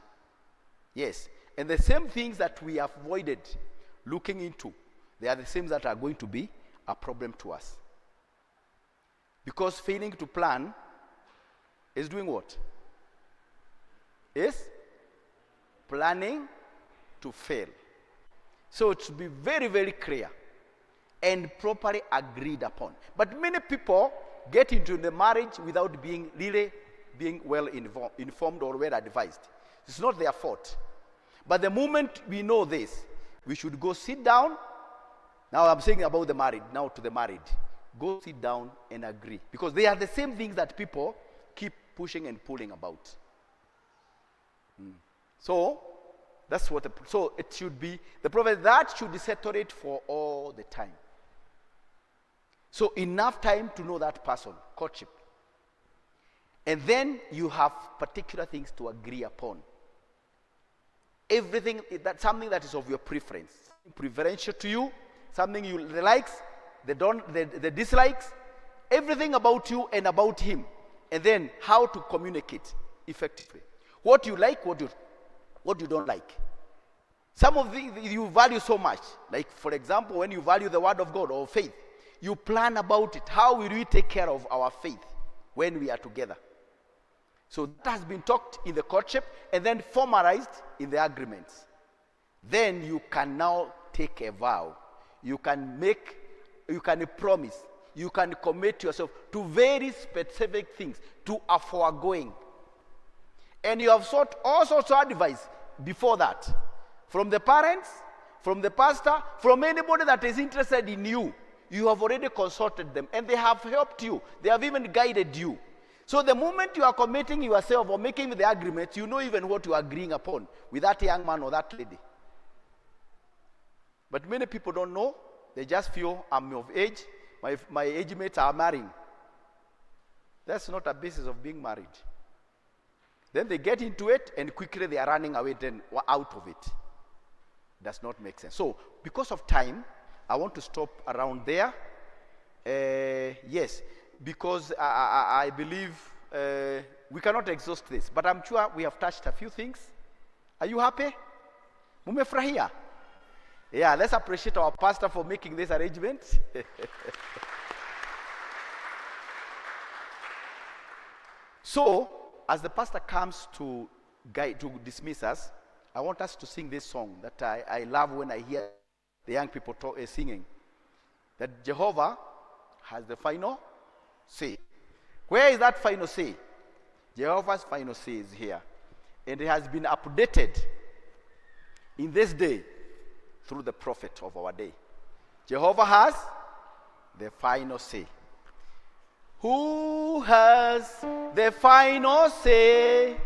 Yes, and the same things that we avoided looking into, they are the same that are going to be a problem to us. Because failing to plan is doing what? Is planning to fail. So it should be very, very clear and properly agreed upon. But many people get into the marriage without being well informed or well advised. It's not their fault. But the moment we know this, we should go sit down. Now I'm saying about the married, now to the married. Go sit down and agree. Because they are the same things that people keep pushing and pulling about. So, that's what, so it should be, the prophet, that should settle it for all the time. So enough time to know that person, courtship. And then you have particular things to agree upon. Everything, that's something that is of your preference. Preferential to you, something you, the likes, the dislikes, everything about you and about him. And then how to communicate effectively. What you like, what you don't like. Some of things you value so much. Like, for example, when you value the word of God or faith, you plan about it. How will we take care of our faith when we are together? So that has been talked in the courtship and then formalized in the agreements. Then you can now take a vow. You can promise. You can commit yourself to very specific things, to a foregoing. And you have sought all sorts of advice before that. From the parents, from the pastor, from anybody that is interested in you. You have already consulted them and they have helped you. They have even guided you. So the moment you are committing yourself or making the agreement, you know even what you are agreeing upon with that young man or that lady. But many people don't know. They just feel, I'm of age. My age mates are marrying. That's not a basis of being married. Then they get into it and quickly they are running away then out of it. Does not make sense. So because of time, I want to stop around there. Yes, because I believe we cannot exhaust this, but I'm sure we have touched a few things. Are you happy? Mumefurahia? Yeah, let's appreciate our pastor for making this arrangement. So, as the pastor comes to dismiss us, I want us to sing this song that I love when I hear the young people singing. That Jehovah has the final say. Where is that final say? Jehovah's final say is here. And it has been updated in this day through the prophet of our day. Jehovah has the final say. Who has the final say?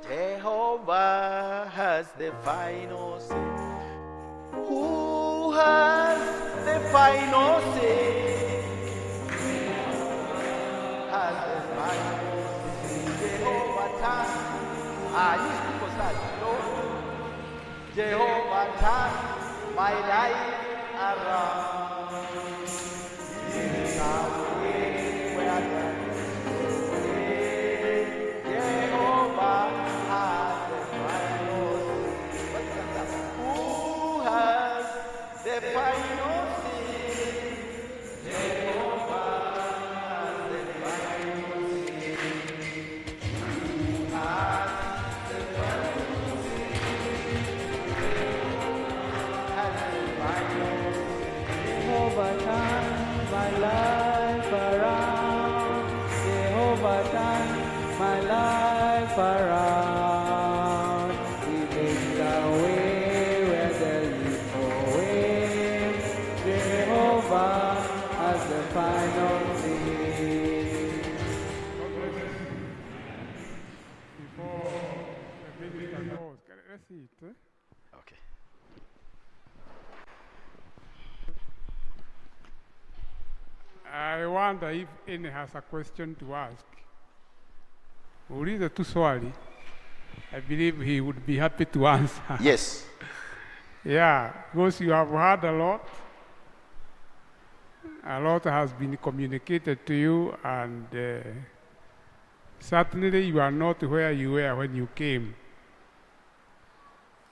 Jehovah has the final say. Who has the final say? Has the final say. Jehovah turn. These people start. Jehovah turn my life around. This is our way where Jehovah has the final say. Who has the final say? Jehovah has the final say. Who has the final say? Has the final say. Jehovah turn my life around. Jehovah turn my life around. He makes a way where there is no way. Jehovah has the final say. Before the minister goes, let's see it. Okay. I wonder if any has a question to ask. Ulize tu swali I believe he would be happy to answer. Yes. Yeah, because you have heard a lot. A lot has been communicated to you, and certainly you are not where you were when you came.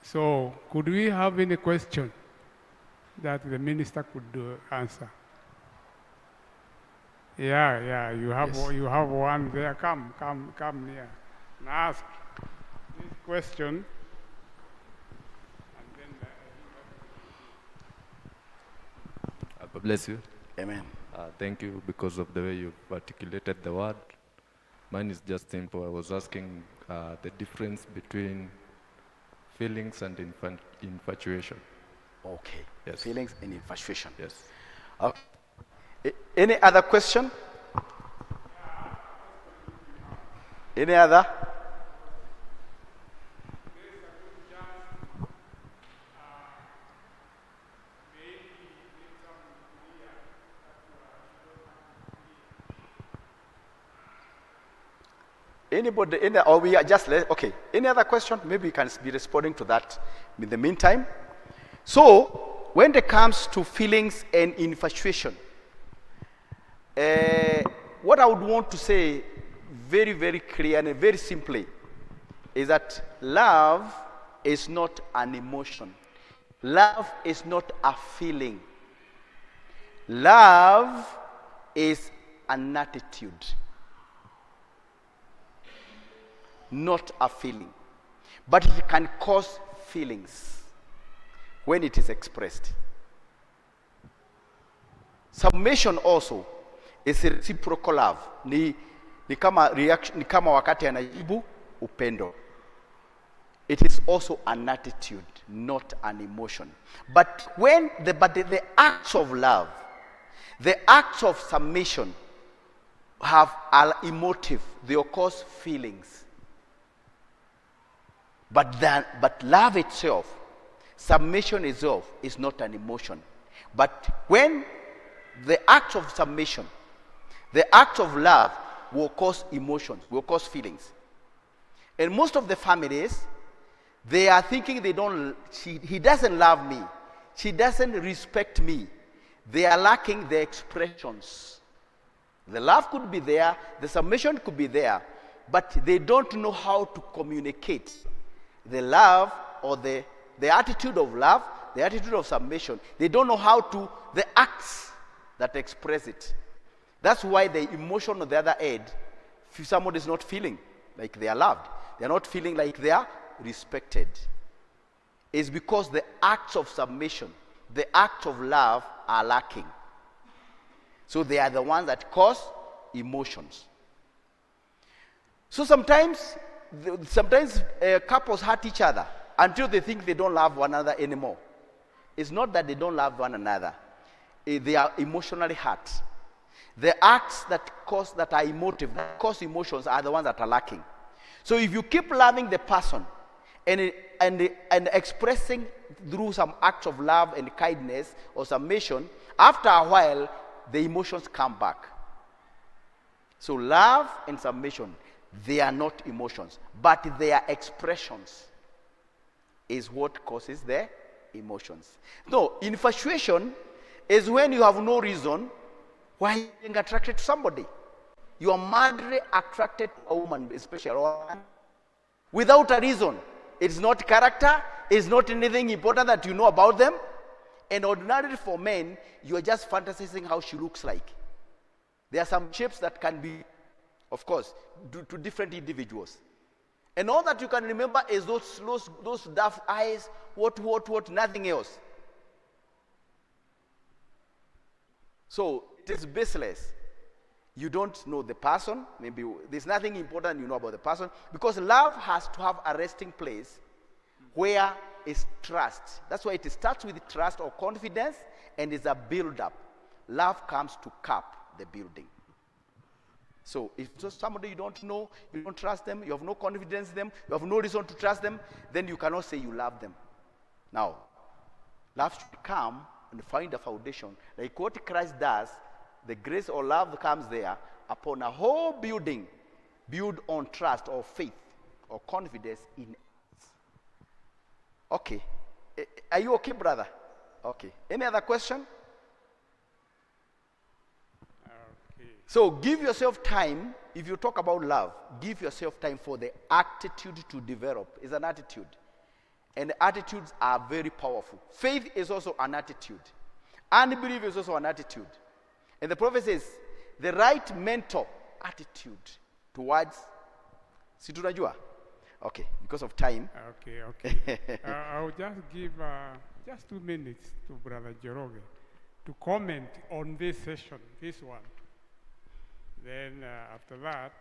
So, could we have any question that the minister could answer? Yeah, you have Yes. you have one there. Come near and ask this question. And then God bless you. Amen. Thank you because of the way you've articulated the word. Mine is just simple. I was asking the difference between feelings and infatuation. Okay. Yes. Feelings and infatuation. Yes. Okay. Any other question? Any other? Anybody? Or we are just okay. Any other question? Maybe you can be responding to that in the meantime. So, when it comes to feelings and infatuation, what I would want to say very, very clear and very simply is that love is not an emotion. Love is not a feeling. Love is an attitude, not a feeling. But it can cause feelings when it is expressed. Submission also is a reciprocal love. Ni kama reaction, ni kama wakati anajibu upendo. It is also an attitude, not an emotion. But when the acts of love, the acts of submission have an emotive, they cause feelings. But love itself, submission itself is not an emotion. But when the act of submission, the act of love will cause emotions, will cause feelings. And most of the families, they are thinking he doesn't love me. She doesn't respect me. They are lacking the expressions. The love could be there, the submission could be there, but they don't know how to communicate the love or the attitude of love, the attitude of submission. They don't know how to, the acts that express it. That's why the emotion on the other end, if somebody is not feeling like they are loved, they are not feeling like they are respected, is because the acts of submission, the acts of love are lacking. So they are the ones that cause emotions. So sometimes couples hurt each other until they think they don't love one another anymore. It's not that they don't love one another. They are emotionally hurt. The acts that are emotive, that cause emotions, are the ones that are lacking. So if you keep loving the person and expressing through some acts of love and kindness or submission, after a while, the emotions come back. So love and submission, they are not emotions, but their expressions is what causes the emotions. No, infatuation is when you have no reason why you're being attracted to somebody. You are madly attracted to a woman, especially a woman, without a reason. It's not character, it's not anything important that you know about them. And ordinarily for men, you are just fantasizing how she looks like. There are some shapes that can be, of course, to different individuals. And all that you can remember is those daft eyes, what, nothing else. So it is baseless. You don't know the person. Maybe there's nothing important you know about the person, because love has to have a resting place where is trust. That's why it starts with trust or confidence and is a build-up. Love comes to cap the building. So if just somebody you don't know, you don't trust them, you have no confidence in them, you have no reason to trust them, then you cannot say you love them. Now, love should come and find a foundation. Like what Christ does, the grace or love comes there upon a whole building, built on trust or faith or confidence in us. Okay. Are you okay, brother? Okay. Any other question? Okay. So give yourself time. If you talk about love, give yourself time for the attitude to develop. It's an attitude. And attitudes are very powerful. Faith is also an attitude. Unbelief is also an attitude. And the prophet says, the right mental attitude towards, si tunajua? Okay, because of time. Okay. I'll just give just 2 minutes to Brother Joroge to comment on this session, this one. Then after that,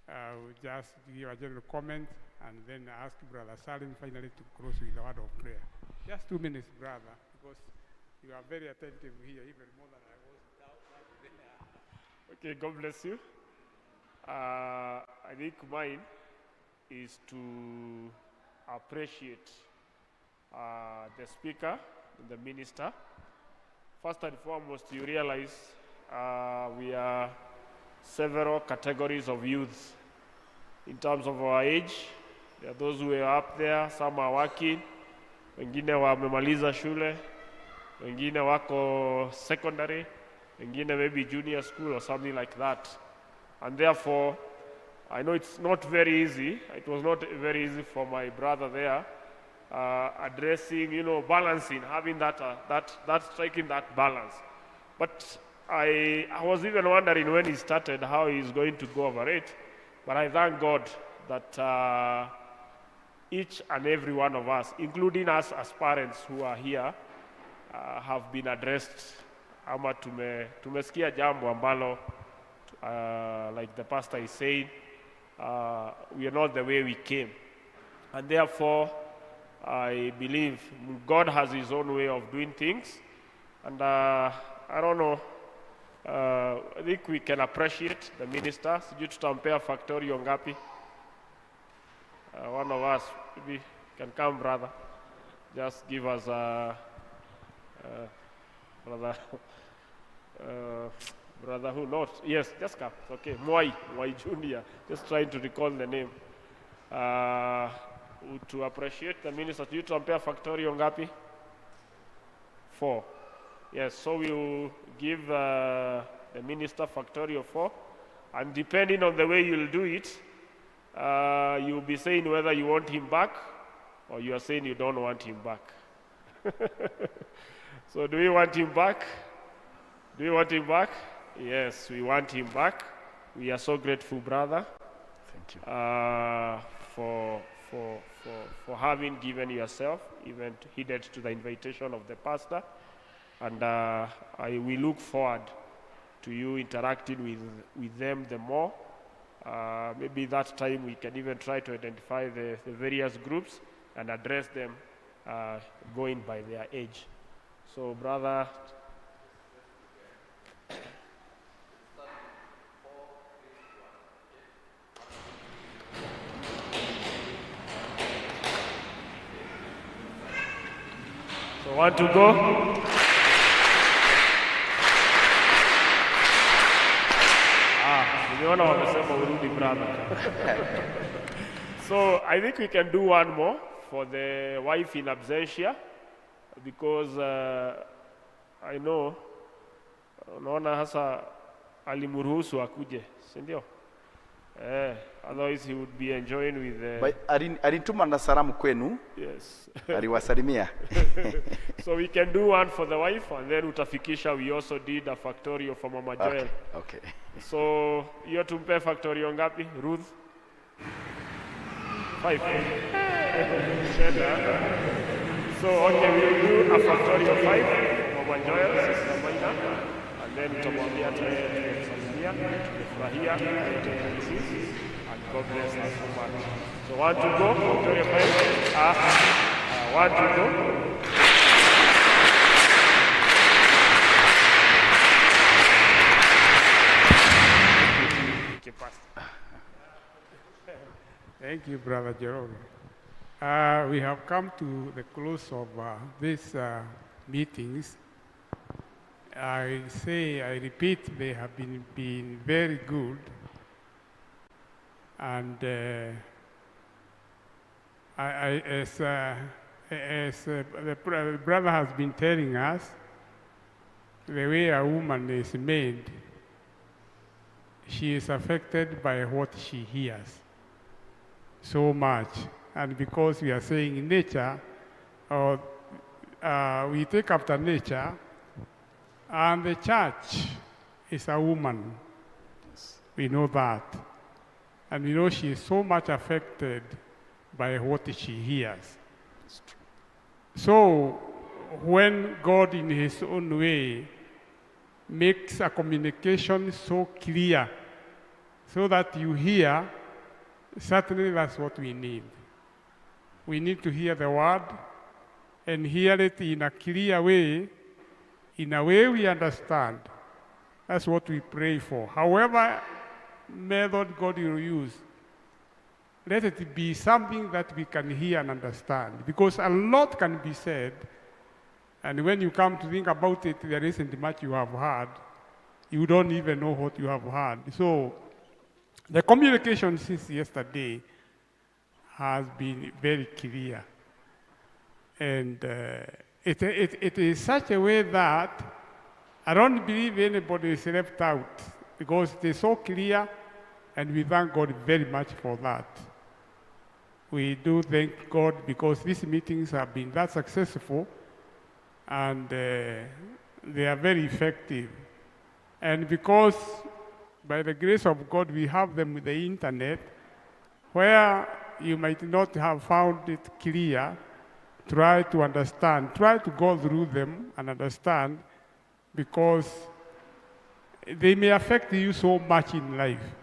I'll just give a general comment and then ask Brother Salim finally to close with a word of prayer. Just 2 minutes, brother, because you are very attentive here, even more than I was down there. Okay, God bless you. I think mine is to appreciate the speaker, the minister. First and foremost, you realize we are several categories of youths in terms of our age. There are those who are up there, some are working, wengine wamemaliza shule, wengine wako secondary, wengine maybe junior school or something like that. And therefore, I know it's not very easy. It was not very easy for my brother there, addressing, balancing, having that striking that balance. But I was even wondering when he started how he's going to go over it. But I thank God that each and every one of us, including us as parents who are here, have been addressed. Ama tumesikia jambo ambalo, like the pastor is saying, we are not the way we came. And therefore, I believe God has his own way of doing things. And I don't know, I think we can appreciate the minister. Sijui tutampea factorio ngapi. One of us, maybe can come, brother. Just give us brother, brother who not? Yes, just come. It's okay. Mwai Junior. Just trying to recall the name. To appreciate the minister. You tutampea factorio ngapi? 4. Yes, so we'll give the minister factorio 4. And depending on the way you'll do it, you'll be saying whether you want him back or you are saying you don't want him back. So do we want him back? Do we want him back? Yes, we want him back. We are so grateful, brother. Thank you. For having given yourself, even heeded to the invitation of the pastor. And we look forward to you interacting with them the more. Maybe that time we can even try to identify the various groups and address them going by their age. So, brother. So, want to go? Nimeona wamesema urudi, brother. So I think we can do one more for the wife in absentia, because I know unaona hasa alimruhusu akuje, si ndio? Otherwise he would be enjoying with the... Alinituma na salamu kwenu. Yes. Aliwasalimia. So we can do one for the wife, and then utafikisha, we also did a factorio for Mama Joel. Okay. So hiyo tumpe factorio ngapi? Ruth? 5. So okay, we'll do a factorio 5 Mama Joel, Sister Maina, and then tutamwambia tumesalimia, tumefurahia, and God bless us so much. So want to go? Factorio 5? Want to go? Thank you, Brother Jerome. We have come to the close of these meetings. I repeat, they have been very good. And the brother has been telling us, the way a woman is made, she is affected by what she hears so much. And because we are saying nature, or we take after nature, and the church is a woman. We know that. And we know she is so much affected by what she hears. So when God in his own way makes a communication so clear so that you hear, certainly that's what we need. We need to hear the word and hear it in a clear way, in a way we understand. That's what we pray for. However method God will use, let it be something that we can hear and understand, because a lot can be said, and when you come to think about it, there isn't much you have heard. You don't even know what you have heard. So the communication since yesterday has been very clear. And it is such a way that I don't believe anybody is left out, because it is so clear, and we thank God very much for that. We do thank God because these meetings have been that successful, and they are very effective. And because by the grace of God we have them with the internet, where you might not have found it clear, try to understand, try to go through them and understand, because they may affect you so much in life.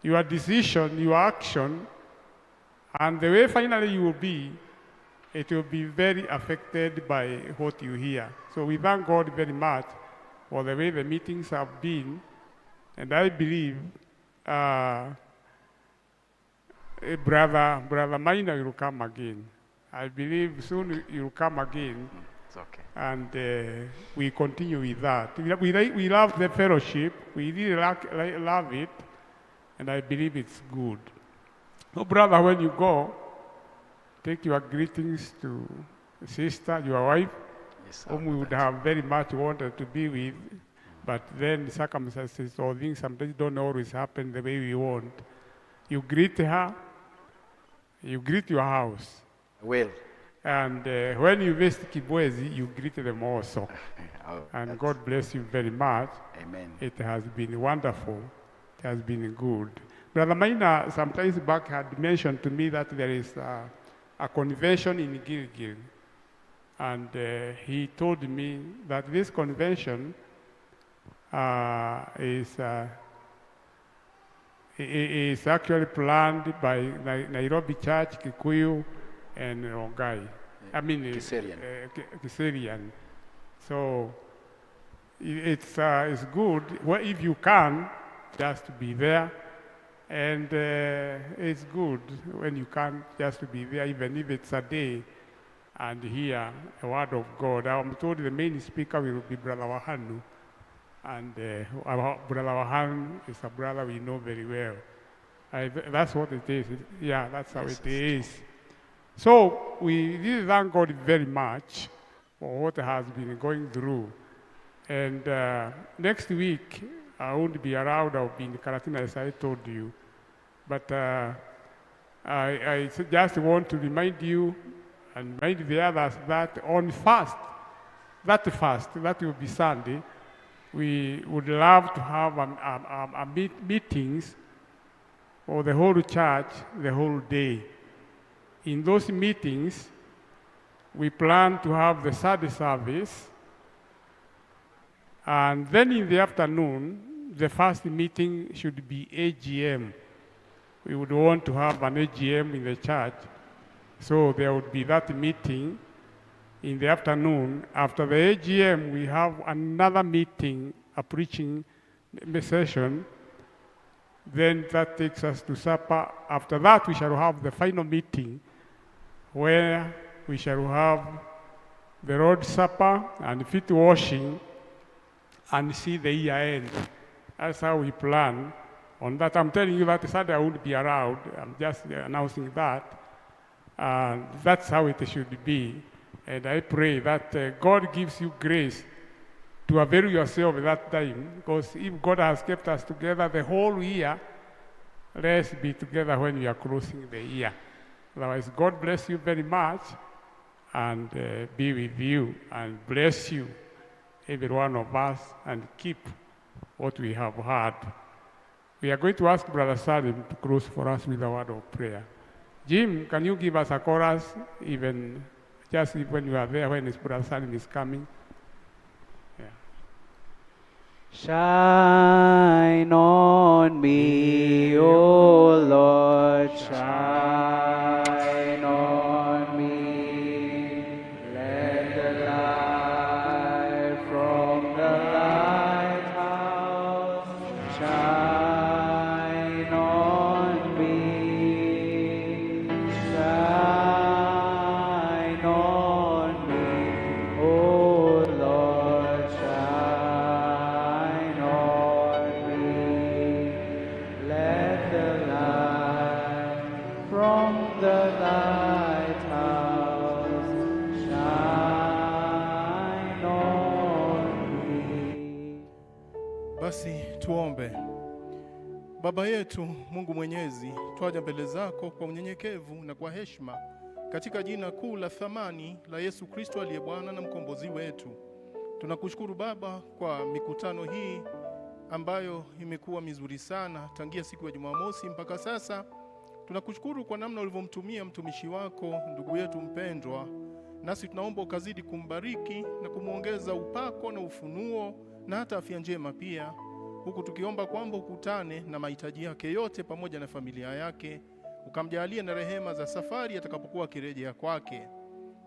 Your decision, your action, and the way finally you will be, it will be very affected by what you hear. So we thank God very much for the way the meetings have been, and I believe Brother Maina will come again. I believe soon you'll come again. It's okay. And we continue with that. We love the fellowship. We really love it. And I believe it's good. So, brother, when you go, take your greetings to sister, your wife, Yes, whom we would have very much wanted to be with. But then circumstances or things sometimes don't always happen the way we want. You greet her. You greet your house. Well, And when you visit Kibwezi, you greet them also. oh, And that's- God bless you very much. Amen. It has been wonderful. It has been good. Brother Maina sometimes back had mentioned to me that there is a convention in Gilgil. And he told me that this convention is actually planned by Nairobi Church, Kikuyu, and Rongai. I mean, Kiserian. Kiserian. So it's good. Well, if you can, just to be there. And it's good when you can just to be there, even if it's a day, and hear the word of God. I'm told the main speaker will be Brother Wahanu. And our Brother Wahanu is a brother we know very well. That's what it is. Yeah, that's how Yes, it is. So we really thank God very much for what has been going through. And next week, I won't be around. I'll be in Karatina, as I told you. But I just want to remind you and remind the others that on that will be Sunday, we would love to have meetings for the whole church the whole day. In those meetings, we plan to have the Sunday service, and then in the afternoon, the first meeting should be AGM. We would want to have an AGM in the church, so there would be that meeting in the afternoon. After the AGM, we have another meeting, a preaching session. Then that takes us to supper. After that, we shall have the final meeting, where we shall have the Lord's Supper and feet washing and see the year end. That's how we plan on that. I'm telling you that Saturday I won't be around. I'm just announcing that. And that's how it should be. And I pray that God gives you grace to avail yourself at that time, because if God has kept us together the whole year, let's be together when we are closing the year. Otherwise, God bless you very much and be with you and bless you, every one of us, and keep what we have heard. We are going to ask Brother Salim to close for us with a word of prayer. Jim, can you give us a chorus, even just when you are there, when Brother Salim is coming? Shine on me, O Lord, shine on me. Let the light from the lighthouse shine on me. Shine on me, O Lord, shine on me. Let the light from the lighthouse shine on me. Basi tuombe. Baba yetu Mungu Mwenyezi, twaja mbele zako kwa unyenyekevu na kwa heshima katika jina kuu la thamani la Yesu Kristo aliye Bwana na mkombozi wetu. Tunakushukuru Baba kwa mikutano hii ambayo imekuwa mizuri sana tangia siku ya Jumamosi mpaka sasa. Tunakushukuru kwa namna ulivyomtumia mtumishi wako ndugu yetu mpendwa, nasi tunaomba ukazidi kumbariki na kumuongeza upako na ufunuo na hata afya njema pia, huku tukiomba kwamba ukutane na mahitaji yake yote pamoja na familia yake, ukamjalie na rehema za safari atakapokuwa akirejea kwake.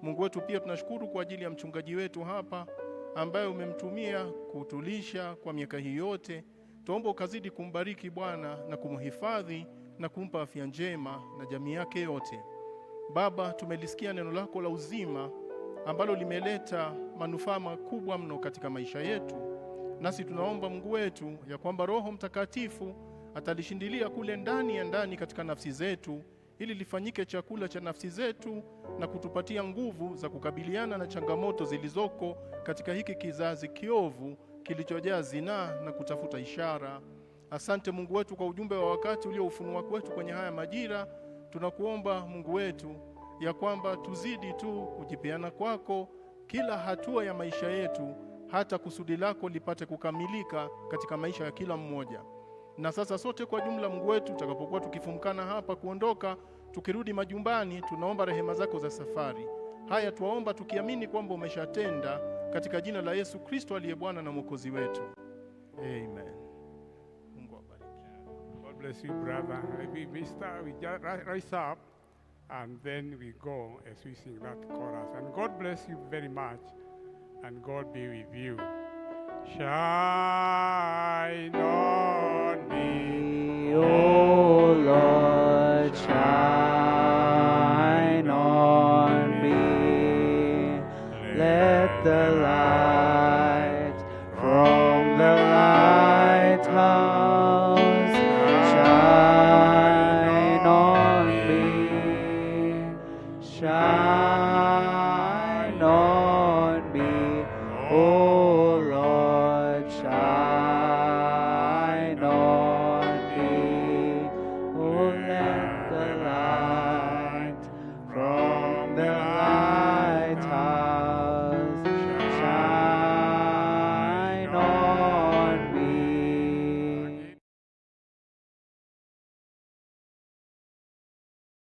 Mungu wetu, pia tunashukuru kwa ajili ya mchungaji wetu hapa ambaye umemtumia kutulisha kwa miaka hii yote. Tuomba ukazidi kumbariki Bwana na kumhifadhi na kumpa afya njema na jamii yake yote. Baba, tumelisikia neno lako la uzima ambalo limeleta manufaa makubwa mno katika maisha yetu. Nasi tunaomba Mungu wetu ya kwamba Roho Mtakatifu atalishindilia kule ndani ya ndani katika nafsi zetu, ili lifanyike chakula cha nafsi zetu na kutupatia nguvu za kukabiliana na changamoto zilizoko katika hiki kizazi kiovu kilichojaa zinaa na kutafuta ishara. Asante Mungu wetu kwa ujumbe wa wakati ulioufunua kwetu kwenye haya majira. Tunakuomba Mungu wetu ya kwamba tuzidi tu kujipeana kwako kila hatua ya maisha yetu, hata kusudi lako lipate kukamilika katika maisha ya kila mmoja. Na sasa sote kwa jumla Mungu wetu, tutakapokuwa tukifumkana hapa kuondoka, tukirudi majumbani, tunaomba rehema zako za safari. Haya tuwaomba tukiamini kwamba umeshatenda, katika jina la Yesu Kristo aliye Bwana na Mwokozi wetu. Amen. Mungu awabariki. God bless you, brother. We start, we just rise up, and then we go as we sing that chorus. And God bless you very much, and God be with you. Shine on me, O Lord, shine on me. Let the light from the lighthouse shine on me. Shine on me, O